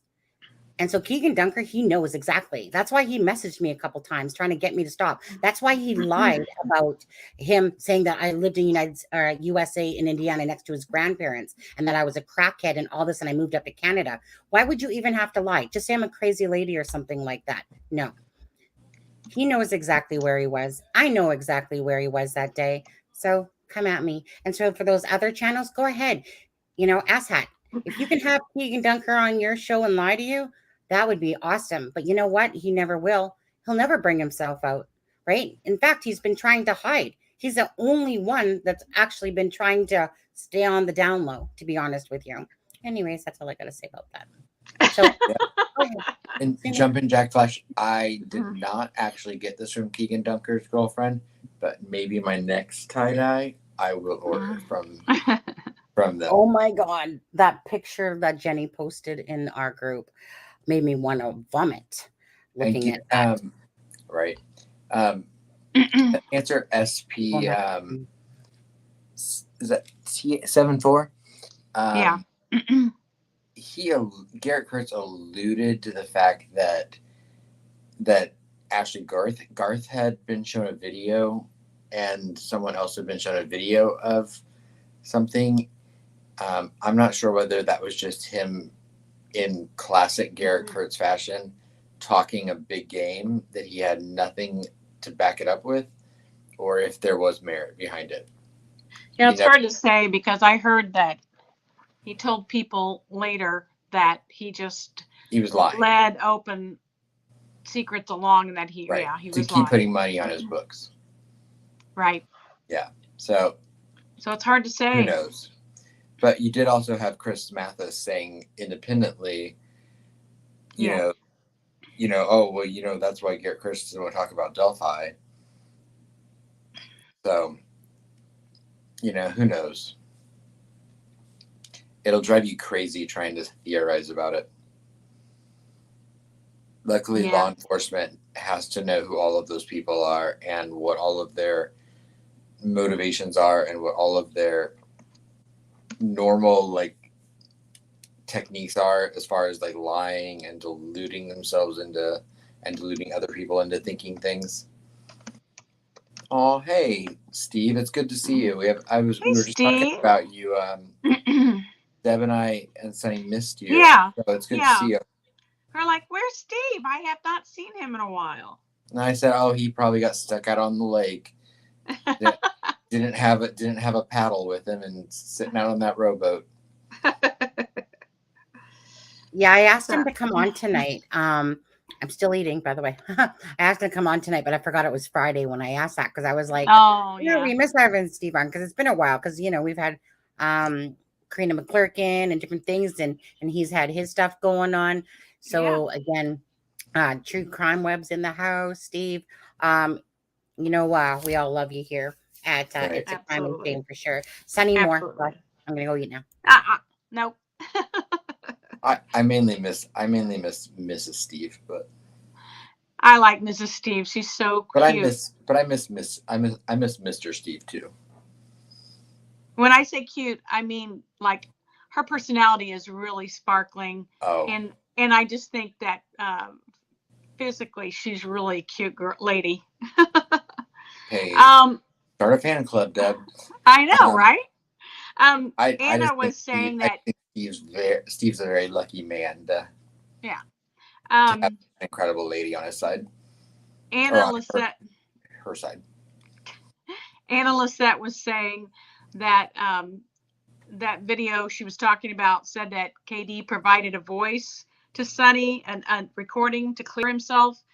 And so Keegan Dunker, he knows exactly. That's why he messaged me a couple times trying to get me to stop. That's why he lied about him saying that I lived in USA in Indiana next to his grandparents and that I was a crackhead and all this and I moved up to Canada. Why would you even have to lie? Just say I'm a crazy lady or something like that. No. He knows exactly where he was. I know exactly where he was that day. So come at me. And so for those other channels, go ahead. Asshat. If you can have Keegan Dunker on your show and lie to you, that would be awesome. But you know what? He never will. He'll never bring himself out, right? In fact, he's been trying to hide. He's the only one that's actually been trying to stay on the down low, to be honest with you, Anyways, that's all I got to say about that. So, go ahead. And jumping Jack Flash, I did not actually get this from Keegan Dunker's girlfriend, but maybe my next tie-dye I will order from them. Oh my God. That picture that Jenny posted in our group made me want to vomit looking at that. Right. Answer SP, is that T74? Yeah. Garrett Kurtz alluded to the fact that actually Garth had been shown a video and someone else had been shown a video of something. I'm not sure whether that was just him in classic Garrett Kurtz fashion talking a big game that he had nothing to back it up with, or if there was merit behind it. Yeah, it's hard to say because I heard that he told people later that he was lying, led open secrets along, and that he right. he to was keep lying. putting money on his books. Right. Yeah. So it's hard to say. Who knows? But you did also have Chris Mathis saying independently, you know, oh well, that's why Garrett Kurtz doesn't want to talk about Delphi. So, who knows? It'll drive you crazy trying to theorize about it. Luckily, law enforcement has to know who all of those people are and what all of their motivations are and what all of their normal techniques are as far as lying and deluding themselves into and deluding other people into thinking things. Oh, hey, Steve, it's good to see you. We were just talking about you. Deb and I and Sunny missed you. Yeah. So it's good to see you. We're like, where's Steve? I have not seen him in a while. And I said, oh, he probably got stuck out on the lake. Didn't have a paddle with him and sitting out on that rowboat. Yeah, I asked him to come on tonight. I'm still eating, by the way. I asked him to come on tonight, but I forgot it was Friday when I asked that because I was like, we miss having Steve on because it's been a while because we've had Karina McClurkin and different things, and he's had his stuff going on. So again, True Crime Web's in the house, Steve. We all love you here at It's a Crime and Shame for sure. Sunny Moore, I'm gonna go eat now. Nope. I mainly miss Mrs. Steve, but I like Mrs. Steve. She's so cute. I miss Mr. Steve too. When I say cute, I mean her personality is really sparkling. Oh. And I just think that physically she's really a cute lady. Hey. Start a fan club, Deb. I know, right? Anna was saying that I think Steve's a very lucky man to have an incredible lady on his side. Anna Lisette. Her side. Anna Lisette was saying that that video she was talking about said that KD provided a voice to Sonny and a recording to clear himself.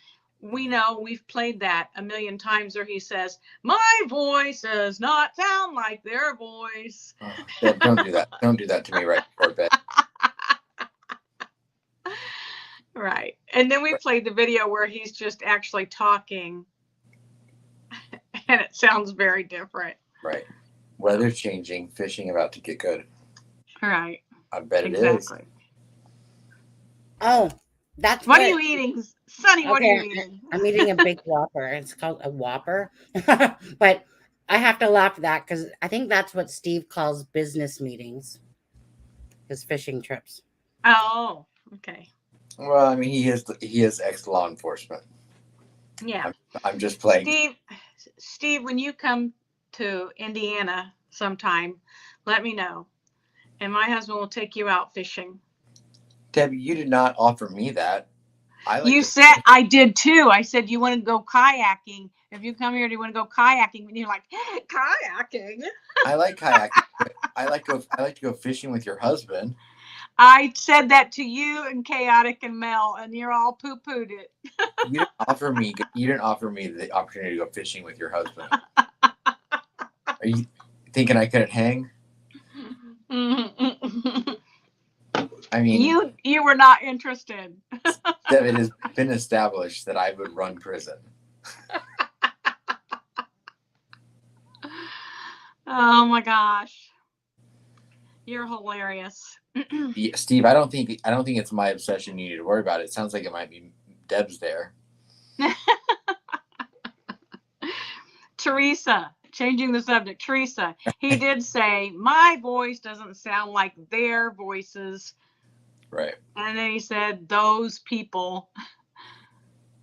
We know we've played that a million times where he says, my voice does not sound like their voice. Oh, don't do that. Don't do that to me right before bed. Right. And then we played the video where he's just actually talking and it sounds very different. Right. Weather changing, fishing about to get good. Right. I bet it is. Oh, that's what are you eating? Sunny, what are you eating? I'm eating a big Whopper. It's called a Whopper. But I have to laugh at that because I think that's what Steve calls business meetings. His fishing trips. Oh, okay. Well, I mean, he is ex-law enforcement. Yeah. I'm just playing. Steve, when you come to Indiana sometime, let me know. And my husband will take you out fishing. Debbie, you did not offer me that. You said I did too. I said, you want to go kayaking? If you come here, do you want to go kayaking? And you're like, kayaking. I like kayaking. But I like to go fishing with your husband. I said that to you and Chaotic and Mel, and you're all poo-pooed it. You didn't offer me the opportunity to go fishing with your husband. Are you thinking I couldn't hang? I mean, you were not interested. Deb, it has been established that I would run prison. Oh my gosh. You're hilarious. Yeah, Steve, I don't think it's my obsession you need to worry about. It sounds like it might be Deb's there. Teresa, changing the subject. Teresa, he did say, my voice doesn't sound like their voices. Right. And then he said, those people.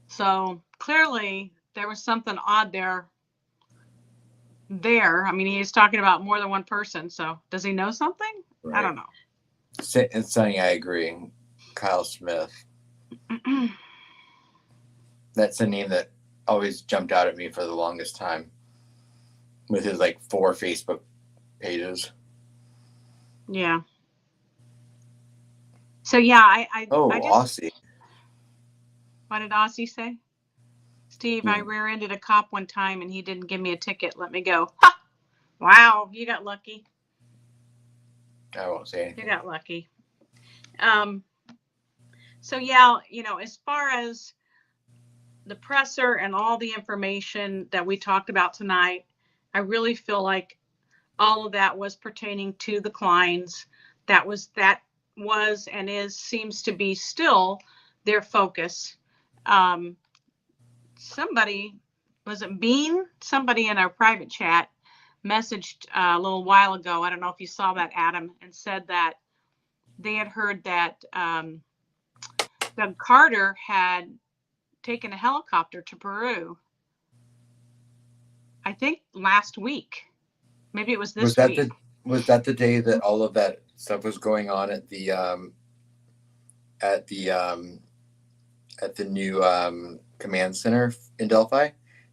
So clearly there was something odd there. I mean, he's talking about more than one person. So does he know something? Right. I don't know. It's something I agree. Kyle Smith. That's a name that always jumped out at me for the longest time with his like 4 Facebook pages. Yeah. So yeah, I just, Aussie. What did Aussie say? Steve, I rear-ended a cop one time and he didn't give me a ticket. Let me go. Ha! Wow, you got lucky. I won't say anything. You got lucky. So yeah, as far as the presser and all the information that we talked about tonight, I really feel like all of that was pertaining to the Kleins. That was and seems to be still their focus. Somebody, was it Bean? Somebody in our private chat messaged a little while ago. I don't know if you saw that, Adam, and said that they had heard that Doug Carter had taken a helicopter to Peru. I think last week. Maybe it was this week. Was that the day that all of that stuff was going on at the new command center in Delphi?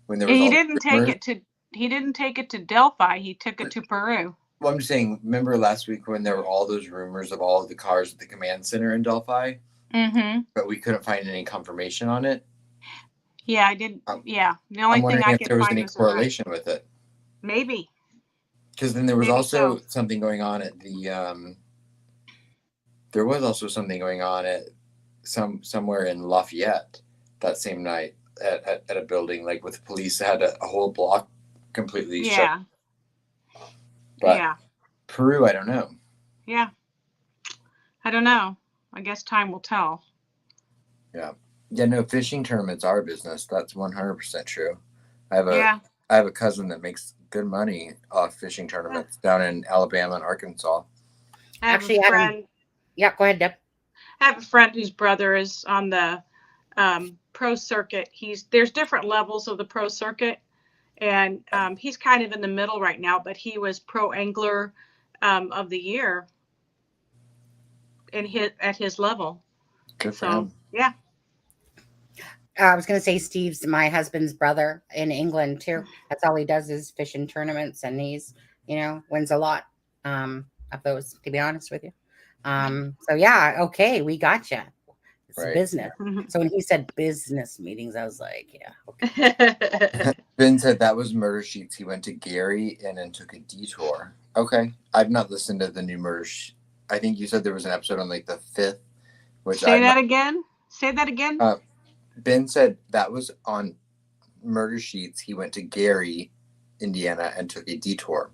When there was He didn't take it to Delphi. He took it to Peru. Well, I'm just saying, remember last week when there were all those rumors of all of the cars at the command center in Delphi? Mm-hmm. But we couldn't find any confirmation on it. Yeah, I did. Yeah. The only thing I could there was find any was correlation with it. Maybe. Because then there was Maybe also so. something going on at the there was also something going on at somewhere in Lafayette that same night at a building, like with police that had a whole block completely shut. But yeah. Peru, I don't know. Yeah. I don't know. I guess time will tell. Yeah. Yeah, no, fishing tournaments are business. That's 100% true. I have a cousin that makes good money off fishing tournaments down in Alabama and Arkansas. I have a friend. Yeah, go ahead, Deb. I have a friend whose brother is on the pro circuit. There's different levels of the pro circuit, and he's kind of in the middle right now, but he was pro angler of the year at his level. Good for him. Yeah. I was going to say Steve's my husband's brother in England too. That's all he does is fish in tournaments, and he's, wins a lot of those, to be honest with you. So yeah, okay, we gotcha. It's Right. business. So when he said business meetings, I was like, yeah, okay. Ben said that was Murder Sheets. He went to Gary and then took a detour. Okay. I've not listened to the new Murder Sheets. I think you said there was an episode on like the 5th. Say that again. Ben said that was on Murder Sheets. He went to Gary, Indiana, and took a detour.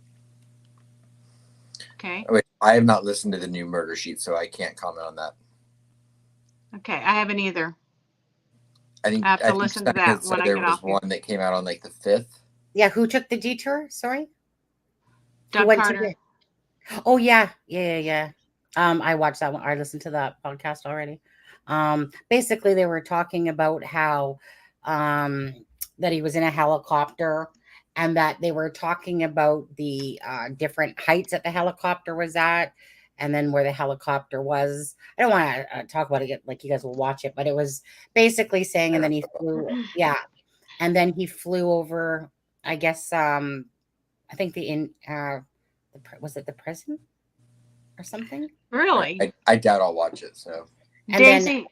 Okay. I have not listened to the new Murder Sheet, so I can't comment on that. Okay, I haven't either. I have to listen to that when I there get was off here. one that came out on like the 5th. Yeah, who took the detour? Sorry? Doug Carter. Oh yeah. I watched that one. I listened to that podcast already. Basically they were talking about how that he was in a helicopter, and that they were talking about the different heights that the helicopter was at, and then where the helicopter was. I don't want to talk about it like you guys will watch it, but it was basically saying, and then he flew, and then he flew over, I guess, I think was it the prison or something? Really? I doubt I'll watch it. So And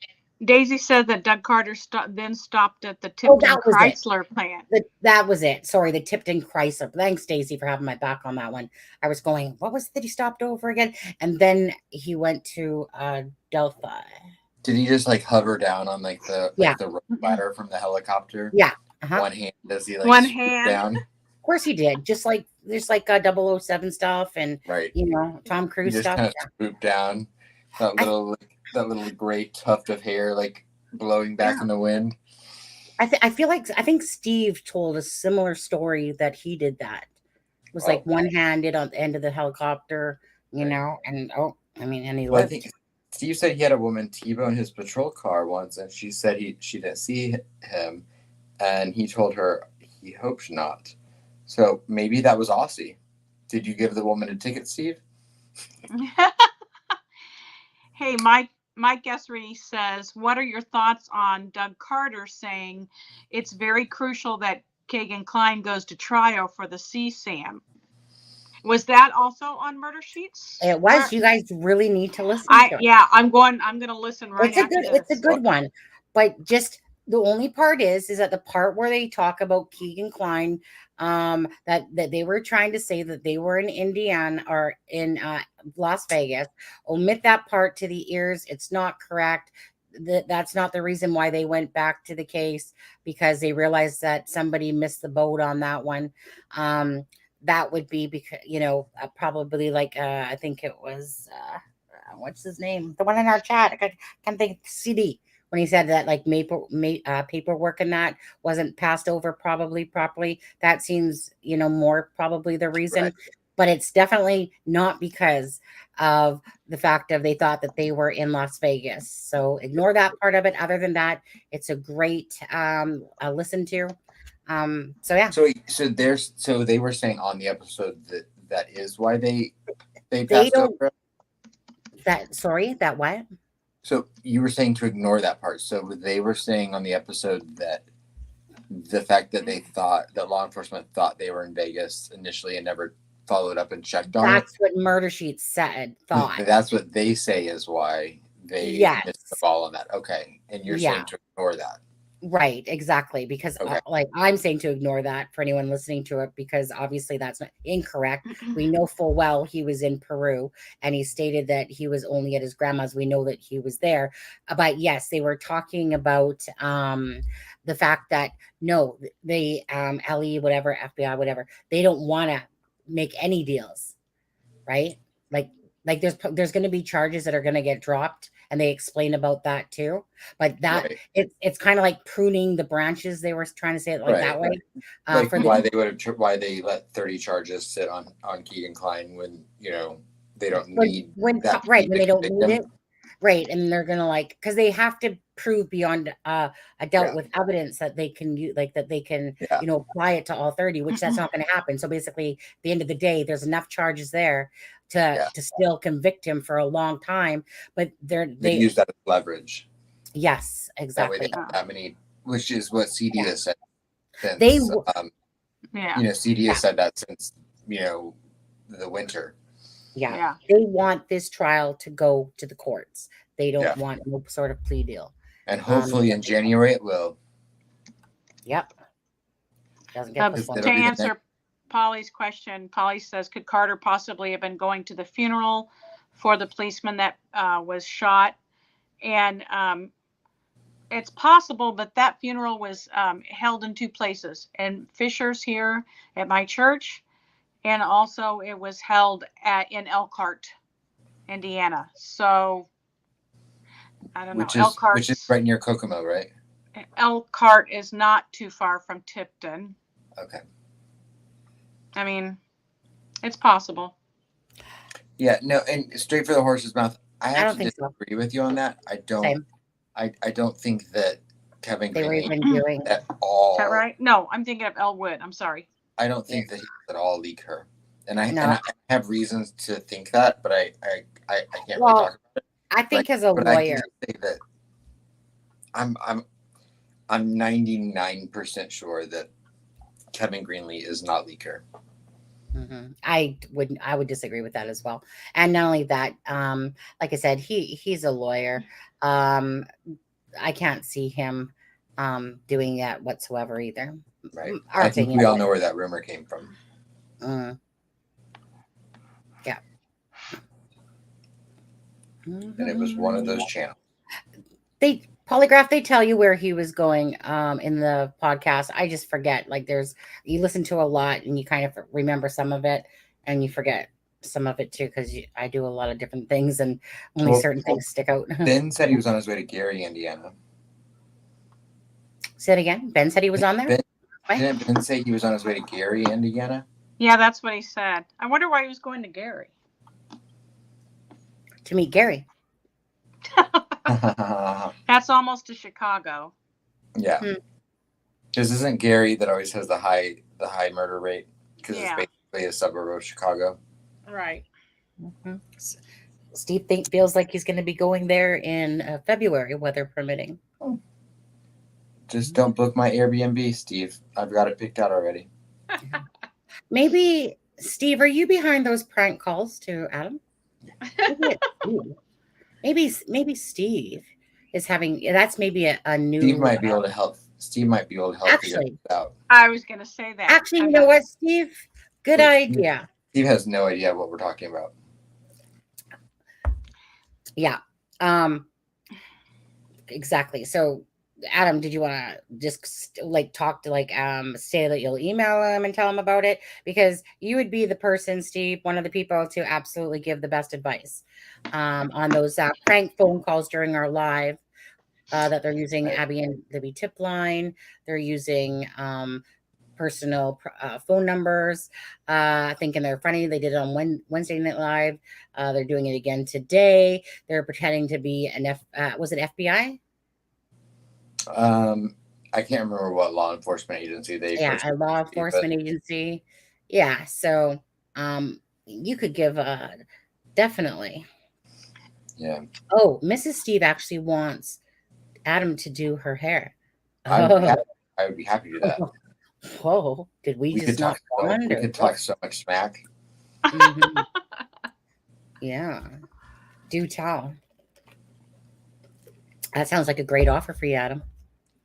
Daisy said that Doug Carter then stopped at the Oh, Tipton that was it. Chrysler plant. That was it. Sorry, the Tipton Chrysler. Thanks, Daisy, for having my back on that one. I was going, what was it that he stopped over again? And then he went to Delphi. Did he just like hover down on like the rope ladder from the helicopter? Yeah. One hand as he like One swooped hand. down. Of course he did. Just like there's like 007 stuff and Right. Tom He Cruise just stuff. kind of swooped down. That little gray tuft of hair like blowing back in the wind. I think Steve told a similar story that he did that. It was like one-handed on the end of the helicopter, and and he Well, I lived. think Steve said he had a woman T-bone his patrol car once, and she said she didn't see him, and he told her he hoped not. So maybe that was Aussie. Did you give the woman a ticket, Steve? Hey, Mike Essery says, what are your thoughts on Doug Carter saying it's very crucial that Kegan Kline goes to trial for the CSAM? Was that also on Murder Sheets? It was. You guys really need to listen to it. Yeah, I'm going to listen right It's a after good this. it's a good one. But just the only part is that the part where they talk about Kegan Kline, that they were trying to say that they were in Indiana or in Las Vegas. Omit that part to the ears. It's not correct. That's not the reason why they went back to the case, because they realized that somebody missed the boat on that one. That would be because probably like I think it was what's his name, the one in our chat. I can't think. CD, when he said that like paperwork and that wasn't passed over probably properly. That seems more probably the reason. Right. But it's definitely not because of the fact of they thought that they were in Las Vegas. So ignore that part of it. Other than that, it's a great listen to. So yeah. So they were saying on the episode that is why they passed over. That what? So you were saying to ignore that part. So they were saying on the episode that the fact that they thought that law enforcement thought they were in Vegas initially and never followed up and checked on it. That's what Murder Sheets thought. That's what they say is why they missed the ball on that. Okay. And you're saying to ignore that. Right, exactly. Because I'm saying to ignore that for anyone listening to it, because obviously that's not incorrect. We know full well he was in Peru, and he stated that he was only at his grandma's. We know that he was there. But yes, they were talking about the fact that no, they LE, whatever, FBI, whatever, they don't want to make any deals, right? Like there's going to be charges that are going to get dropped, and they explain about that too. But that it's kind of like pruning the branches. They were trying to say it like that way. Like why they let 30 charges sit on Kegan Kline when they don't need when they don't need it. Right, and they're gonna because they have to prove beyond a doubt with evidence that they can apply it to all 30, which that's not going to happen. So basically, at the end of the day, there's enough charges there to still convict him for a long time. But they use that as leverage. Yes, exactly. That way they have that many, which is what CD has said. Since, CD has said that since the winter. Yeah. They want this trial to go to the courts. They don't want no sort of plea deal. And hopefully in January it will. Yep. Doesn't get to answer Polly's question, Polly says, could Carter possibly have been going to the funeral for the policeman that was shot? And it's possible, but that funeral was held in two places, in Fisher's here at my church, and also it was held in Elkhart, Indiana. So I don't know. Which is right near Kokomo, right? Elkhart is not too far from Tipton. Okay. I mean, it's possible. Yeah, no, and straight for the horse's mouth. I have to disagree with you on that. I don't. Same. I don't think that Kevin they were even Green doing at all. Is that right? No, I'm thinking of Elwood. I'm sorry. I don't think that he at all leak her, and I have reasons to think that, but I can't really talk about it. I think as a lawyer, I can say that I'm 99% sure that Kevin Greenlee is not leaker. Mm-hmm. I would disagree with that as well. And not only that, like I said, he's a lawyer. I can't see him doing that whatsoever either. Right. Our I think opinion we all of it. know where that rumor came from. Yeah. And it was one of those channels. They Polygraph, they tell you where he was going in the podcast. I just forget. Like you listen to a lot and you kind of remember some of it and you forget some of it too, because I do a lot of different things and only certain things stick out. Ben said he was on his way to Gary, Indiana. Say it again. Ben said he was on there? Didn't Ben say he was on his way to Gary, Indiana? Yeah, that's what he said. I wonder why he was going to Gary. To meet Gary. That's almost to Chicago. Yeah. Because isn't Gary that always has the high murder rate? Because it's basically a suburb of Chicago. Right. Steve feels like he's going to be going there in February, weather permitting. Just don't book my Airbnb, Steve. I've got it picked out already. Maybe, Steve, are you behind those prank calls to Adam? Maybe Steve is having. That's maybe a new. Steve might be able to help. Figure this out. I was going to say that. Actually, you know what, Steve? Good idea. Steve has no idea what we're talking about. Yeah. Exactly. So, Adam, did you want to just talk to say that you'll email him and tell him about it? Because you would be the person, Steve, one of the people to absolutely give the best advice on those prank phone calls during our live that they're using Abby and Libby tip line. They're using personal phone numbers, thinking they're funny. They did it on Wednesday Night Live. They're doing it again today. They're pretending to be was it FBI? I can't remember what law enforcement agency they. Yeah, a law enforcement agency. Yeah, so you could give definitely. Yeah. Oh, Mrs. Steve actually wants Adam to do her hair. I would be happy to do that. Whoa! Did we just not bond? We could talk so much smack. Mm-hmm. Yeah. Do tell. That sounds like a great offer for you, Adam.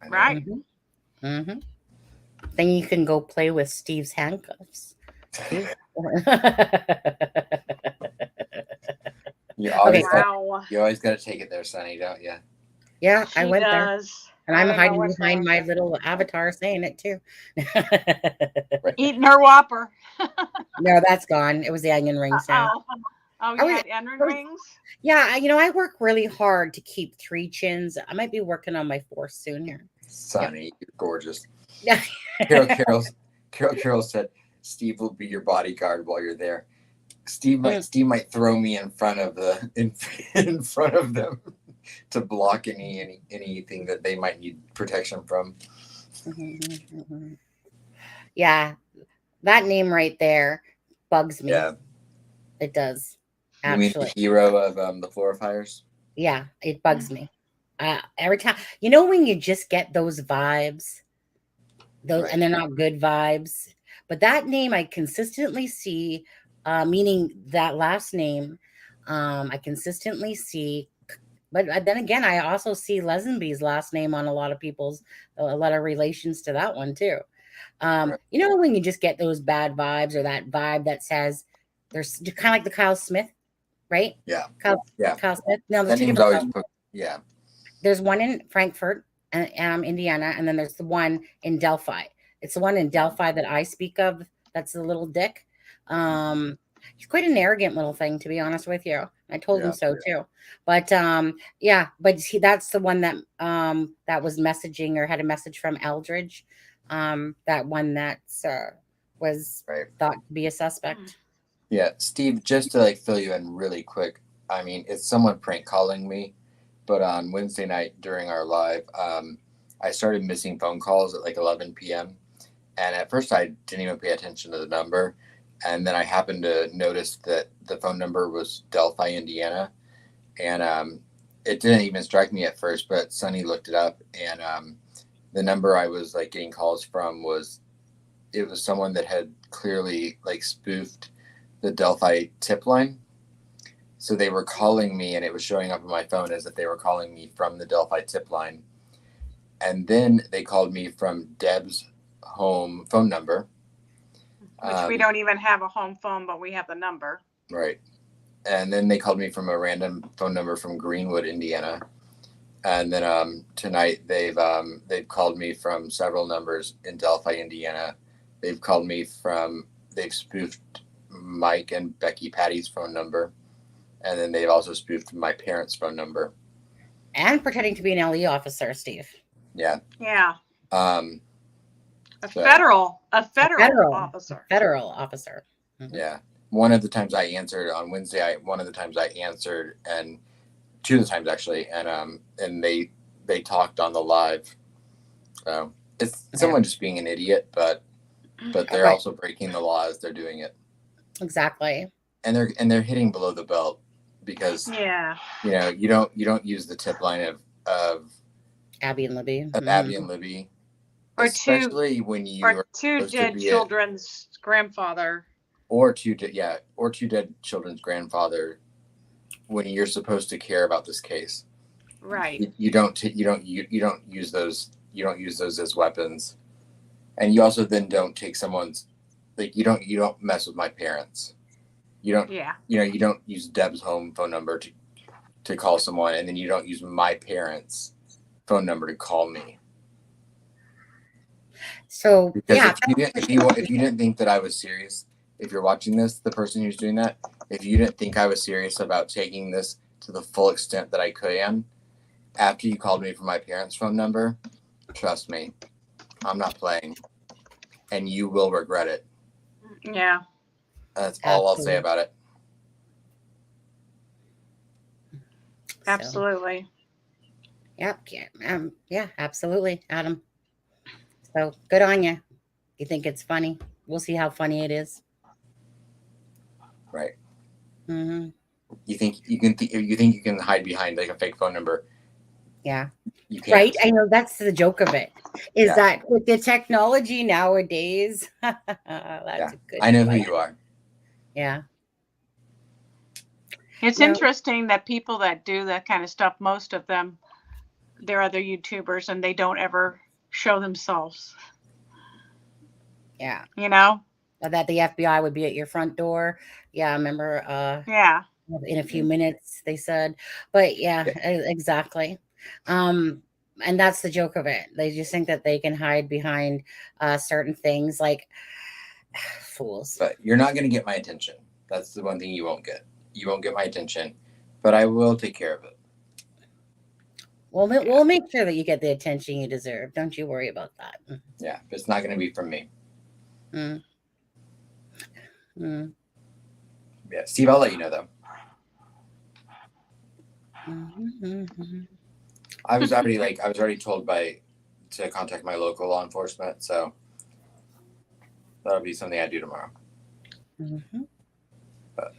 Right. Mm-hmm. Then you can go play with Steve's handcuffs. You always got to take it there, Sonny, don't you? Yeah, I went there. And I'm hiding what's behind wrong. my little avatar saying it too. Eating her Whopper. No, that's gone. It was the onion rings now. Oh, you had onion rings? Yeah, I work really hard to keep 3 chins. I might be working on my 4th soon here. Sonny, you're gorgeous. Yeah. Carol said, Steve will be your bodyguard while you're there. Steve might throw me in front of in front of them to block anything that they might need protection from. Yeah, that name right there bugs me. Yeah, it does. You mean the hero of the Florifiers? Yeah, it bugs me. Every time, when you just get those vibes, and they're not good vibes. But that name I consistently see, meaning that last name, I consistently see. But then again, I also see Lesenby's last name on a lot of relations to that one too. When you just get those bad vibes or that vibe that says there's kind of like the Kyle Smith, right? Yeah. Kyle Smith. No, that name's always yeah. There's one in Frankfurt, Indiana, and then there's the one in Delphi. It's the one in Delphi that I speak of. That's the little dick. He's quite an arrogant little thing, to be honest with you. I told him so too. But that's the one that that was messaging or had a message from Eldridge. That one that was thought to be a suspect. Yeah, Steve, just to fill you in really quick. I mean, it's someone prank calling me, but on Wednesday night during our live, I started missing phone calls at 11 p.m. And at first I didn't even pay attention to the number. And then I happened to notice that the phone number was Delphi, Indiana. And it didn't even strike me at first, but Sonny looked it up. And the number I was getting calls from was someone that had clearly spoofed the Delphi tip line. So they were calling me, and it was showing up on my phone as if they were calling me from the Delphi tip line. And then they called me from Deb's home phone number. Which we don't even have a home phone, but we have the number. Right. And then they called me from a random phone number from Greenwood, Indiana. And then tonight they've called me from several numbers in Delphi, Indiana. They've spoofed Mike and Becky Patty's phone number. And then they've also spoofed my parents' phone number. And pretending to be an LE officer, Steve. Yeah. Yeah. A federal officer. Federal officer. Mm-hmm. Yeah. One of the times I answered on Wednesday, one of the times I answered, and two of the times actually, and they talked on the live. So it's someone just being an idiot, but they're also breaking the law as they're doing it. Exactly. And they're hitting below the belt because you don't use the tip line of Abby and Libby. Abby and Libby. Or especially when you or are two dead children's grandfather. Or two dead children's grandfather when you're supposed to care about this case. Right. You don't use those as weapons. And you also then don't take someone's, like, you don't mess with my parents. You don't use Deb's home phone number to call someone, and then you don't use my parents' phone number to call me. So because if you didn't think that I was serious, if you're watching this, the person who's doing that, if you didn't think I was serious about taking this to the full extent that I could, after you called me from my parents' phone number, trust me, I'm not playing, and you will regret it. Yeah. That's all I'll say about it. Absolutely. Yeah, absolutely, Adam. So good on you. You think it's funny? We'll see how funny it is. Right. Mm-hmm. You think you can hide behind like a fake phone number? Yeah. You can't. Right. I know that's the joke of it. Is that with the technology nowadays? That's a good I know point. who you are. Yeah. It's interesting that people that do that kind of stuff, most of them, they're other YouTubers and they don't ever show themselves. Yeah. You know? That the FBI would be at your front door. Yeah, I remember. In a few minutes, they said. But exactly. And that's the joke of it. They just think that they can hide behind certain things, like fools. But you're not going to get my attention. That's the one thing you won't get. You won't get my attention, but I will take care of it. We'll make sure that you get the attention you deserve. Don't you worry about that. Yeah, but it's not going to be from me. Yeah, Steve, I'll let you know though. I was already told to contact my local law enforcement, so that'll be something I do tomorrow. But,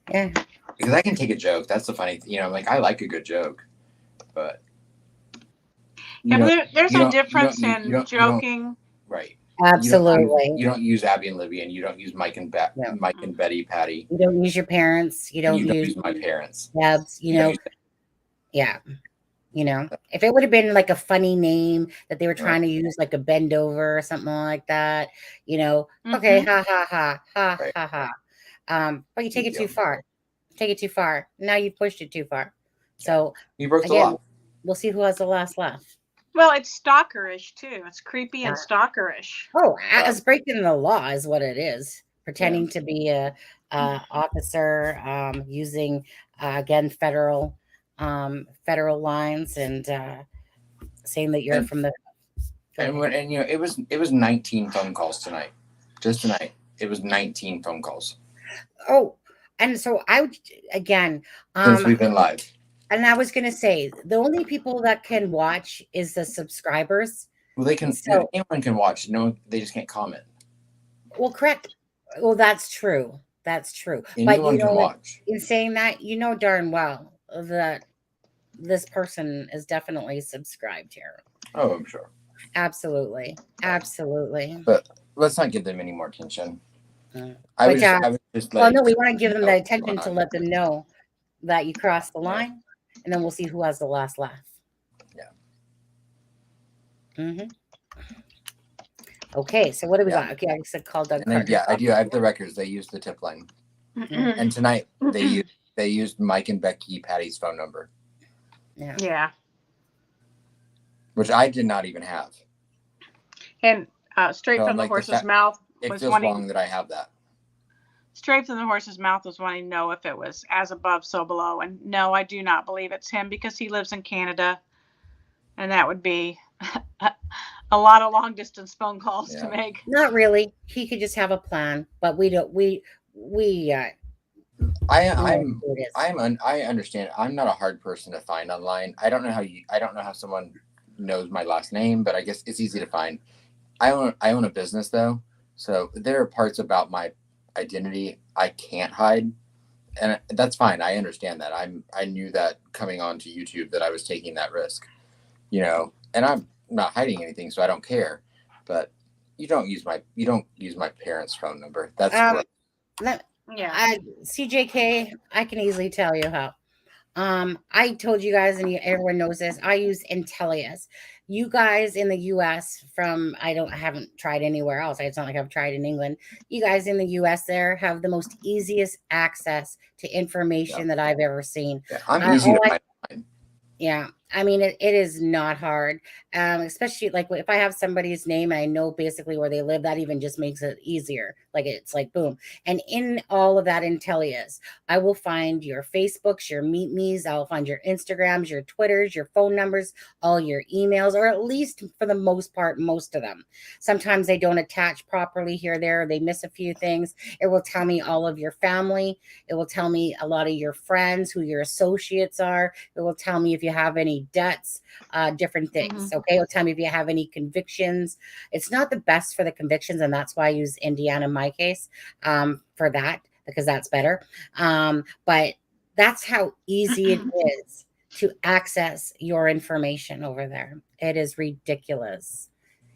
because I can take a joke. That's the funny thing. I like a good joke, but there's a difference in joking. Right. Absolutely. You don't use Abby and Libby, and you don't use Mike and Betty Patty. You don't use your parents. You don't use my parents. Debs. If it would have been like a funny name that they were trying to use, like a bend over or something like that, okay, ha ha ha ha ha ha. But you take it too far. Take it too far. Now you've pushed it too far. So you broke the law. We'll see who has the last laugh. Well, it's stalkerish too. It's creepy and stalkerish. Oh, as breaking the law is what it is. Pretending to be a officer, using again federal lines, and saying that you're from the. It was 19 phone calls tonight. Just tonight, it was 19 phone calls. Oh, and so since we've been live. And I was going to say, the only people that can watch is the subscribers. Well, they can. Anyone can watch. No, they just can't comment. Well, correct. Well, that's true. That's true. Anyone can watch. In saying that, darn well that this person is definitely subscribed here. Oh, I'm sure. Absolutely. But let's not give them any more attention. I was just we want to give them the attention to let them know that you crossed the line, and then we'll see who has the last laugh. Yeah. Okay, so what do we got? Okay, I said call Doug And then, Carter. I do. I have the records. They used the tip line, and tonight they used Mike and Becky Patty's phone number, Yeah. which I did not even have. And straight So, from the like, horse's mouth It was feels wanting. wrong that I have that. Straight from the horse's mouth was wanting to know if it was as above, so below. And no, I do not believe it's him because he lives in Canada, and that would be a lot of long distance phone calls to make. Not really. He could just have a plan, but we don't. I understand. I'm not a hard person to find online. I don't know how someone knows my last name, but I guess it's easy to find. I own a business though, so there are parts about my identity I can't hide, and that's fine. I understand that. I knew that coming onto YouTube that I was taking that risk, and I'm not hiding anything, so I don't care. But you don't use my parents' phone number. That's CJK, I can easily tell you how. I told you guys, and everyone knows this. I use Intellius. You guys in the US I haven't tried anywhere else. It's not like I've tried in England. You guys in the US there have the most easiest access to information that I've ever seen. Yeah, I'm easy to find. Yeah. I mean, it is not hard, especially like if I have somebody's name and I know basically where they live, that even just makes it easier. Like it's like, boom. And in all of that Intellius, I will find your Facebooks, your Meet Me's, I'll find your Instagrams, your Twitters, your phone numbers, all your emails, or at least for the most part, most of them. Sometimes they don't attach properly here or there. They miss a few things. It will tell me all of your family. It will tell me a lot of your friends, who your associates are. It will tell me if you have any debts, different things. Okay. It'll tell me if you have any convictions. It's not the best for the convictions, and that's why I use Indiana in my case for that, because that's better. But that's how easy it is to access your information over there. It is ridiculous.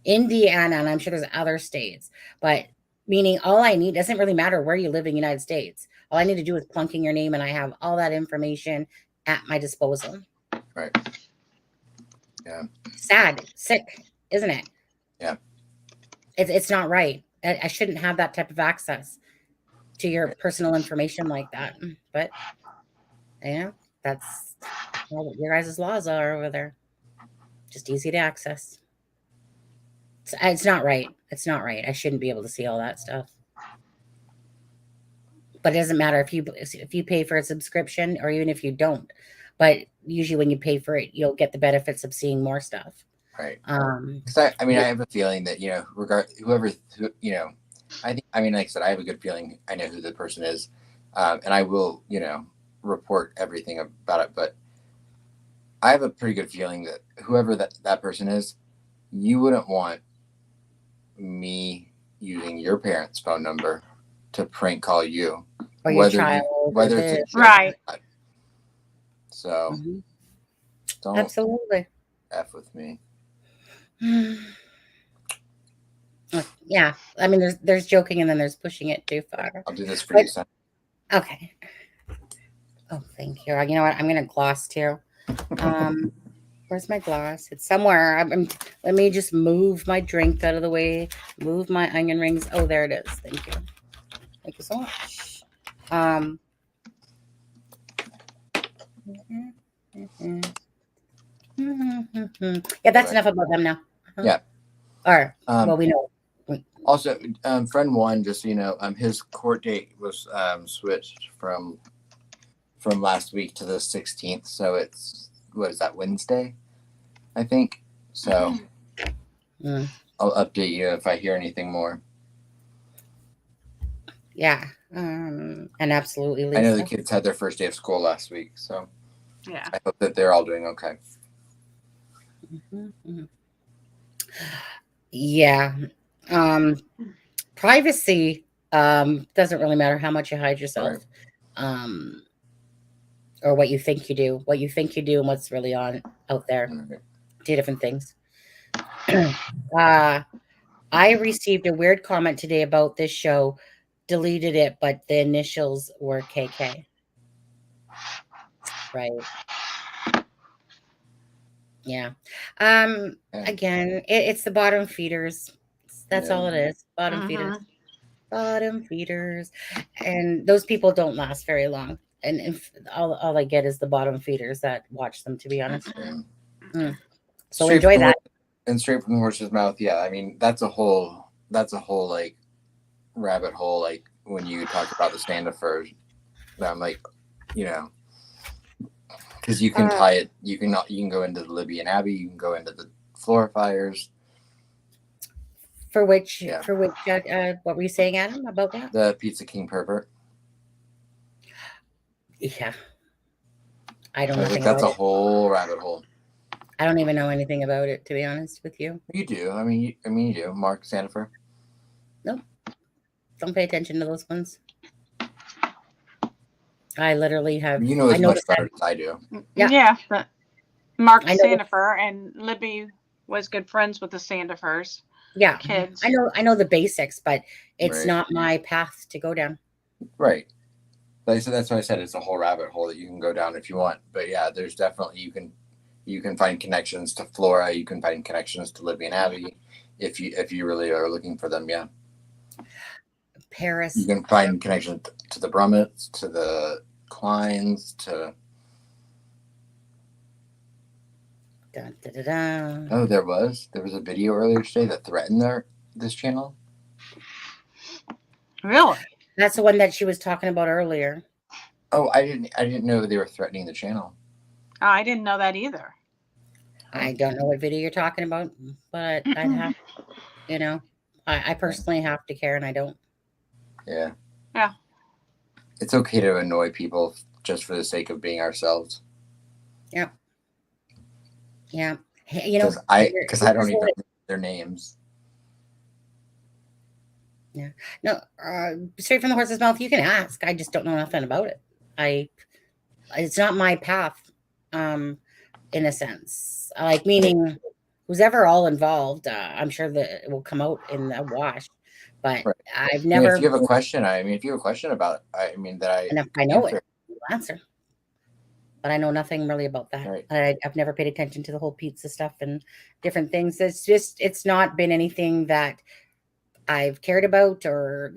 Indiana, and I'm sure there's other states, but meaning all I need, doesn't really matter where you live in the United States. All I need to do is plunk in your name and I have all that information at my disposal. Right. Yeah. Sad, sick, isn't it? Yeah. It's not right. I shouldn't have that type of access to your personal information like that. But that's what your guys' laws are over there. Just easy to access. It's not right. It's not right. I shouldn't be able to see all that stuff. But it doesn't matter if you pay for a subscription or even if you don't. But usually when you pay for it, you'll get the benefits of seeing more stuff. Right. Because I have a feeling that, like I said, I have a good feeling I know who the person is. And I will, report everything about it. But I have a pretty good feeling that whoever that person is, you wouldn't want me using your parents' phone number to prank call you. Or your child. Whether it's right. So don't absolutely F with me. Yeah. I mean, there's joking and then there's pushing it too far. I'll do this for you, son. Okay. Oh, thank you. You know what? I'm going to gloss too. Where's my gloss? It's somewhere. Let me just move my drink out of the way. Move my onion rings. Oh, there it is. Thank you. Thank you so much. Yeah, that's enough about them now. Yeah. All right. Well, we know. Also, friend one, just so you know, his court date was switched from last week to the 16th. So it's, what is that, Wednesday? I think. So I'll update you if I hear anything more. Yeah. And absolutely, Lisa. I know the kids had their first day of school last week, so yeah, I hope that they're all doing okay. Yeah. Privacy doesn't really matter how much you hide yourself. Right. Or what you think you do. What you think you do and what's really out there. Okay. Two different things. I received a weird comment today about this show. Deleted it, but the initials were KK. Right. Yeah. Again, it's the bottom feeders. That's all it is. Bottom feeders. Bottom feeders. And those people don't last very long. And if all I get is the bottom feeders that watch them, to be honest. So Straight enjoy from the that. and straight from the horse's mouth. Yeah, I mean that's a whole like rabbit hole. Like when you talk about the stand-up-furs, I'm like, you know, because you can tie it. You can go into the Libby and Abby. You can go into the floor fires. For which, what were you saying, Adam, about that? The Pizza King pervert. Yeah. I don't I know. think that's a whole rabbit hole. I don't even know anything about it, to be honest with you. You do. I mean, you do. Mark Sandifer. Nope. Don't pay attention to those ones. I literally have. You know as much about it as I do. Yeah. But Mark Sandifer and Libby was good friends with the Sandifers. Yeah. Kids. I know the basics, but it's Right. not my path to go down. Right. So that's why I said it's a whole rabbit hole that you can go down if you want. But yeah, there's definitely you can find connections to Flora. You can find connections to Libby and Abby if you really are looking for them. Yeah. Paris. You can find connections to the Brummets, to the Kleins, to. Dun, dun, dun, dun. Oh, there was a video earlier today that threatened this channel. Really? That's the one that she was talking about earlier. Oh, I didn't know they were threatening the channel. Oh, I didn't know that either. I don't know what video you're talking about, but I'd have, I personally have to care, and I don't. Yeah. Yeah. It's okay to annoy people just for the sake of being ourselves. Yeah. Yeah. Hey, Because I don't even know their names. Yeah. No, straight from the horse's mouth, you can ask. I just don't know nothing about it. It's not my path, in a sense. Like, meaning who's ever all involved, I'm sure that it will come out in the wash. But Right. I've never. If you have a question, if you have a question about, and if I know it, I'll answer. But I know nothing really about that. Right. I've never paid attention to the whole pizza stuff and different things. It's not been anything that I've cared about, or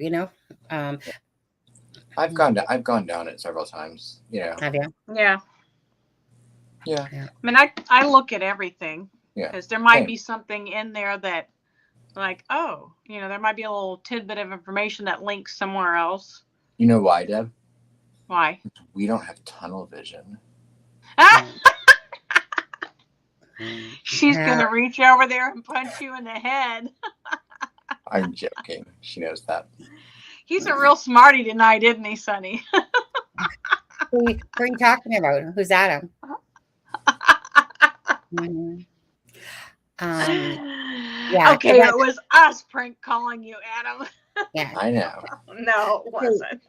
I've gone down it several times. Have you? Yeah. Yeah. I mean, I look at everything. Yeah. Because there might be something in there that, like, oh, there might be a little tidbit of information that links somewhere else. You know why, Deb? Why? We don't have tunnel vision. She's gonna reach over there and punch you in the head. I'm joking. She knows that. He's a real smarty tonight, isn't he, Sonny? Who are you talking about? Who's Adam? Yeah. Okay, it was us prank calling you, Adam. Yeah. I know. No, it wasn't.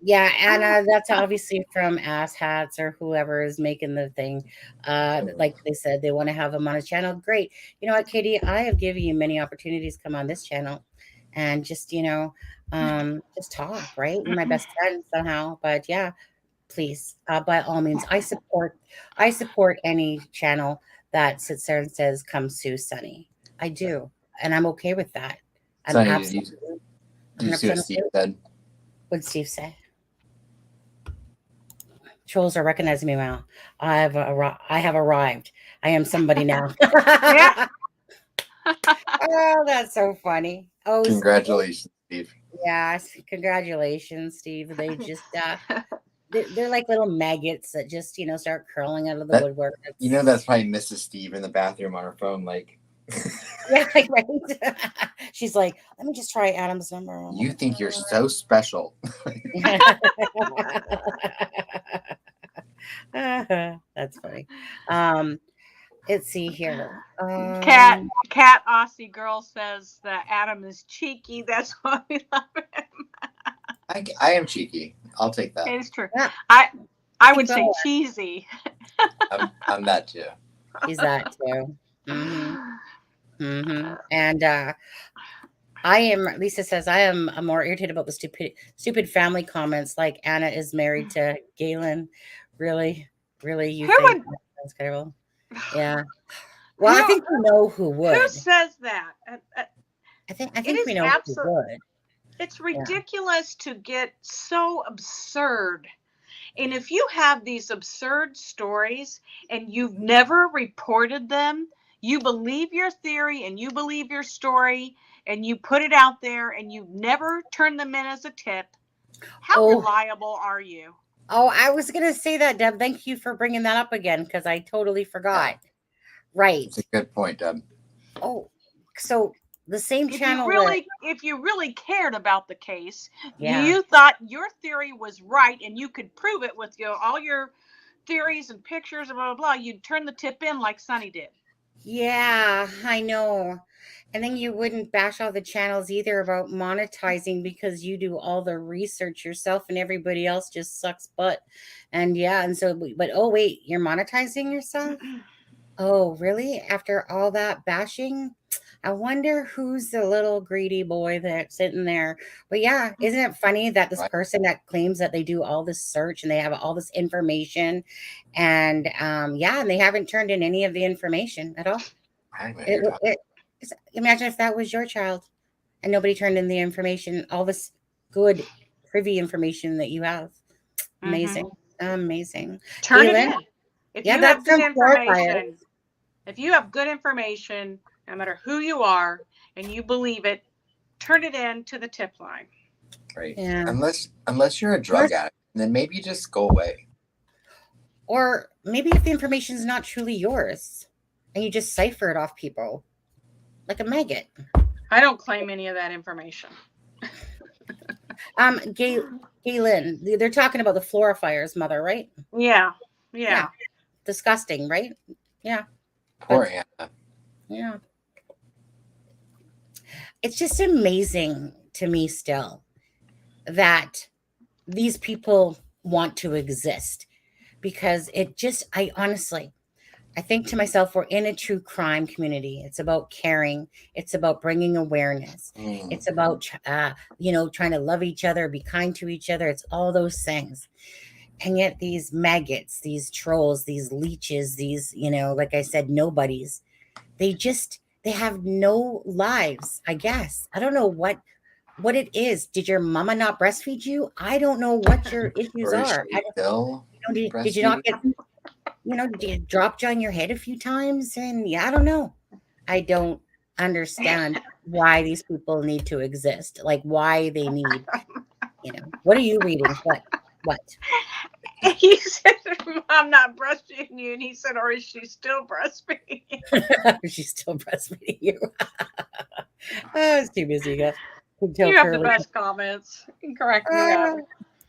Yeah, Anna, that's obviously from Ass Hats or whoever is making the thing. Like they said, they want to have them on a channel. Great. You know what, Katie? I have given you many opportunities to come on this channel and just, just talk, right? You're my best friend somehow. But yeah, please, by all means, I support any channel that sits there and says, "Come sue Sunny." I do, and I'm okay with that. I'm Sunny, absolutely. did you see what Steve said? What'd Steve say? Trolls are recognizing me now. I have arrived. I am somebody now. Yeah. Oh, that's so funny. Oh, Congratulations, Steve. Yes, congratulations, Steve. They just they're like little maggots that just start crawling out of the woodwork. That's why Mrs. Steve in the bathroom on her phone, like. Yeah, right. She's like, let me just try Adam's number. You think you're so special. That's funny. Let's see here. Cat Aussie girl says that Adam is cheeky. That's why we love him. I am cheeky. I'll take that. It's true. Yeah. I would say cheesy. I'm that too. He's that too. And I am. Lisa says I am more irritated about the stupid family comments. Like Anna is married to Galen. Really, Really? You Who think would? that's terrible? Yeah. Well, I think we know who Who would. says that? I think It we is know who absolutely. would. It's Yeah. ridiculous to get so absurd. And if you have these absurd stories and you've never reported them, you believe your theory and you believe your story and you put it out there and you never turn them in as a tip. How Oh. reliable are you? Oh, I was gonna say that, Deb. Thank you for bringing that up again because I totally forgot. Right. It's a good point, Deb. Oh, so the same If channel you really cared about the case, Yeah. you thought your theory was right and you could prove it with all your theories and pictures and blah, blah, blah, you'd turn the tip in like Sonny did. Yeah, I know. And then you wouldn't bash all the channels either about monetizing because you do all the research yourself and everybody else just sucks butt. And yeah, and so, but oh, wait, you're monetizing yourself? Oh, really? After all that bashing? I wonder who's the little greedy boy that's sitting there. But yeah, isn't it funny that this person that claims that they do all this search and they have all this information and yeah, and they haven't turned in any of the information at all. Imagine if that was your child and nobody turned in the information, all this good privy information that you have. Amazing. Amazing. Turn Kaylin? it in. If Yeah, you that's have good some horrifying. information, if you have good information, no matter who you are, and you believe it, turn it in to the tip line. Right. Yeah. Unless you're a drug addict, then maybe just go away. Or maybe if the information is not truly yours and you just cipher it off people like a maggot. I don't claim any of that information. Galen, they're talking about the Florifiers mother, right? Yeah. Disgusting, right? Yeah. Poor Anna. Yeah. It's just amazing to me still that these people want to exist because I think to myself, we're in a true crime community. It's about caring. It's about bringing awareness. It's about, trying to love each other, be kind to each other. It's all those things. And yet these maggots, these trolls, these leeches, these, like I said, nobodies, they have no lives, I guess. I don't know what it is. Did your mama not breastfeed you? I don't know what your issues are. Did you not get, did you drop on your head a few times? And yeah, I don't know. I don't understand why these people need to exist. Like why they need, what are you reading? What? He said, I'm not breastfeeding you. And he said, or is she still breastfeeding you? She's still breastfeeding you. Oh, it's too busy. You have the best comments. You can correct me up.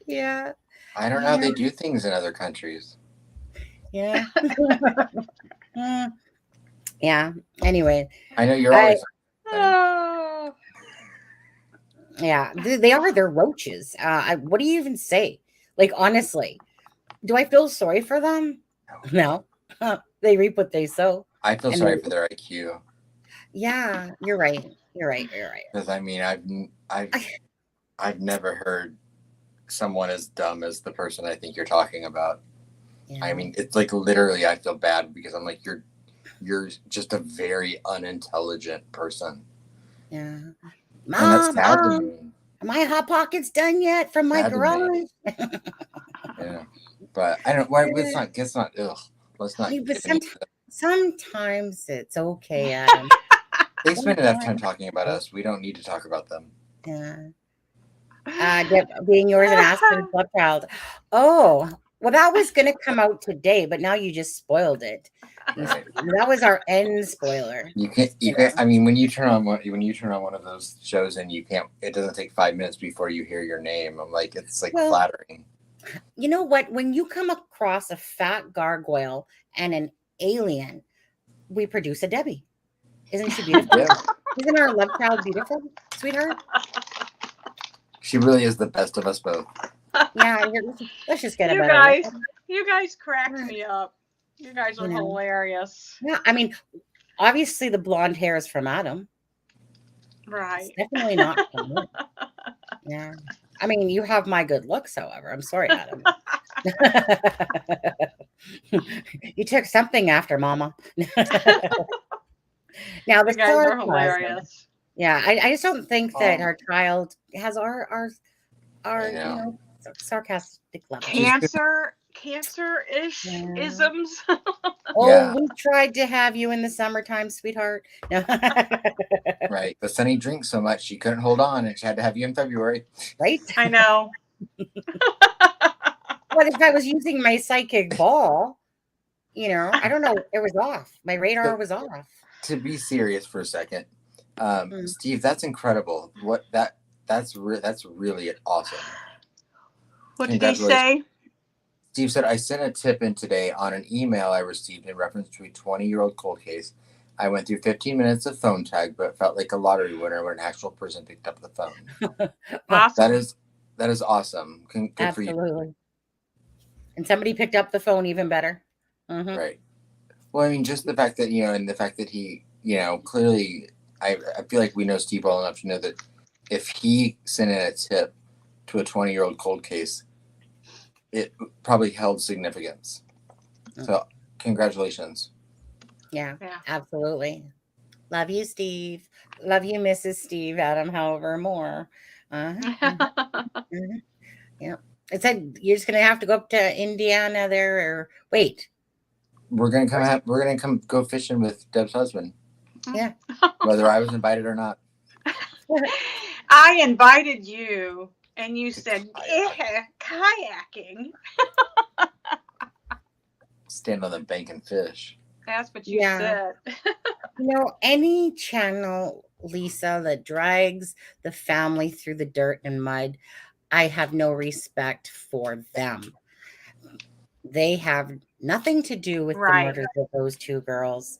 Yeah. I don't know how they do things in other countries. Yeah. Yeah. Anyway. I know you're always. Yeah. They are. They're roaches. What do you even say? Like, honestly, do I feel sorry for them? No. They reap what they sow. I feel sorry for their IQ. Yeah, you're right. You're right. Because I mean, I've never heard someone as dumb as the person I think you're talking about. Yeah. I mean, it's like literally, I feel bad because I'm like, you're just a very unintelligent person. Yeah. Mom, and that's sad to me. Are my Hot Pockets done yet from my garage? Yeah, but I don't. Why? Let's not. Ugh. Let's not. Sometimes it's okay, Adam. They spend enough time talking about us. We don't need to talk about them. Yeah. Being yours and Aspen's love child. Oh, well, that was going to come out today, but now you just spoiled it. Right. That was our end spoiler. You can't. I mean, when you turn on one of those shows and you can't, it doesn't take 5 minutes before you hear your name. I'm like, it's like flattering. You know what? When you come across a fat gargoyle and an alien, we produce a Debbie. Isn't she beautiful? Yeah. Isn't our love child beautiful, sweetheart? She really is the best of us both. Yeah, let's just get You guys crack me up. You guys are hilarious. Yeah, I mean, obviously the blonde hair is from Adam. Right. It's definitely not from me. Yeah. I mean, you have my good looks, however. I'm sorry, Adam. You took something after Mama. Now the You guys are sarcasm. hilarious. Yeah, I just don't think that our child has our I know. sarcastic level. Cancer-ish isms. Oh, Yeah. we tried to have you in the summertime, sweetheart. No. Right. But Sunny drinks so much she couldn't hold on, and she had to have you in February. Right? I know. What if I was using my psychic ball? I don't know. It was off. My radar was off. To be serious for a second, Steve, that's incredible. That's really awesome. What did he say? Steve said, I sent a tip in today on an email I received in reference to a 20-year-old cold case. I went through 15 minutes of phone tag, but felt like a lottery winner when an actual person picked up the phone. Awesome. That is awesome. Good for you. Absolutely. And somebody picked up the phone, even better. Mm-hmm. Right. Well, I mean, just the fact that, and the fact that he, clearly, I feel like we know Steve well enough to know that if he sent in a tip to a 20-year-old cold case, it probably held significance. So congratulations. Yeah, absolutely. Love you, Steve. Love you, Mrs. Steve, Adam, however, more. Yeah. It said you're just going to have to go up to Indiana there, or wait. We're gonna come go fishing with Deb's husband. Yeah. Whether I was invited or not. I invited you, and you said kayaking. Stand on the bank and fish. That's what you said. Any channel, Lisa, that drags the family through the dirt and mud, I have no respect for them. They have nothing to do with the murders of those two girls.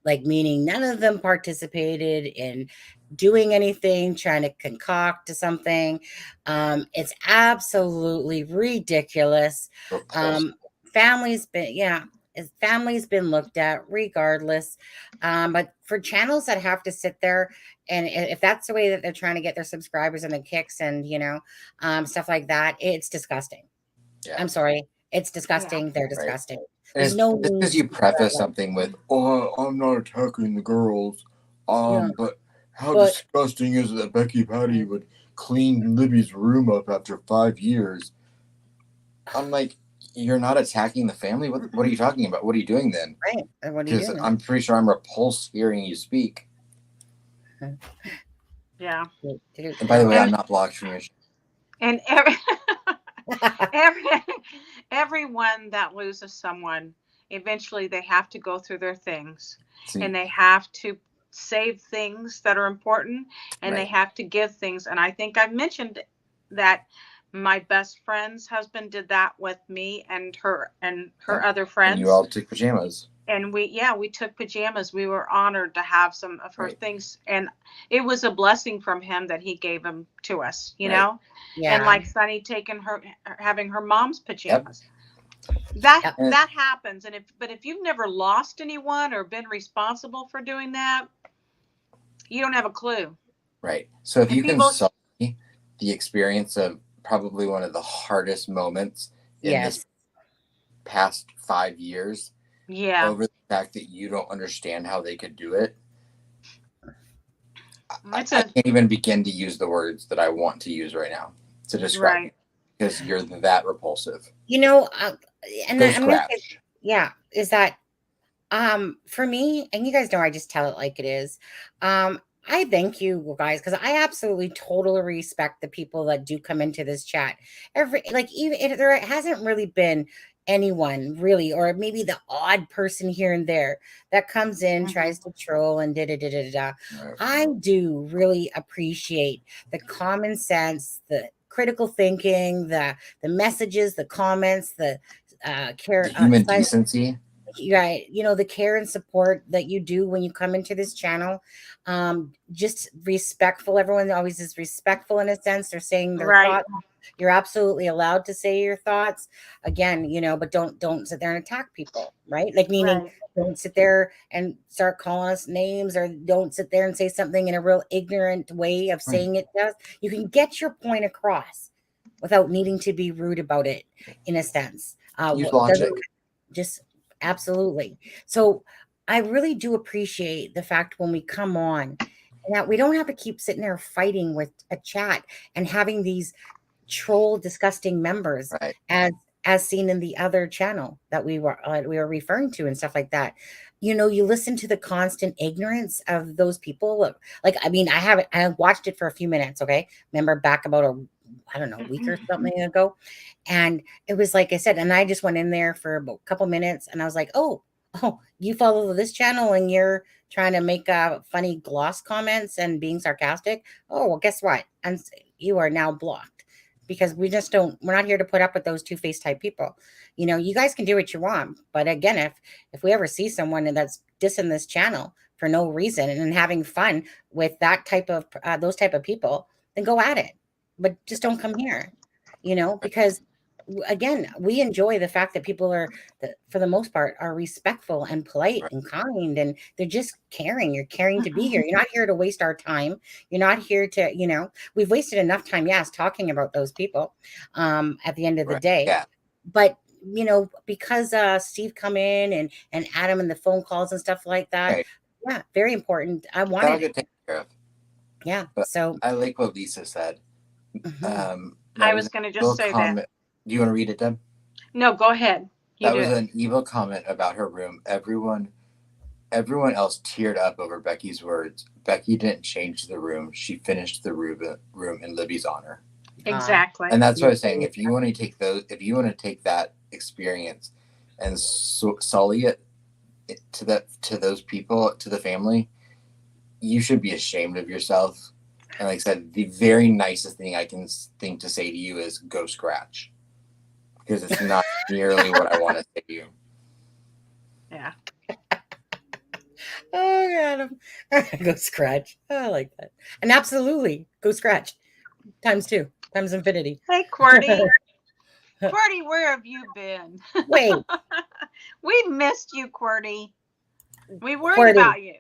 Meaning none of them participated in doing anything, trying to concoct to something. It's absolutely ridiculous. Family's been looked at regardless. But for channels that have to sit there, and if that's the way that they're trying to get their subscribers and the kicks and, stuff like that, it's disgusting. Yeah. I'm sorry. It's disgusting. Yeah. They're disgusting. There's no just because you preface something with, "Oh, I'm not attacking the girls," but how disgusting is it that Becky Patty would clean Libby's room up after 5 years? I'm like, you're not attacking the family. What are you talking about? What are you doing then? Right. What are you doing? Because I'm pretty sure I'm repulsed hearing you speak. Yeah. And by the way, I'm not blocked from your. And everyone that loses someone, eventually they have to go through their things. And they have to save things that are important, and they have to give things. And I think I've mentioned that my best friend's husband did that with me and her other friends. And you all took pajamas. And we took pajamas. We were honored to have some of her things, and it was a blessing from him that he gave them to us, you know. Yeah. And like Sunny having her mom's pajamas. Yep. That happens. And if you've never lost anyone or been responsible for doing that, you don't have a clue. Right. So if you can solve the experience of probably one of the hardest moments in this past 5 years. Yeah. Over the fact that you don't understand how they could do it. I can't even begin to use the words that I want to use right now to describe it, because you're that repulsive. And I'm gonna say, is that for me, and you guys know I just tell it like it is. I thank you guys, because I absolutely totally respect the people that do come into this chat. Even if there hasn't really been anyone really, or maybe the odd person here and there that comes in, tries to troll and I do really appreciate the common sense, the critical thinking, the messages, the comments, the care, human decency. Right. The care and support that you do when you come into this channel. Just respectful. Everyone always is respectful in a sense. They're saying their thoughts. You're absolutely allowed to say your thoughts again, but don't sit there and attack people. Right. Meaning don't sit there and start calling us names, or don't sit there and say something in a real ignorant way of saying it. You can get your point across without needing to be rude about it, in a sense. Use logic. Just absolutely. So I really do appreciate the fact when we come on that we don't have to keep sitting there fighting with a chat and having these troll disgusting members Right. as seen in the other channel that we were referring to and stuff like that. You know, you listen to the constant ignorance of those people. Like, I mean, I watched it for a few minutes. Okay. Remember back about I don't know, a week or something ago. And it was like I said, and I just went in there for about a couple minutes and I was like, oh, you follow this channel and you're trying to make funny gloss comments and being sarcastic. Oh, well, guess what? And you are now blocked because we're not here to put up with those two-faced type people. You know, you guys can do what you want. But again, if we ever see someone that's dissing this channel for no reason and having fun with that type of, those type of people, then go at it. But just don't come here, you know, because again, we enjoy the fact that people are, for the most part, are respectful and polite and kind, and they're just caring. You're caring to be here. You're not here to waste our time. You're not here to, you know, we've wasted enough time, yes, talking about those people at the end of the day. Yeah. But, you know, because Steve come in and Adam and the phone calls and stuff like that. Right. Yeah, very important. I That'll wanted get taken care of. Yeah. But So I like what Lisa said. I was going to just say that. Do you want to read it, Deb? No, go ahead. That was an evil comment about her room. Everyone else teared up over Becky's words. Becky didn't change the room. She finished the room in Libby's honor. Exactly. And that's what I was saying. If you want to take that experience and sully it to those people, to the family, you should be ashamed of yourself. And like I said, the very nicest thing I can think to say to you is go scratch. Because it's not nearly what I want to say to you. Yeah. Oh, God. Go scratch. I like that. And absolutely, go scratch. Times 2, times infinity. Hey, QWERTY. QWERTY, where have you been? Wait. We missed you, QWERTY. We worried QWERTY. about you.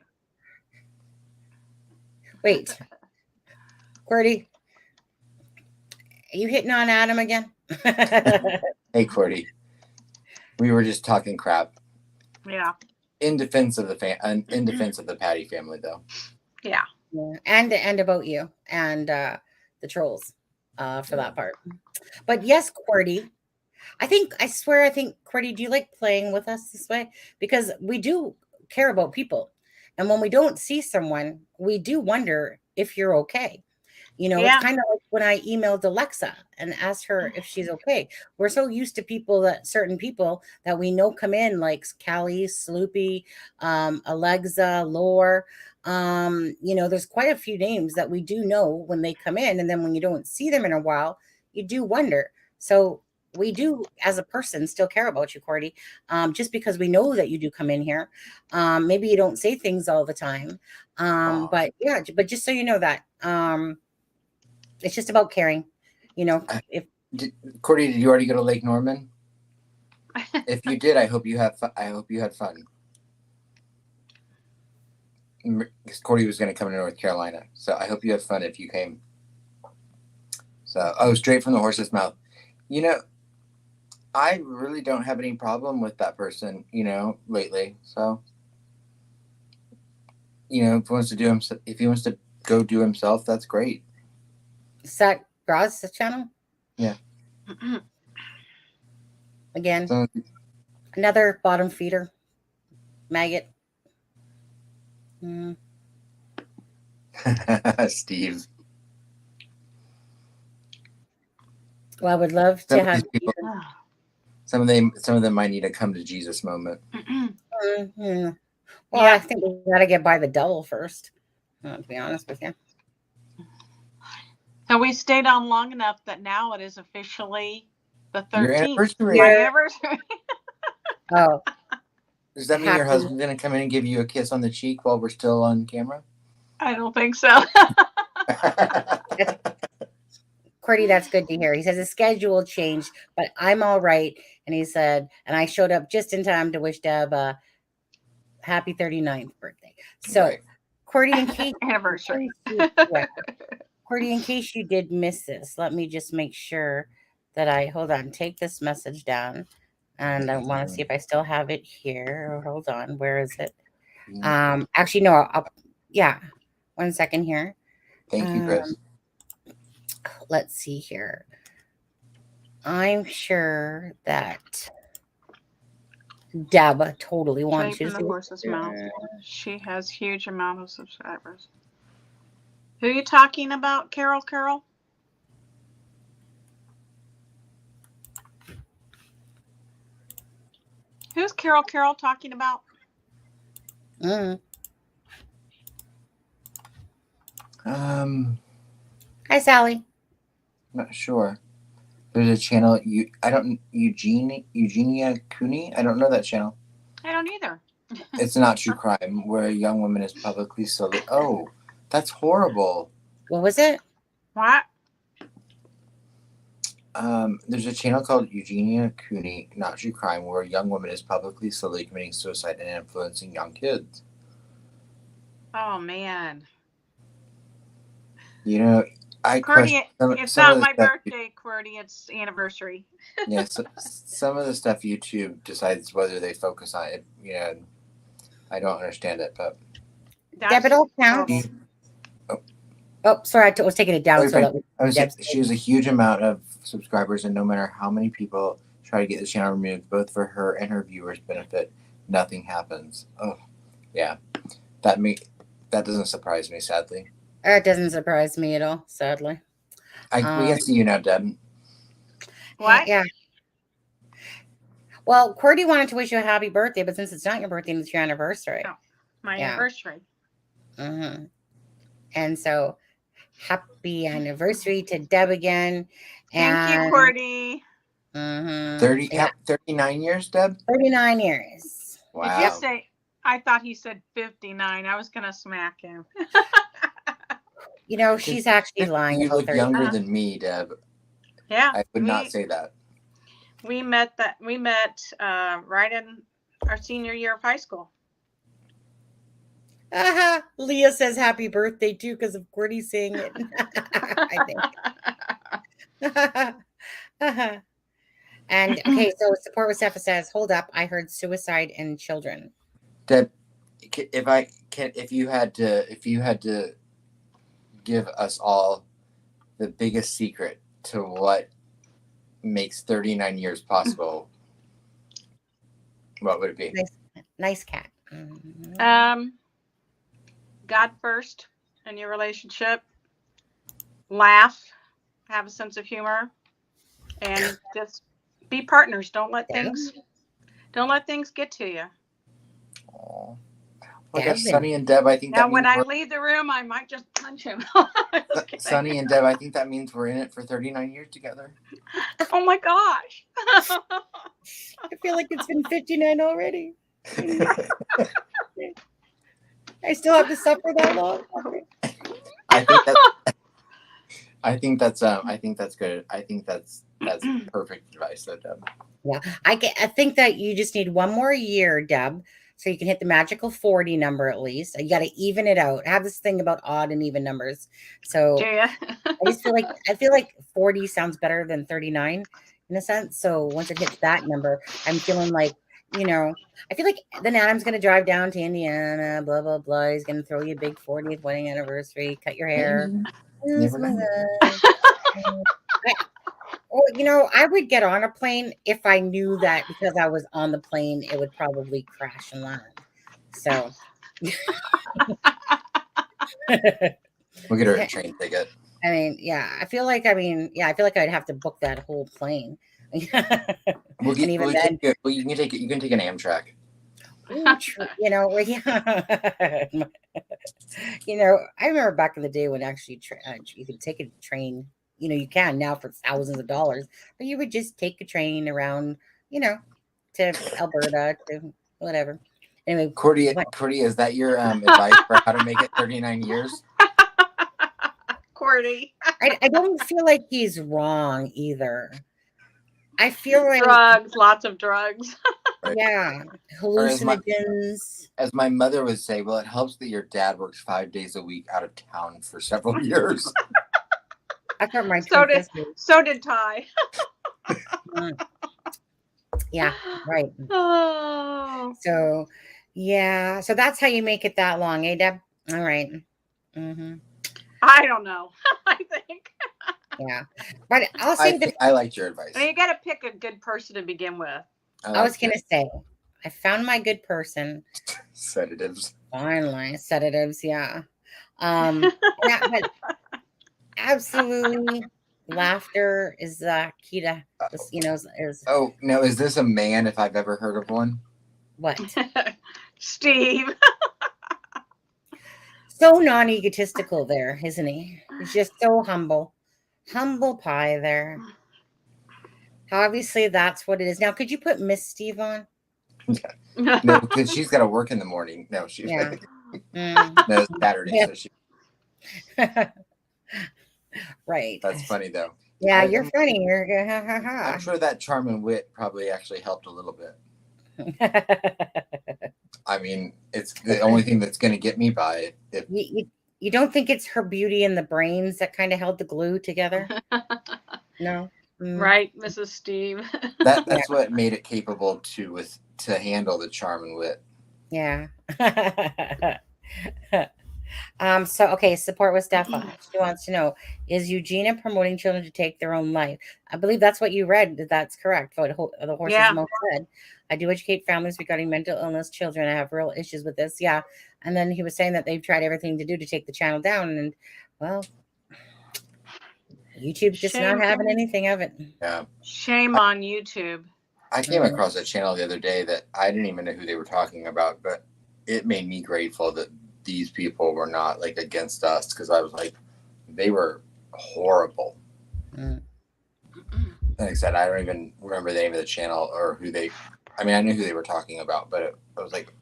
Wait. QWERTY, are you hitting on Adam again? Hey, QWERTY. We were just talking crap. Yeah. In defense of the Patty family, though. Yeah. And about you and the trolls for that part. But yes, QWERTY, I think QWERTY, do you like playing with us this way? Because we do care about people. And when we don't see someone, we do wonder if you're okay. You know, Yeah. It's kind of like when I emailed Alexa and asked her if she's okay. We're so used to certain people that we know come in, like Callie, Sloopy, Alexa, Lore. You know, there's quite a few names that we do know when they come in. And then when you don't see them in a while, you do wonder. So we do, as a person, still care about you, QWERTY, just because we know that you do come in here. Maybe you don't say things all the time. But yeah, but just so you know that. It's just about caring, you know. QWERTY, did you already go to Lake Norman? If you did, I hope you had fun. Because QWERTY was going to come to North Carolina, so I hope you had fun if you came. So, straight from the horse's mouth. You know, I really don't have any problem with that person, you know, lately. So, you know, if he wants to go do himself, that's great. Is that Graz's channel? Yeah. Again, another bottom feeder. Maggot. Steve. Well, I would love to have people, some of them might need a come to Jesus moment. Well, I think we got to get by the devil first. To be honest with you. So we stayed on long enough that now it is officially the 13th. Your anniversary. My anniversary. Oh. Does that mean your husband's going to come in and give you a kiss on the cheek while we're still on camera? I don't think so. QWERTY, that's good to hear. He says his schedule changed, but I'm all right. And he said, and I showed up just in time to wish Deb a happy 39th birthday. So, right. QWERTY, in case anniversary. QWERTY, in case you did miss this, let me just make sure that hold on, take this message down. And I want to see if I still have it here. Hold on. Where is it? Actually, no. Yeah. 1 second here. Thank you, Chris. Let's see here. I'm sure that Deb totally wants Shape you in to the see. horse's mouth. She has huge amount of subscribers. Who are you talking about, Carol? Carol? Who's Carol? Carol talking about? Hi, Sally. Not sure. There's a channel. Eugenia Cooney. I don't know that channel. I don't either. It's not true crime where a young woman is publicly sold. Oh, that's horrible. What was it? What? There's a channel called Eugenia Cooney, Not True Crime, where a young woman is publicly slowly committing suicide and influencing young kids. Oh man. You know, I question Qwerty, it's not my birthday, Qwerty. It's anniversary. Yeah, some of the stuff YouTube decides whether they focus on it. You know, I don't understand it, but Deb, it all counts. Oh, sorry, I was taking it down. She has a huge amount of subscribers, and no matter how many people try to get the channel removed, both for her and her viewers' benefit, nothing happens. Oh, yeah, that doesn't surprise me, sadly. It doesn't surprise me at all, sadly. We can see you now, Deb. What? Yeah. Well, Qwerty wanted to wish you a happy birthday, but since it's not your birthday, it's your anniversary. No, my anniversary. Mm-hmm. And so, happy anniversary to Deb again. Thank you, Qwerty. Mm-hmm. 39 years, Deb? 39 years. Wow. Did you say? I thought he said 59. I was gonna smack him. You know, she's actually lying. You look younger than me, Deb. Yeah. I would not say that. We met right in our senior year of high school. Leah says happy birthday too because of Qwerty saying it. I think. And okay, so support with Stepha says, hold up, I heard suicide in children. Deb, if you had to give us all the biggest secret to what makes 39 years possible, what would it be? Nice cat. God first in your relationship. Laugh, have a sense of humor, and just be partners. Don't let things get to you. Oh, I guess Sonny and Deb. I think now that when I leave the room, I might just punch him. Sonny and Deb. I think that means we're in it for 39 years together. Oh my gosh! I feel like it's been 59 already. I still have to suffer that long. I think that's good. I think that's perfect advice, Deb. Yeah, I think that you just need one more year, Deb, so you can hit the magical 40 number at least. You got to even it out. I have this thing about odd and even numbers, so I just feel like 40 sounds better than 39 in a sense. So once it hits that number, I'm feeling like, you know, I feel like then Adam's going to drive down to Indiana, blah, blah, blah. He's going to throw you a big 40th wedding anniversary, cut your hair. Never know. Or, you know, I would get on a plane if I knew that because I was on the plane, it would probably crash and land. So we'll get her a train ticket. I mean, yeah, I feel like I'd have to book that whole plane. You can take an Amtrak. You know, you know, I remember back in the day when actually you could take a train. You know, you can now for thousands of dollars, but you would just take a train around, you know, to Alberta, to whatever. Anyway, Qwerty, is that your advice for how to make it 39 years? Qwerty. I don't feel like he's wrong either. I feel like drugs, lots of drugs. Yeah, hallucinogens. As my mother would say, well, it helps that your dad works 5 days a week out of town for several years. I thought my so did Ty. Yeah, right. Oh. So, yeah. So that's how you make it that long, eh, Deb? All right. I don't know. I think. Yeah. But I'll say I liked your advice. You got to pick a good person to begin with. I was going to say, I found my good person. Sedatives. Finally, sedatives. Yeah. Yeah, but absolutely, laughter is the key to this. Is Oh no, is this a man? If I've ever heard of one. What? Steve. So non-egotistical there, isn't he? He's just so humble pie there. Obviously, that's what it is. Now, could you put Miss Steve on? No, because she's got to work in the morning. No, she's Yeah. No, it's Saturday, Yeah. so she. Right. That's funny though. Yeah, you're funny. You're good. Ha, ha, ha. I'm sure that charm and wit probably actually helped a little bit. I mean, it's the only thing that's going to get me by. If You don't think it's her beauty and the brains that kind of held the glue together? No. Right, Mrs. Steve. That's what made it capable to handle the charm and wit. Yeah. So okay, support with Stefan. She wants to know, is Eugenia promoting children to take their own life? I believe that's what you read. That's correct. What the horse's mouth said. I do educate families regarding mental illness children. I have real issues with this. Yeah. And then he was saying that they've tried everything to do to take the channel down, and well, YouTube's just not having anything of it. Yeah. Shame on YouTube. I came across a channel the other day that I didn't even know who they were talking about, but it made me grateful that these people were not like against us, because I was like, they were horrible. Like I said, I don't even remember the name of the channel or who they. I mean, I knew who they were talking about, but I was like,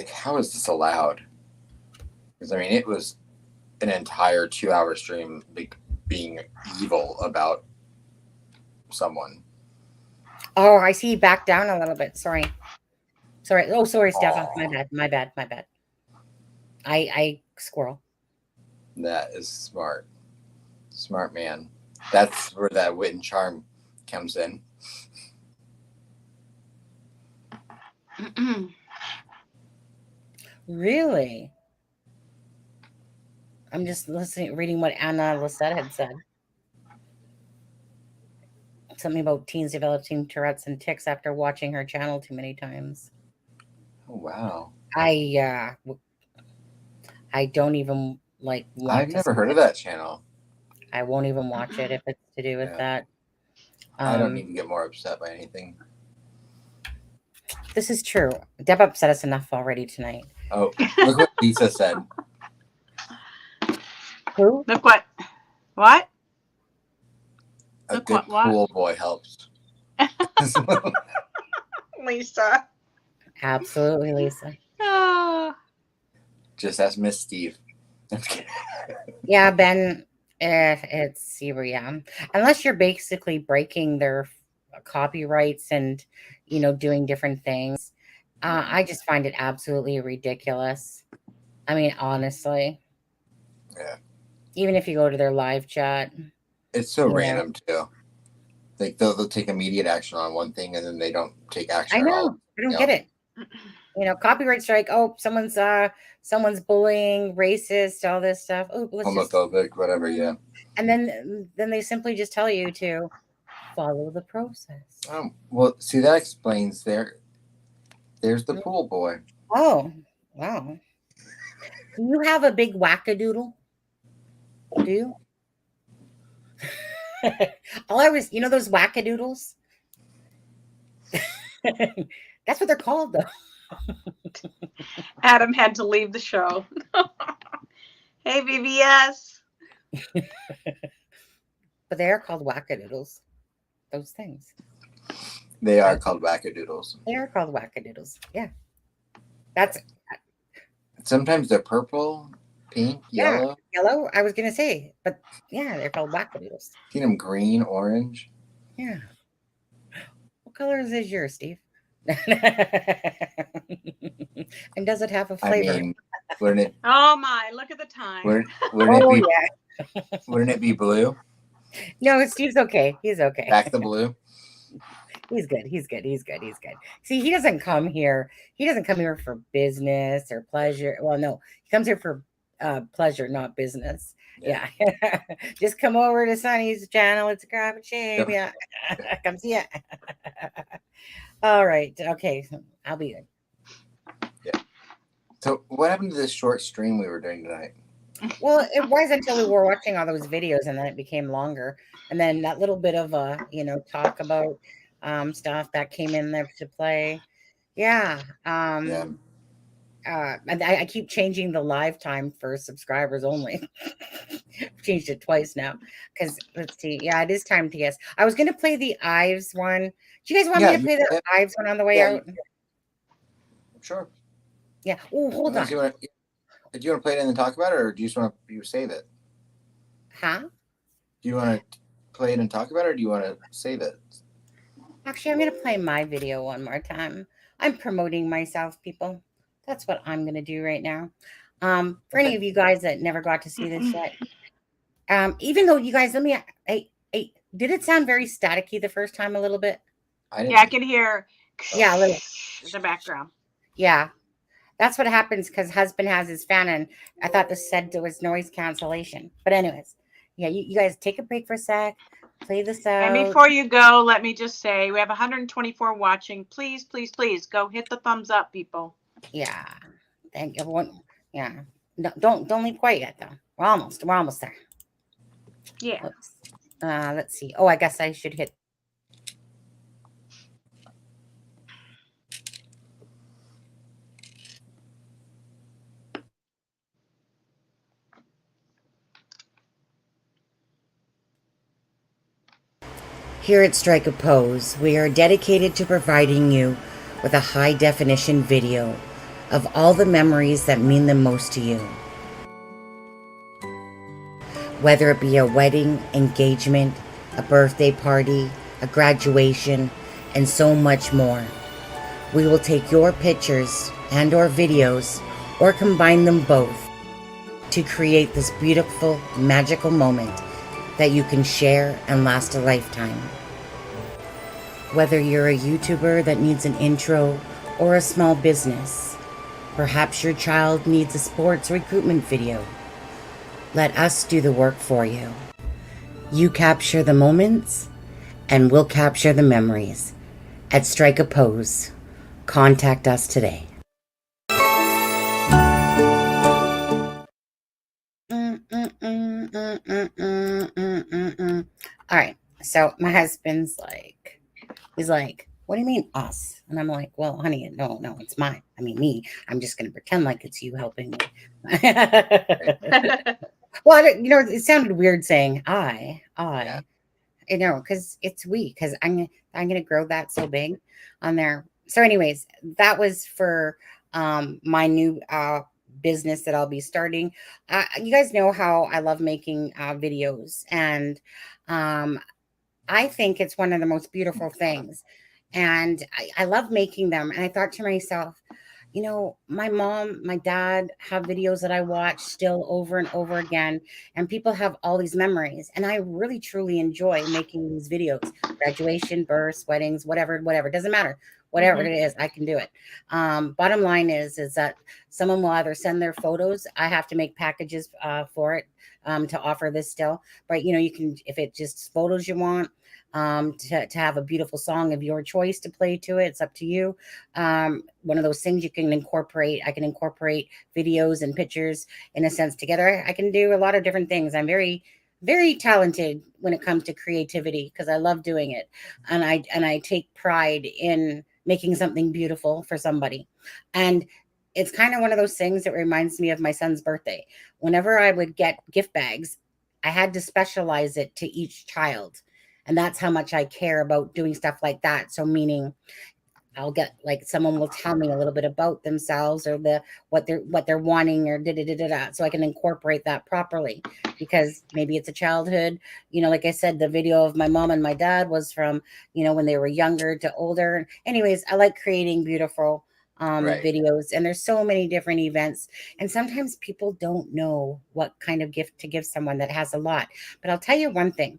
how is this allowed? Because I mean, it was an entire 2-hour stream like being evil about someone. Oh, I see you back down a little bit. Sorry. Oh, sorry, Stefan. My bad. I squirrel. That is smart. Smart man. That's where that wit and charm comes in. Really? I'm just reading what Anna Lisette had said. Something about teens developing Tourette's and tics after watching her channel too many times. Oh, wow. I don't even I've never heard of that channel. I won't even watch it if it's to do with that. I don't need to get more upset by anything. This is true. Deb upset us enough already tonight. Oh, look what Lisa said. Who? Look what? What? A good pool boy helps. Lisa. Absolutely, Lisa. Oh. Just ask Miss Steve. Yeah, Ben. It's yeah. Unless you're basically breaking their copyrights and doing different things, I just find it absolutely ridiculous. I mean, honestly. Yeah. Even if you go to their live chat, it's so random too. Like they'll take immediate action on one thing and then they don't take action. I know. At all. I don't get it. Copyright strike. Oh, someone's bullying, racist, all this stuff. Oh, homophobic, whatever. Yeah. And then they simply just tell you to follow the process. Well, see, that explains there's the pool boy. Oh, wow. Do you have a big wackadoodle? Do you? Those wackadoodles? That's what they're called, though. Adam had to leave the show. Hey, VVS. But they are called wackadoodles. Those things. They are called wackadoodles. They are called wackadoodles. Yeah. Sometimes they're purple, pink, yellow. Yeah, yellow. I was gonna say, but yeah, they're called wackadoodles. Seen them green, orange. Yeah. What colors is yours, Steve? And does it have a flavor? I mean, wouldn't it? Oh my! Look at the time. Wouldn't it be blue? No, Steve's okay. He's okay. Back the blue. He's good. He's good. He's good. He's good. See, he doesn't come here. He doesn't come here for business or pleasure. Well, no, he comes here for pleasure, not business. Yeah. Just come over to Sonny's channel. It's a grab and shave. Yeah. Come see it. All right. Okay. I'll be good. Yeah. So what happened to this short stream we were doing tonight? Well, it was until we were watching all those videos and then it became longer. And then that little bit of talk about stuff that came in there to play. Yeah. And I keep changing the live time for subscribers only. Changed it twice now. Because let's see. Yeah, it is time to guess. I was gonna play the Ives one. Do you guys want me to play the Ives one on the way out? Sure. Yeah. Oh, hold on. Do you want to play it and then talk about it, or do you just want to save it? Huh? Do you want to play it and talk about it, or do you want to save it? Actually, I'm going to play my video one more time. I'm promoting myself, people. That's what I'm going to do right now. For any of you guys that never got to see this yet, even though you guys, hey, did it sound very staticky the first time a little bit? I can hear. Yeah, a little. The background. Yeah. That's what happens because husband has his fan, and I thought this said there was noise cancellation. But anyways, yeah, you guys take a break for a sec, play this out. And before you go, let me just say we have 124 watching. Please, please, please go hit the thumbs up, people. Yeah, thank everyone. Yeah, no, don't leave quite yet though. We're almost there. Yeah. Oops. Let's see. Oh, I guess I should hit. Here at Strike a Pose, we are dedicated to providing you with a high-definition video of all the memories that mean the most to you. Whether it be a wedding, engagement, a birthday party, a graduation, and so much more. We will take your pictures and or videos, or combine them both, to create this beautiful, magical moment that you can share and last a lifetime. Whether you're a YouTuber that needs an intro or a small business, perhaps your child needs a sports recruitment video, let us do the work for you. You capture the moments, and we'll capture the memories. At Strike a Pose, contact us today. All right, so my husband's like, he's like, what do you mean us? And I'm like, well, honey, no, it's mine. I mean, me. I'm just going to pretend like it's you helping me. Well, it sounded weird saying I, because it's we, because I'm going to grow that so big on there. So anyways, that was for my new business that I'll be starting. You guys know how I love making videos, and I think it's one of the most beautiful things. And I love making them. And I thought to myself, my mom, my dad have videos that I watch still over and over again. And people have all these memories. And I really, truly enjoy making these videos. Graduation, births, weddings, whatever. Doesn't matter. Whatever it is, I can do it. Bottom line is that someone will either send their photos. I have to make packages for it to offer this still. But, you can, if it just photos you want, to have a beautiful song of your choice to play to it. It's up to you. One of those things you can incorporate. I can incorporate videos and pictures in a sense together. I can do a lot of different things. I'm very, very talented when it comes to creativity because I love doing it. And I take pride in making something beautiful for somebody. And it's kind of one of those things that reminds me of my son's birthday. Whenever I would get gift bags, I had to specialize it to each child. And that's how much I care about doing stuff like that. So meaning I'll get like someone will tell me a little bit about themselves or what they're wanting or so I can incorporate that properly because maybe it's a childhood, like I said, the video of my mom and my dad was from, when they were younger to older. Anyways, I like creating beautiful videos, and there's so many different events. And sometimes people don't know what kind of gift to give someone that has a lot. But I'll tell you one thing.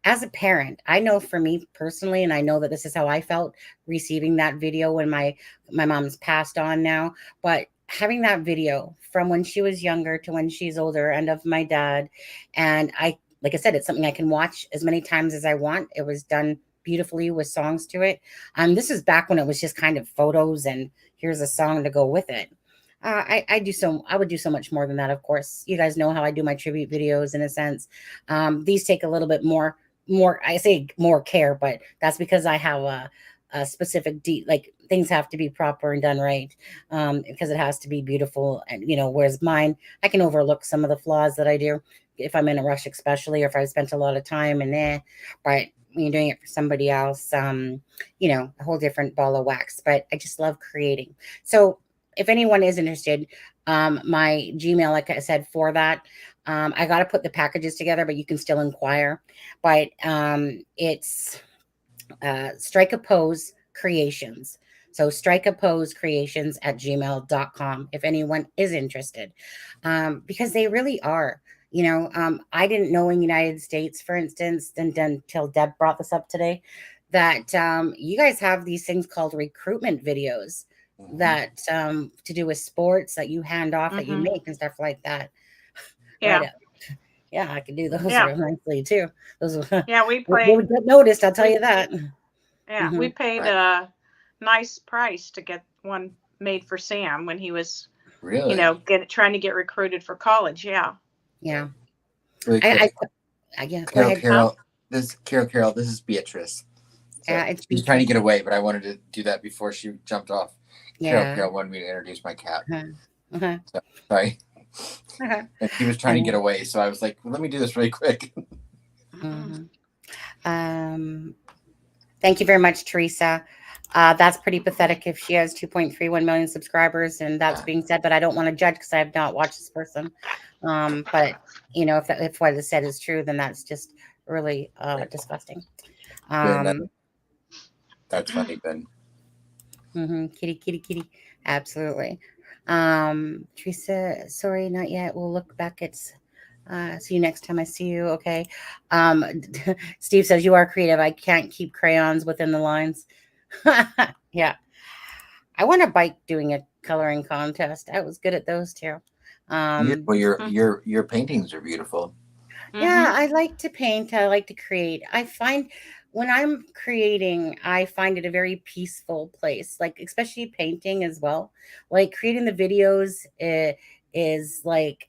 as a parent, I know for me personally, and I know that this is how I felt receiving that video when my mom's passed on now, but having that video from when she was younger to when she's older and of my dad, and like I said, it's something I can watch as many times as I want. It was done beautifully with songs to it. This is back when it was just kind of photos and here's a song to go with it. I would do so much more than that. Of course, you guys know how I do my tribute videos in a sense. These take a little bit more, I say more care, but that's because I have a specific like things have to be proper and done right. Because it has to be beautiful. And, whereas mine, I can overlook some of the flaws that I do if I'm in a rush, especially, or if I've spent a lot of time but when you're doing it for somebody else, a whole different ball of wax, but I just love creating. So if anyone is interested, my Gmail, like I said, for that, I got to put the packages together, but you can still inquire. But it's Strike a Pose Creations. So Strike a Pose Creations at gmail.com if anyone is interested, because they really are. I didn't know in the United States, for instance, until Deb brought this up today, that you guys have these things called recruitment videos that to do with sports that you hand off, that you make and stuff like that. Yeah. Right. Yeah, I can do those Yeah. real nicely too. Those Yeah, we they would played. get noticed, I'll tell you that. Yeah, we paid a nice price to get one made for Sam when he was, Really? trying to get recruited for college. Yeah. Yeah. Really quick. Yeah, go Carol, ahead. Carol, this is Beatrice. So It's she's trying to get away, but I wanted to do that before she jumped off. Yeah. Carol wanted me to introduce my cat. Uh-huh. So, sorry. And she was trying to get away, so I was like, let me do this really quick. Thank you very much, Teresa. That's pretty pathetic if she has 2.31 million subscribers, and that's being said, but I don't want to judge because I have not watched this person. But if what is said is true, then that's just really disgusting. That's funny, Ben. Kitty. Absolutely. Teresa, sorry, not yet. We'll look back at see you next time I see you. Okay. Steve says you are creative. I can't keep crayons within the lines. Yeah. I want a bike doing a coloring contest. I was good at those too. Well, your paintings are beautiful. Yeah, I like to paint. I like to create. I find when I'm creating, I find it a very peaceful place, like especially painting as well. Like creating the videos is like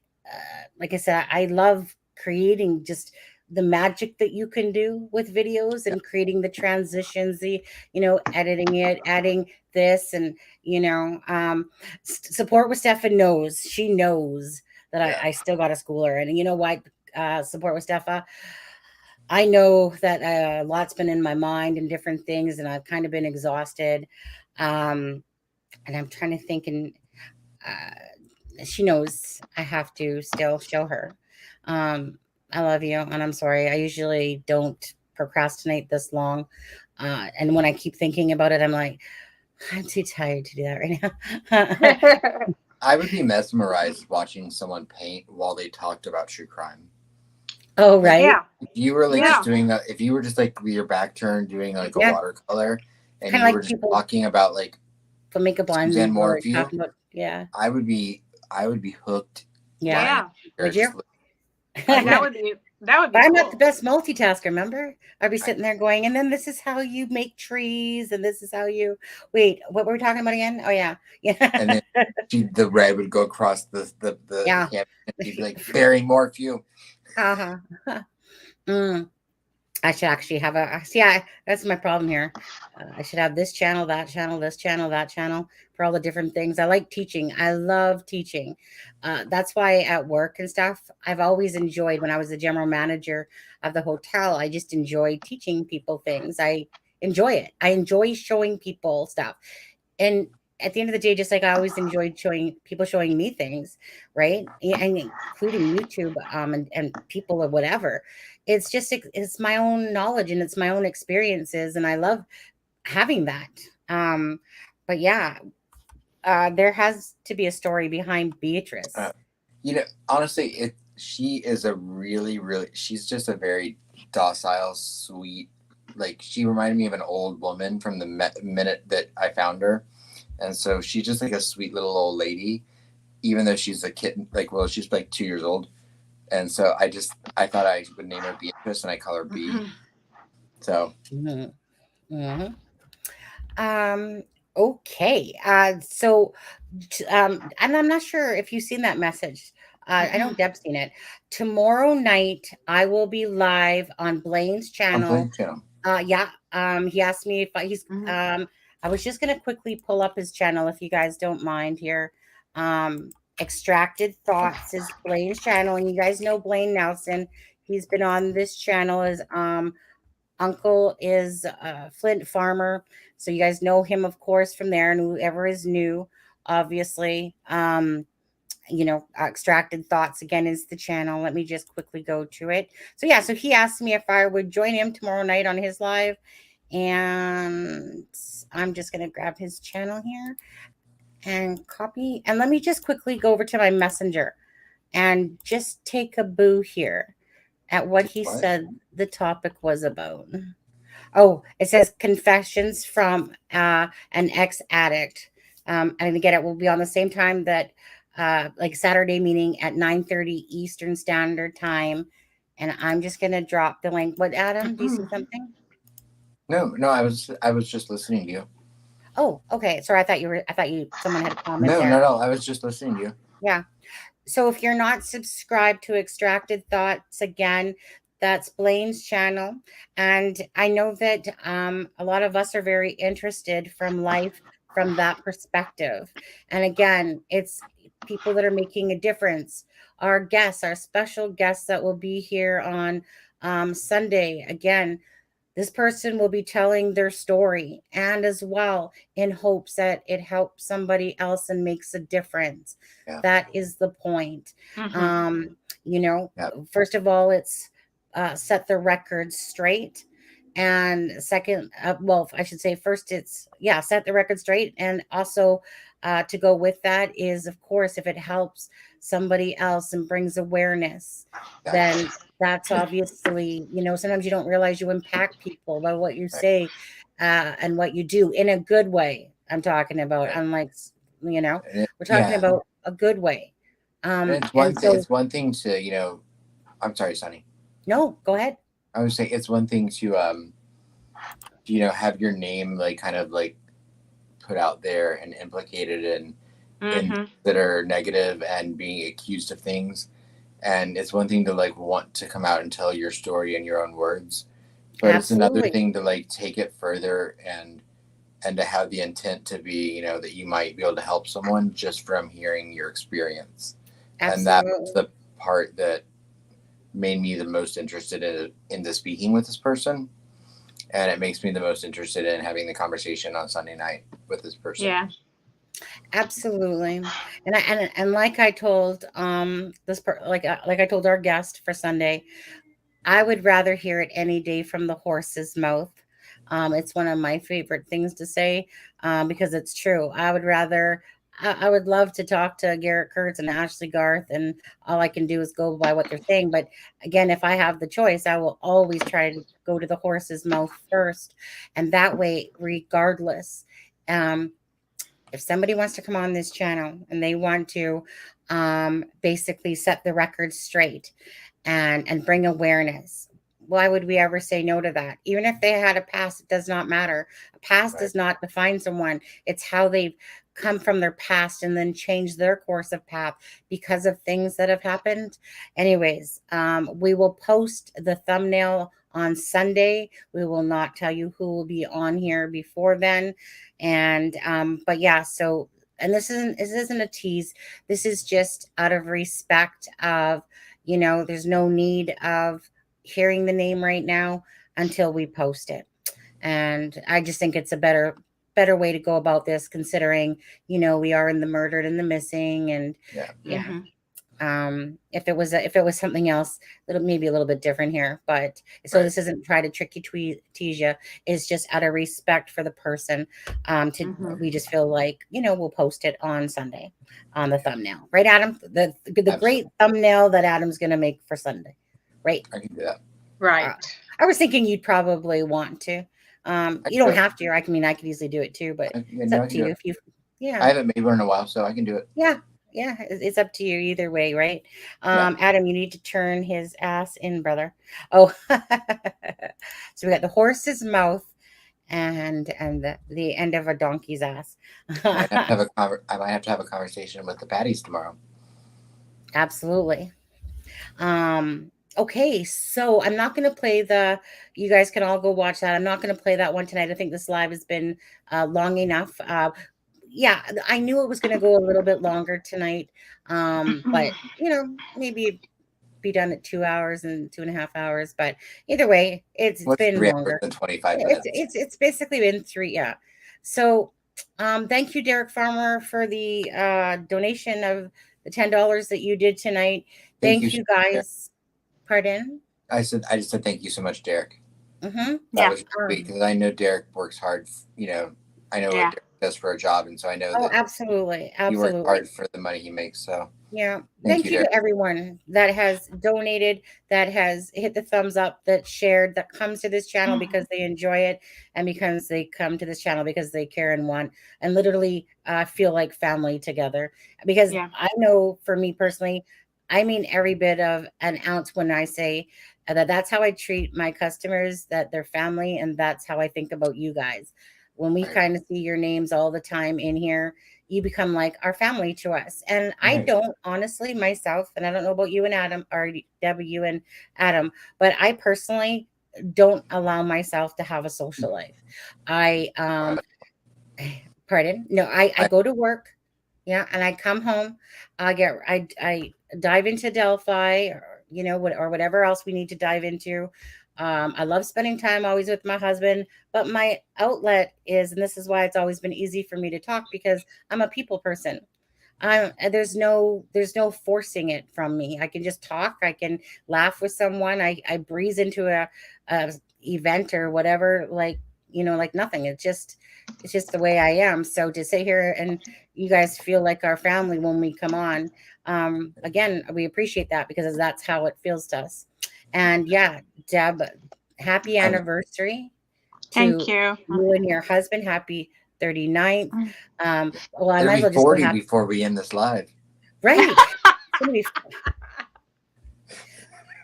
I said, I love creating just the magic that you can do with videos and creating the transitions, editing it, adding this, and support with Stefan knows. She knows that I still got to school her, and you know what? Support with Stefa. I know that a lot's been in my mind and different things, and I've kind of been exhausted. And I'm trying to think, and she knows I have to still show her. I love you, and I'm sorry. I usually don't procrastinate this long. And when I keep thinking about it, I'm like, I'm too tired to do that right now. I would be mesmerized watching someone paint while they talked about true crime. Oh, right. Yeah. If you were like just doing that, if you were just like with your back turned doing like a watercolor and Kinda you like were just people talking about like put makeup on Suzanne or Morphew, talking about, I would be hooked. Yeah. Would you? That would be But cool. I'm not the best multitasker, remember? I'd be sitting there going, and then this is how you make trees, and this is how you wait, what were we talking about again? Oh yeah. And then the red would go across the canvas and you'd be like Barry Morphew. I should actually have that's my problem here. I should have this channel, that channel, this channel, that channel for all the different things. I like teaching. I love teaching. That's why at work and stuff, I've always enjoyed when I was the general manager of the hotel. I just enjoy teaching people things. I enjoy it. I enjoy showing people stuff. And at the end of the day, just like I always enjoyed showing me things, right? And including YouTube and people or whatever. It's just it's my own knowledge and it's my own experiences, and I love having that. But yeah, there has to be a story behind Beatrice. Honestly, she is a really, really. She's just a very docile, sweet. Like, she reminded me of an old woman from the minute that I found her. And so she's just like a sweet little old lady, even though she's a kitten. Like, well, she's like 2 years old. And so I thought I would name her Beatrice, and I call her B. So. Okay. And I'm not sure if you've seen that message. I know Deb's seen it. Tomorrow night, I will be live on Blaine's channel. Yeah. He asked me if I was just going to quickly pull up his channel, if you guys don't mind here. Extracted Thoughts is Blaine's channel. And you guys know Blaine Nelson. He's been on this channel as, uncle is Flint Farmer. So you guys know him, of course, from there. And whoever is new, obviously, Extracted Thoughts again is the channel. Let me just quickly go to it. So yeah, so he asked me if I would join him tomorrow night on his live. And I'm just going to grab his channel here and copy. And let me just quickly go over to my messenger and just take a boo here at what he said the topic was about. Oh, it says confessions from an ex-addict. And again, it will be on the same time that like Saturday meeting at 9:30 Eastern Standard Time. And I'm just going to drop the link. What, Adam? Do you see something? No, I was just listening to you. Oh, okay. Sorry, someone had a comment there. No, I was just listening to you. Yeah. So if you're not subscribed to Extracted Thoughts, again, that's Blaine's channel. And I know that a lot of us are very interested from life from that perspective. And again, it's people that are making a difference. Our guests, our special guests that will be here on Sunday, again, this person will be telling their story, and as well in hopes that it helps somebody else and makes a difference. Yeah. That is the point. First of all, it's set the record straight. And second, I should say first it's, set the record straight. And also to go with that is, of course, if it helps somebody else and brings awareness, then that's obviously, sometimes you don't realize you impact people by what you say and what you do in a good way. I'm talking about, unlike, we're talking about a good way. It's one thing to, I'm sorry, Sonny. No, go ahead. I would say it's one thing to, have your name put out there and implicated in that are negative and being accused of things. And it's one thing to want to come out and tell your story in your own words, but It's another thing to take it further and to have the intent to be, that you might be able to help someone just from hearing your experience. Absolutely. And that's the part that made me the most interested into speaking with this person. And it makes me the most interested in having the conversation on Sunday night with this person. Yeah. Absolutely. And like I told like I told our guest for Sunday, I would rather hear it any day from the horse's mouth. It's one of my favorite things to say because it's true. I would love to talk to Garrett Kurtz and Ashley Garth, and all I can do is go by what they're saying. But again, if I have the choice, I will always try to go to the horse's mouth first. And that way, regardless, if somebody wants to come on this channel and they want to basically set the record straight and bring awareness, why would we ever say no to that? Even if they had a past, it does not matter. A past does not define someone. It's how they've come from their past and then change their course of path because of things that have happened. Anyways, we will post the thumbnail on Sunday. We will not tell you who will be on here before then. And but yeah, so, and this isn't a tease. This is just out of respect of, there's no need of hearing the name right now until we post it. And I just think it's a better way to go about this, considering, we are in the murdered and the missing. And if it was something else, maybe a little bit different here, but so this isn't try to trick you, tease you. It's just out of respect for the person. We just feel like, we'll post it on Sunday on the thumbnail, right, Adam? The great thumbnail that Adam's going to make for Sunday, right? I can do that. Right. I was thinking you'd probably want to. You don't have to. I mean, I could easily do it too, but it's up to you. If you, I haven't made one in a while, so I can do it. Yeah. It's up to you either way, right? Adam, you need to turn his ass in, brother. Oh, so we got the horse's mouth and the end of a donkey's ass. I might have to have a conversation with the Patties tomorrow. Absolutely. Okay, so I'm not going to play you guys can all go watch that. I'm not going to play that one tonight. I think this live has been long enough. Yeah, I knew it was going to go a little bit longer tonight. But maybe be done at 2 hours and 2.5 hours. But either way, it's been 3 longer hours and 25 minutes. It's basically been 3. Yeah. So thank you, Derek Farmer, for the donation of the $10 that you did tonight. Thank you guys. Pardon? I just said thank you so much, Derek. Mm-hmm. That was sweet because I know Derek works hard. I know what Derek does for a job, and so I know that absolutely. he works hard for the money he makes. So yeah, thank you to everyone that has donated, that has hit the thumbs up, that shared, that comes to this channel because they enjoy it, and because they come to this channel because they care and want and literally feel like family together. Because I know for me personally, I mean every bit of an ounce when I say that's how I treat my customers, that they're family, and that's how I think about you guys. When we kind of see your names all the time in here, you become like our family to us. And I don't honestly myself, and I don't know about you and Adam, or Deb, you and Adam, but I personally don't allow myself to have a social life. Pardon? No, I go to work. Yeah. And I come home, I dive into Delphi or whatever else we need to dive into. I love spending time always with my husband, but my outlet is, and this is why it's always been easy for me to talk, because I'm a people person. There's no forcing it from me. I can just talk. I can laugh with someone. I breeze into a event or whatever, like nothing. It's just the way I am. So to sit here and you guys feel like our family when we come on, again, we appreciate that because that's how it feels to us. And yeah, Deb, happy anniversary. Thank you. You and your husband. Happy 39th. Well, I might as well just 40 before we end this live. Right.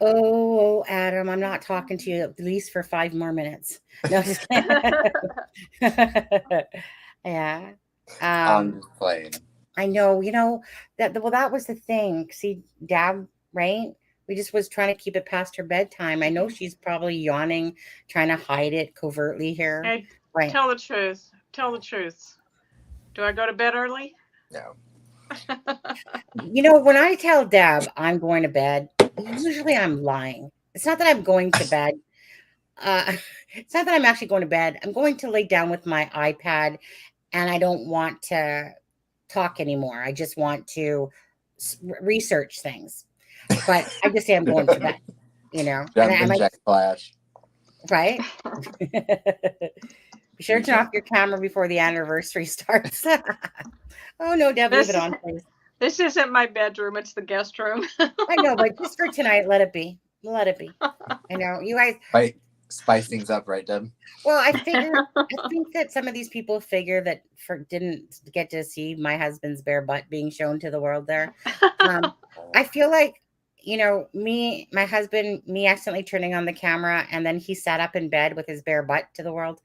Oh, Adam, I'm not talking to you at least for 5 more minutes. No, just kidding. Yeah. I'm just playing. I know, that was the thing. See, Dab, right? We just was trying to keep it past her bedtime. I know she's probably yawning, trying to hide it covertly here. Hey, right. Tell the truth. Tell the truth. Do I go to bed early? No. When I tell Deb I'm going to bed, usually I'm lying. It's not that I'm going to bed. It's not that I'm actually going to bed. I'm going to lay down with my iPad, and I don't want to talk anymore. I just want to research things. But I just say I'm going to bed, Flash. Right? Be sure to turn off your camera before the anniversary starts. Oh, no, Deb, leave it on, please. This isn't my bedroom. It's the guest room. I know, but just for tonight, let it be. Let it be. I know. You guys... Spice things up, right, Deb? Well, I think that some of these people figure that didn't get to see my husband's bare butt being shown to the world there. I feel like, my husband, me accidentally turning on the camera, and then he sat up in bed with his bare butt to the world.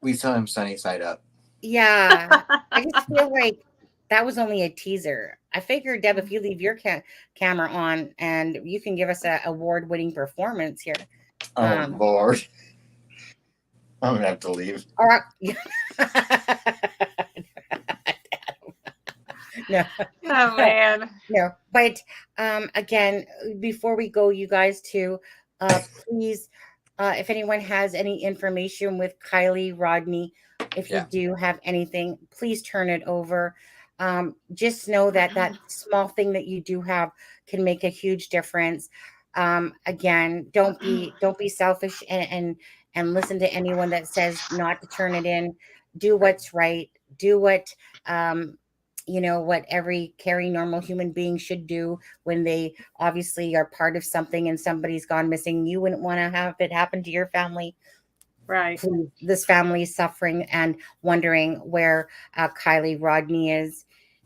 We saw him sunny side up. Yeah. I just feel like that was only a teaser. I figured, Deb, if you leave your camera on and you can give us an award-winning performance here. Oh, Lord. I'm going to have to leave. All right. No. Oh, man. No. But again, before we go, you guys too, please, if anyone has any information with Kylie Rodney, if you do have anything, please turn it over. Just know that small thing that you do have can make a huge difference. Again, don't be selfish and listen to anyone that says not to turn it in. Do what's right. Do what what every caring normal human being should do when they obviously are part of something and somebody's gone missing. You wouldn't want to have it happen to your family. Right. Please, this family is suffering and wondering where Kylie Rodney is.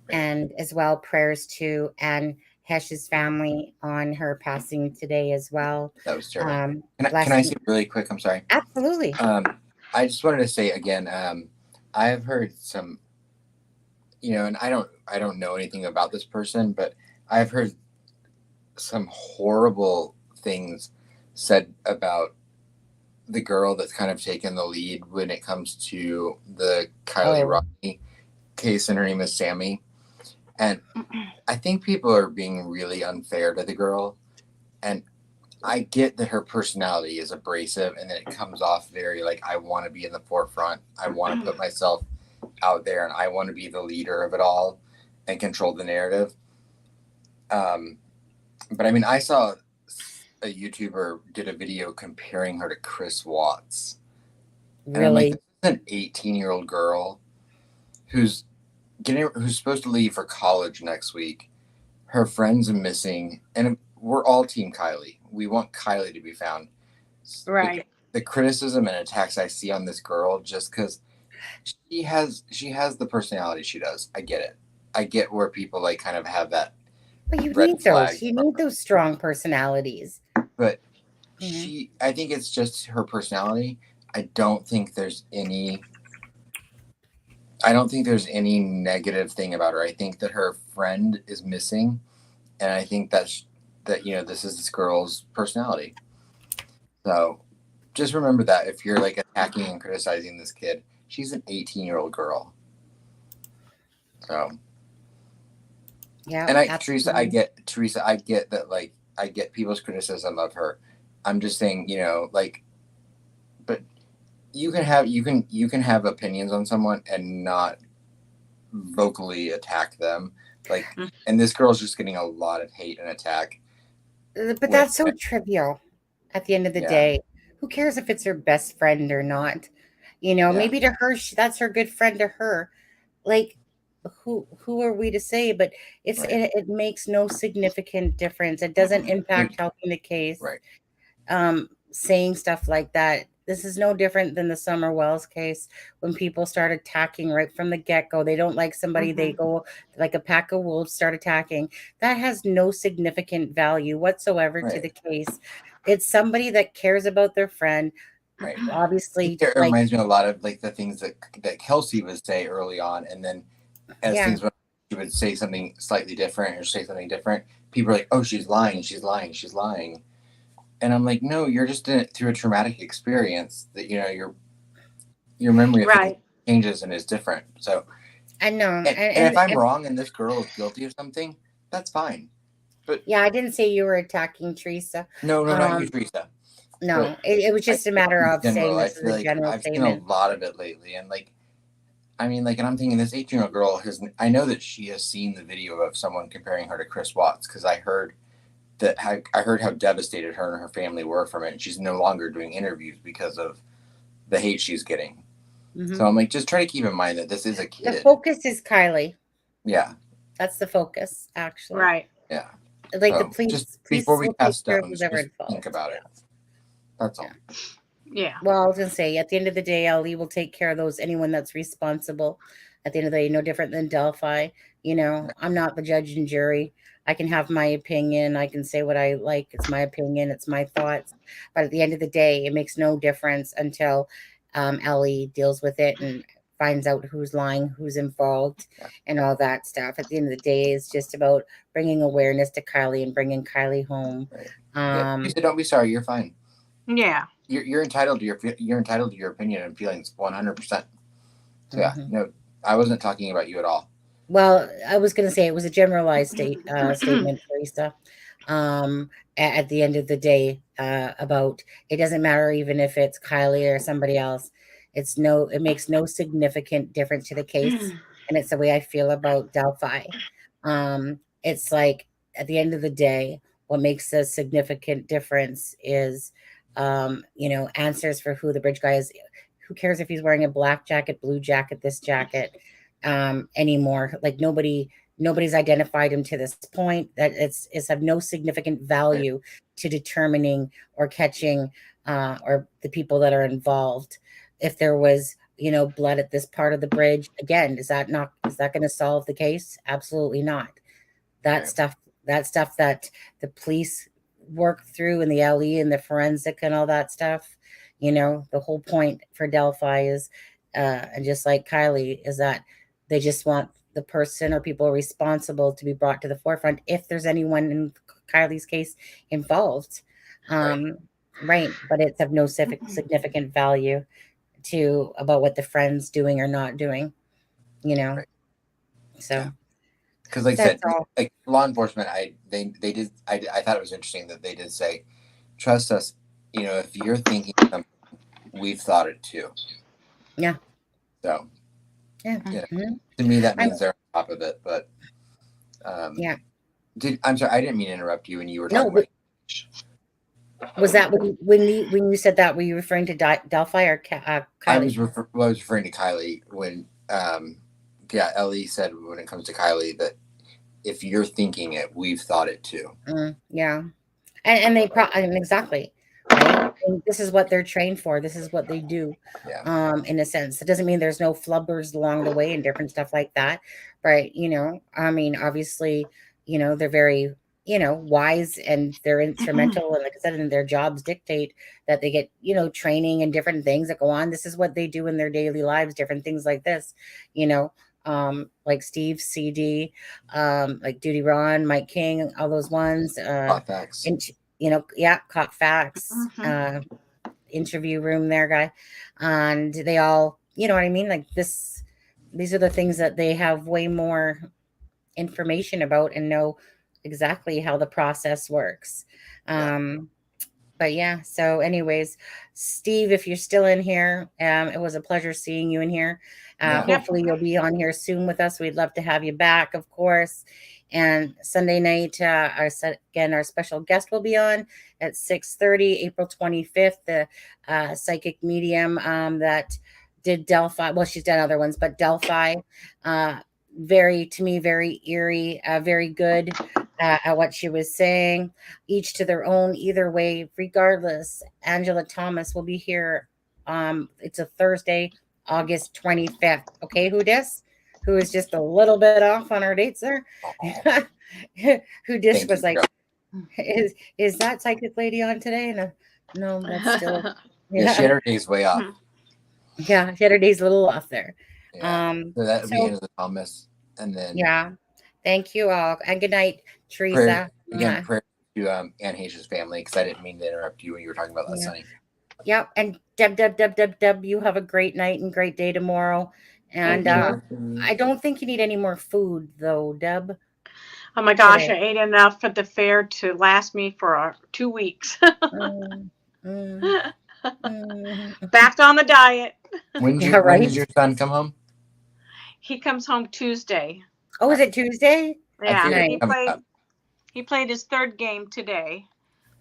And as well, prayers to Anne Heche's family on her passing today as well. That was terrible. Can I say really quick? I'm sorry. Absolutely. I just wanted to say again, I have heard some, and I don't know anything about this person, but I've heard some horrible things said about the girl that's kind of taken the lead when it comes to the Kylie Rodney case, and her name is Sammy. And I think people are being really unfair to the girl. And I get that her personality is abrasive and that it comes off very like, I want to be in the forefront. I want to put myself out there and I want to be the leader of it all and control the narrative. But I mean, I saw a YouTuber did a video comparing her to Chris Watts. And I'm like, this is an 18-year-old girl who's supposed to leave for college next week. Her friends are missing, and we're all team Kylie. We want Kylie to be found. Right. The criticism and attacks I see on this girl, just because she has the personality she does. I get it. I get where people like kind of have that. But you need those. You need those strong personalities. But I think it's just her personality. I don't think there's any negative thing about her. I think that her friend is missing, and I think that this is this girl's personality. So just remember that if you're like attacking and criticizing this kid, she's an 18-year-old girl. So yeah. And Teresa, I get that, like, I get people's criticism of her. I'm just saying, but you can have opinions on someone and not vocally attack them. Like, and this girl's just getting a lot of hate and attack. But that's so trivial at the end of the day. Who cares if it's her best friend or not? Maybe to her, that's her good friend to her. Like, who are we to say? But it makes no significant difference. It doesn't impact helping the case. Right. Saying stuff like that. This is no different than the Summer Wells case when people start attacking right from the get-go. They don't like somebody, they go like a pack of wolves, start attacking. That has no significant value whatsoever to the case. It's somebody that cares about their friend. Right. Obviously, it reminds me a lot of like the things that Kelsey would say early on, and then as things went, she would say something slightly different or say something different. People are like, "Oh, she's lying, she's lying, she's lying," and I'm like, "No, you're just in it through a traumatic experience that your memory of things changes and is different." So I know, and if I'm wrong and this girl is guilty of something, that's fine. But I didn't say you were attacking Teresa. No, not you, Teresa. No, it was just a matter of saying this is a general I've statement. seen a lot of it lately, and and I'm thinking this 18-year-old girl I know that she has seen the video of someone comparing her to Chris Watts, because I heard how devastated her and her family were from it, and she's no longer doing interviews because of the hate she's getting. So I'm like, just try to keep in mind that this is a kid. The focus is Kylie. Yeah. That's the focus, actually. Right. Yeah. Like the police. Just before we cast stones, just think about it. That's all. Yeah. Well, I was gonna say, at the end of the day, Ali will take care of anyone that's responsible. At the end of the day, no different than Delphi. I'm not the judge and jury. I can have my opinion. I can say what I like. It's my opinion. It's my thoughts. But at the end of the day, it makes no difference until Ali deals with it and finds out who's lying, who's involved, and all that stuff. At the end of the day, it's just about bringing awareness to Kylie and bringing Kylie home. Lisa, don't be sorry. You're fine. Yeah. You're entitled to your opinion and feelings 100%. So no, I wasn't talking about you at all. Well, I was going to say it was a generalized statement, Teresa. At the end of the day, about it doesn't matter even if it's Kylie or somebody else. It makes no significant difference to the case, and it's the way I feel about Delphi. It's like at the end of the day, what makes a significant difference is answers for who the bridge guy is. Who cares if he's wearing a black jacket, blue jacket, this jacket? anymore. Like nobody's identified him to this point. That it's of no significant value to determining or catching or the people that are involved. If there was, blood at this part of the bridge, again, is that going to solve the case? Absolutely not. That stuff that the police work through in the LE and the forensic and all that stuff, the whole point for Delphi is, and just like Kylie, is that they just want the person or people responsible to be brought to the forefront if there's anyone in Kylie's case involved. Right. But it's of no significant value about what the friend's doing or not doing, so. Because like I said, like law enforcement, I thought it was interesting that they did say, trust us, if you're thinking something, we've thought it too. Yeah. So yeah. To me that means they're on top of it. But yeah. I'm sorry, I didn't mean to interrupt you when you were talking about. Was that when you said that? Were you referring to Delphi or Kylie? I was referring to Kylie when Ellie said when it comes to Kylie that if you're thinking it, we've thought it too. Yeah, and they exactly. Right? And this is what they're trained for. This is what they do. Yeah. In a sense, it doesn't mean there's no flubbers along the way and different stuff like that. But I mean, obviously, they're very wise and they're instrumental. And like I said, and their jobs dictate that they get, training and different things that go on. This is what they do in their daily lives, different things like this, like Steve, CD, like Duty Ron, Mike King, all those ones. Facts. Caught facts, interview room there, guy. And they all, you know what I mean? Like these are the things that they have way more information about and know exactly how the process works. But yeah, so anyways, Steve, if you're still in here, it was a pleasure seeing you in here. Hopefully you'll be on here soon with us. We'd love to have you back, of course. And Sunday night, our special guest will be on at 6:30, April 25th, the psychic medium that did Delphi. Well, she's done other ones, but Delphi, very eerie, very good at what she was saying. Each to their own, either way, regardless. Angela Thomas will be here. It's a Thursday, August 25th. Okay, who is just a little bit off on our dates there? Who was like, is that psychic lady on today? No, that's still. Yeah, she had her days way off. Yeah, she had her days a little off there. Yeah. So that would be Angela Thomas. And then thank you all. And good night, Teresa. Prayer to Ann Heche's family, because I didn't mean to interrupt you when you were talking about that, Sunny. Yep. And Deb, you have a great night and great day tomorrow. And I don't think you need any more food though, Deb. Oh my gosh, I ate enough at the fair to last me for 2 weeks. Back on the diet. When does your son come home? He comes home Tuesday. Oh, is it Tuesday? Yeah, he played his third game today.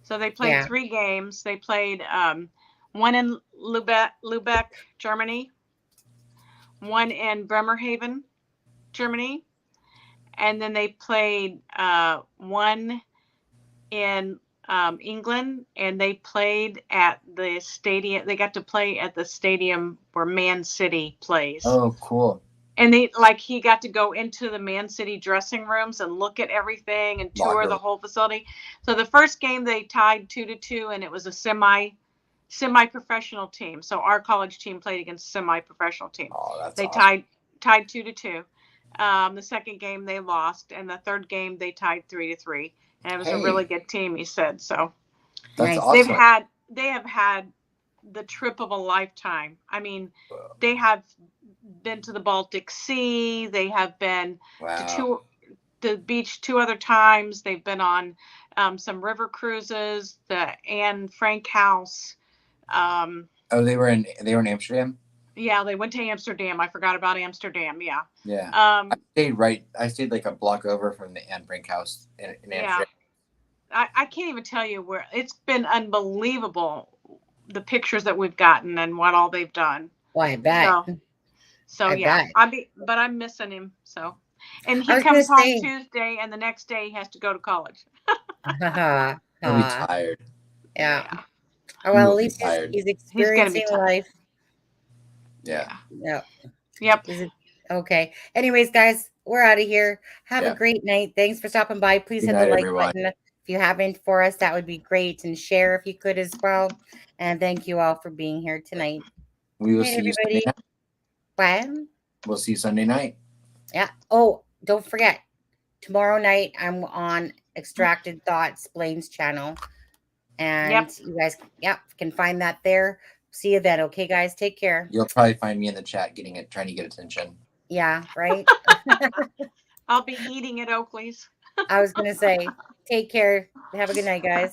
So they played 3 games. They played one in Lübeck, Germany, one in Bremerhaven, Germany, and then they played one in England, and they played at the stadium. They got to play at the stadium where Man City plays. Oh, cool. And he got to go into the Man City dressing rooms and look at everything and tour the whole facility. So the first game they tied 2-2, and it was a semi-professional team. So our college team played against a semi-professional team. Oh, that's they awesome. tied 2-2. The second game they lost, and the third game they tied 3-3. And it was a really good team, he said. So that's awesome. They have had the trip of a lifetime. I mean, they have been to the Baltic Sea. They have been to the beach 2 other times. They've been on some river cruises. The Anne Frank house. They were in Amsterdam. Yeah, they went to Amsterdam. I forgot about Amsterdam. Yeah. Yeah. I stayed like a block over from the Anne Frank house in Amsterdam. I can't even tell you where. It's been unbelievable, the pictures that we've gotten and what all they've done. Well, I bet. So I yeah, bet. but I'm missing him. So, and I he was gonna comes home say. Tuesday, and the next day he has to go to college. He'll be tired. Yeah. Yeah. Oh, He well, will at be least tired. he's He's gonna be experiencing tired. life. Yeah. Yep. Yep. Is it okay? Anyways, guys, we're out of here. Have a Yeah. great night. Thanks for stopping by. Please Good hit the night, like everyone. button if you haven't for us. That would be great. And share if you could as well. And thank you all for being here tonight. We will Good see night, you Sunday everybody. night. Bye. We'll see you Sunday night. Yeah. Oh, don't forget. Tomorrow night, I'm on Extracted Thoughts Blaine's channel. And you guys, can find that there. See you then. Okay, guys, take care. You'll probably find me in the chat trying to get attention. Yeah, right? I'll be eating at Oakley's. I was going to say, take care. Have a good night, guys.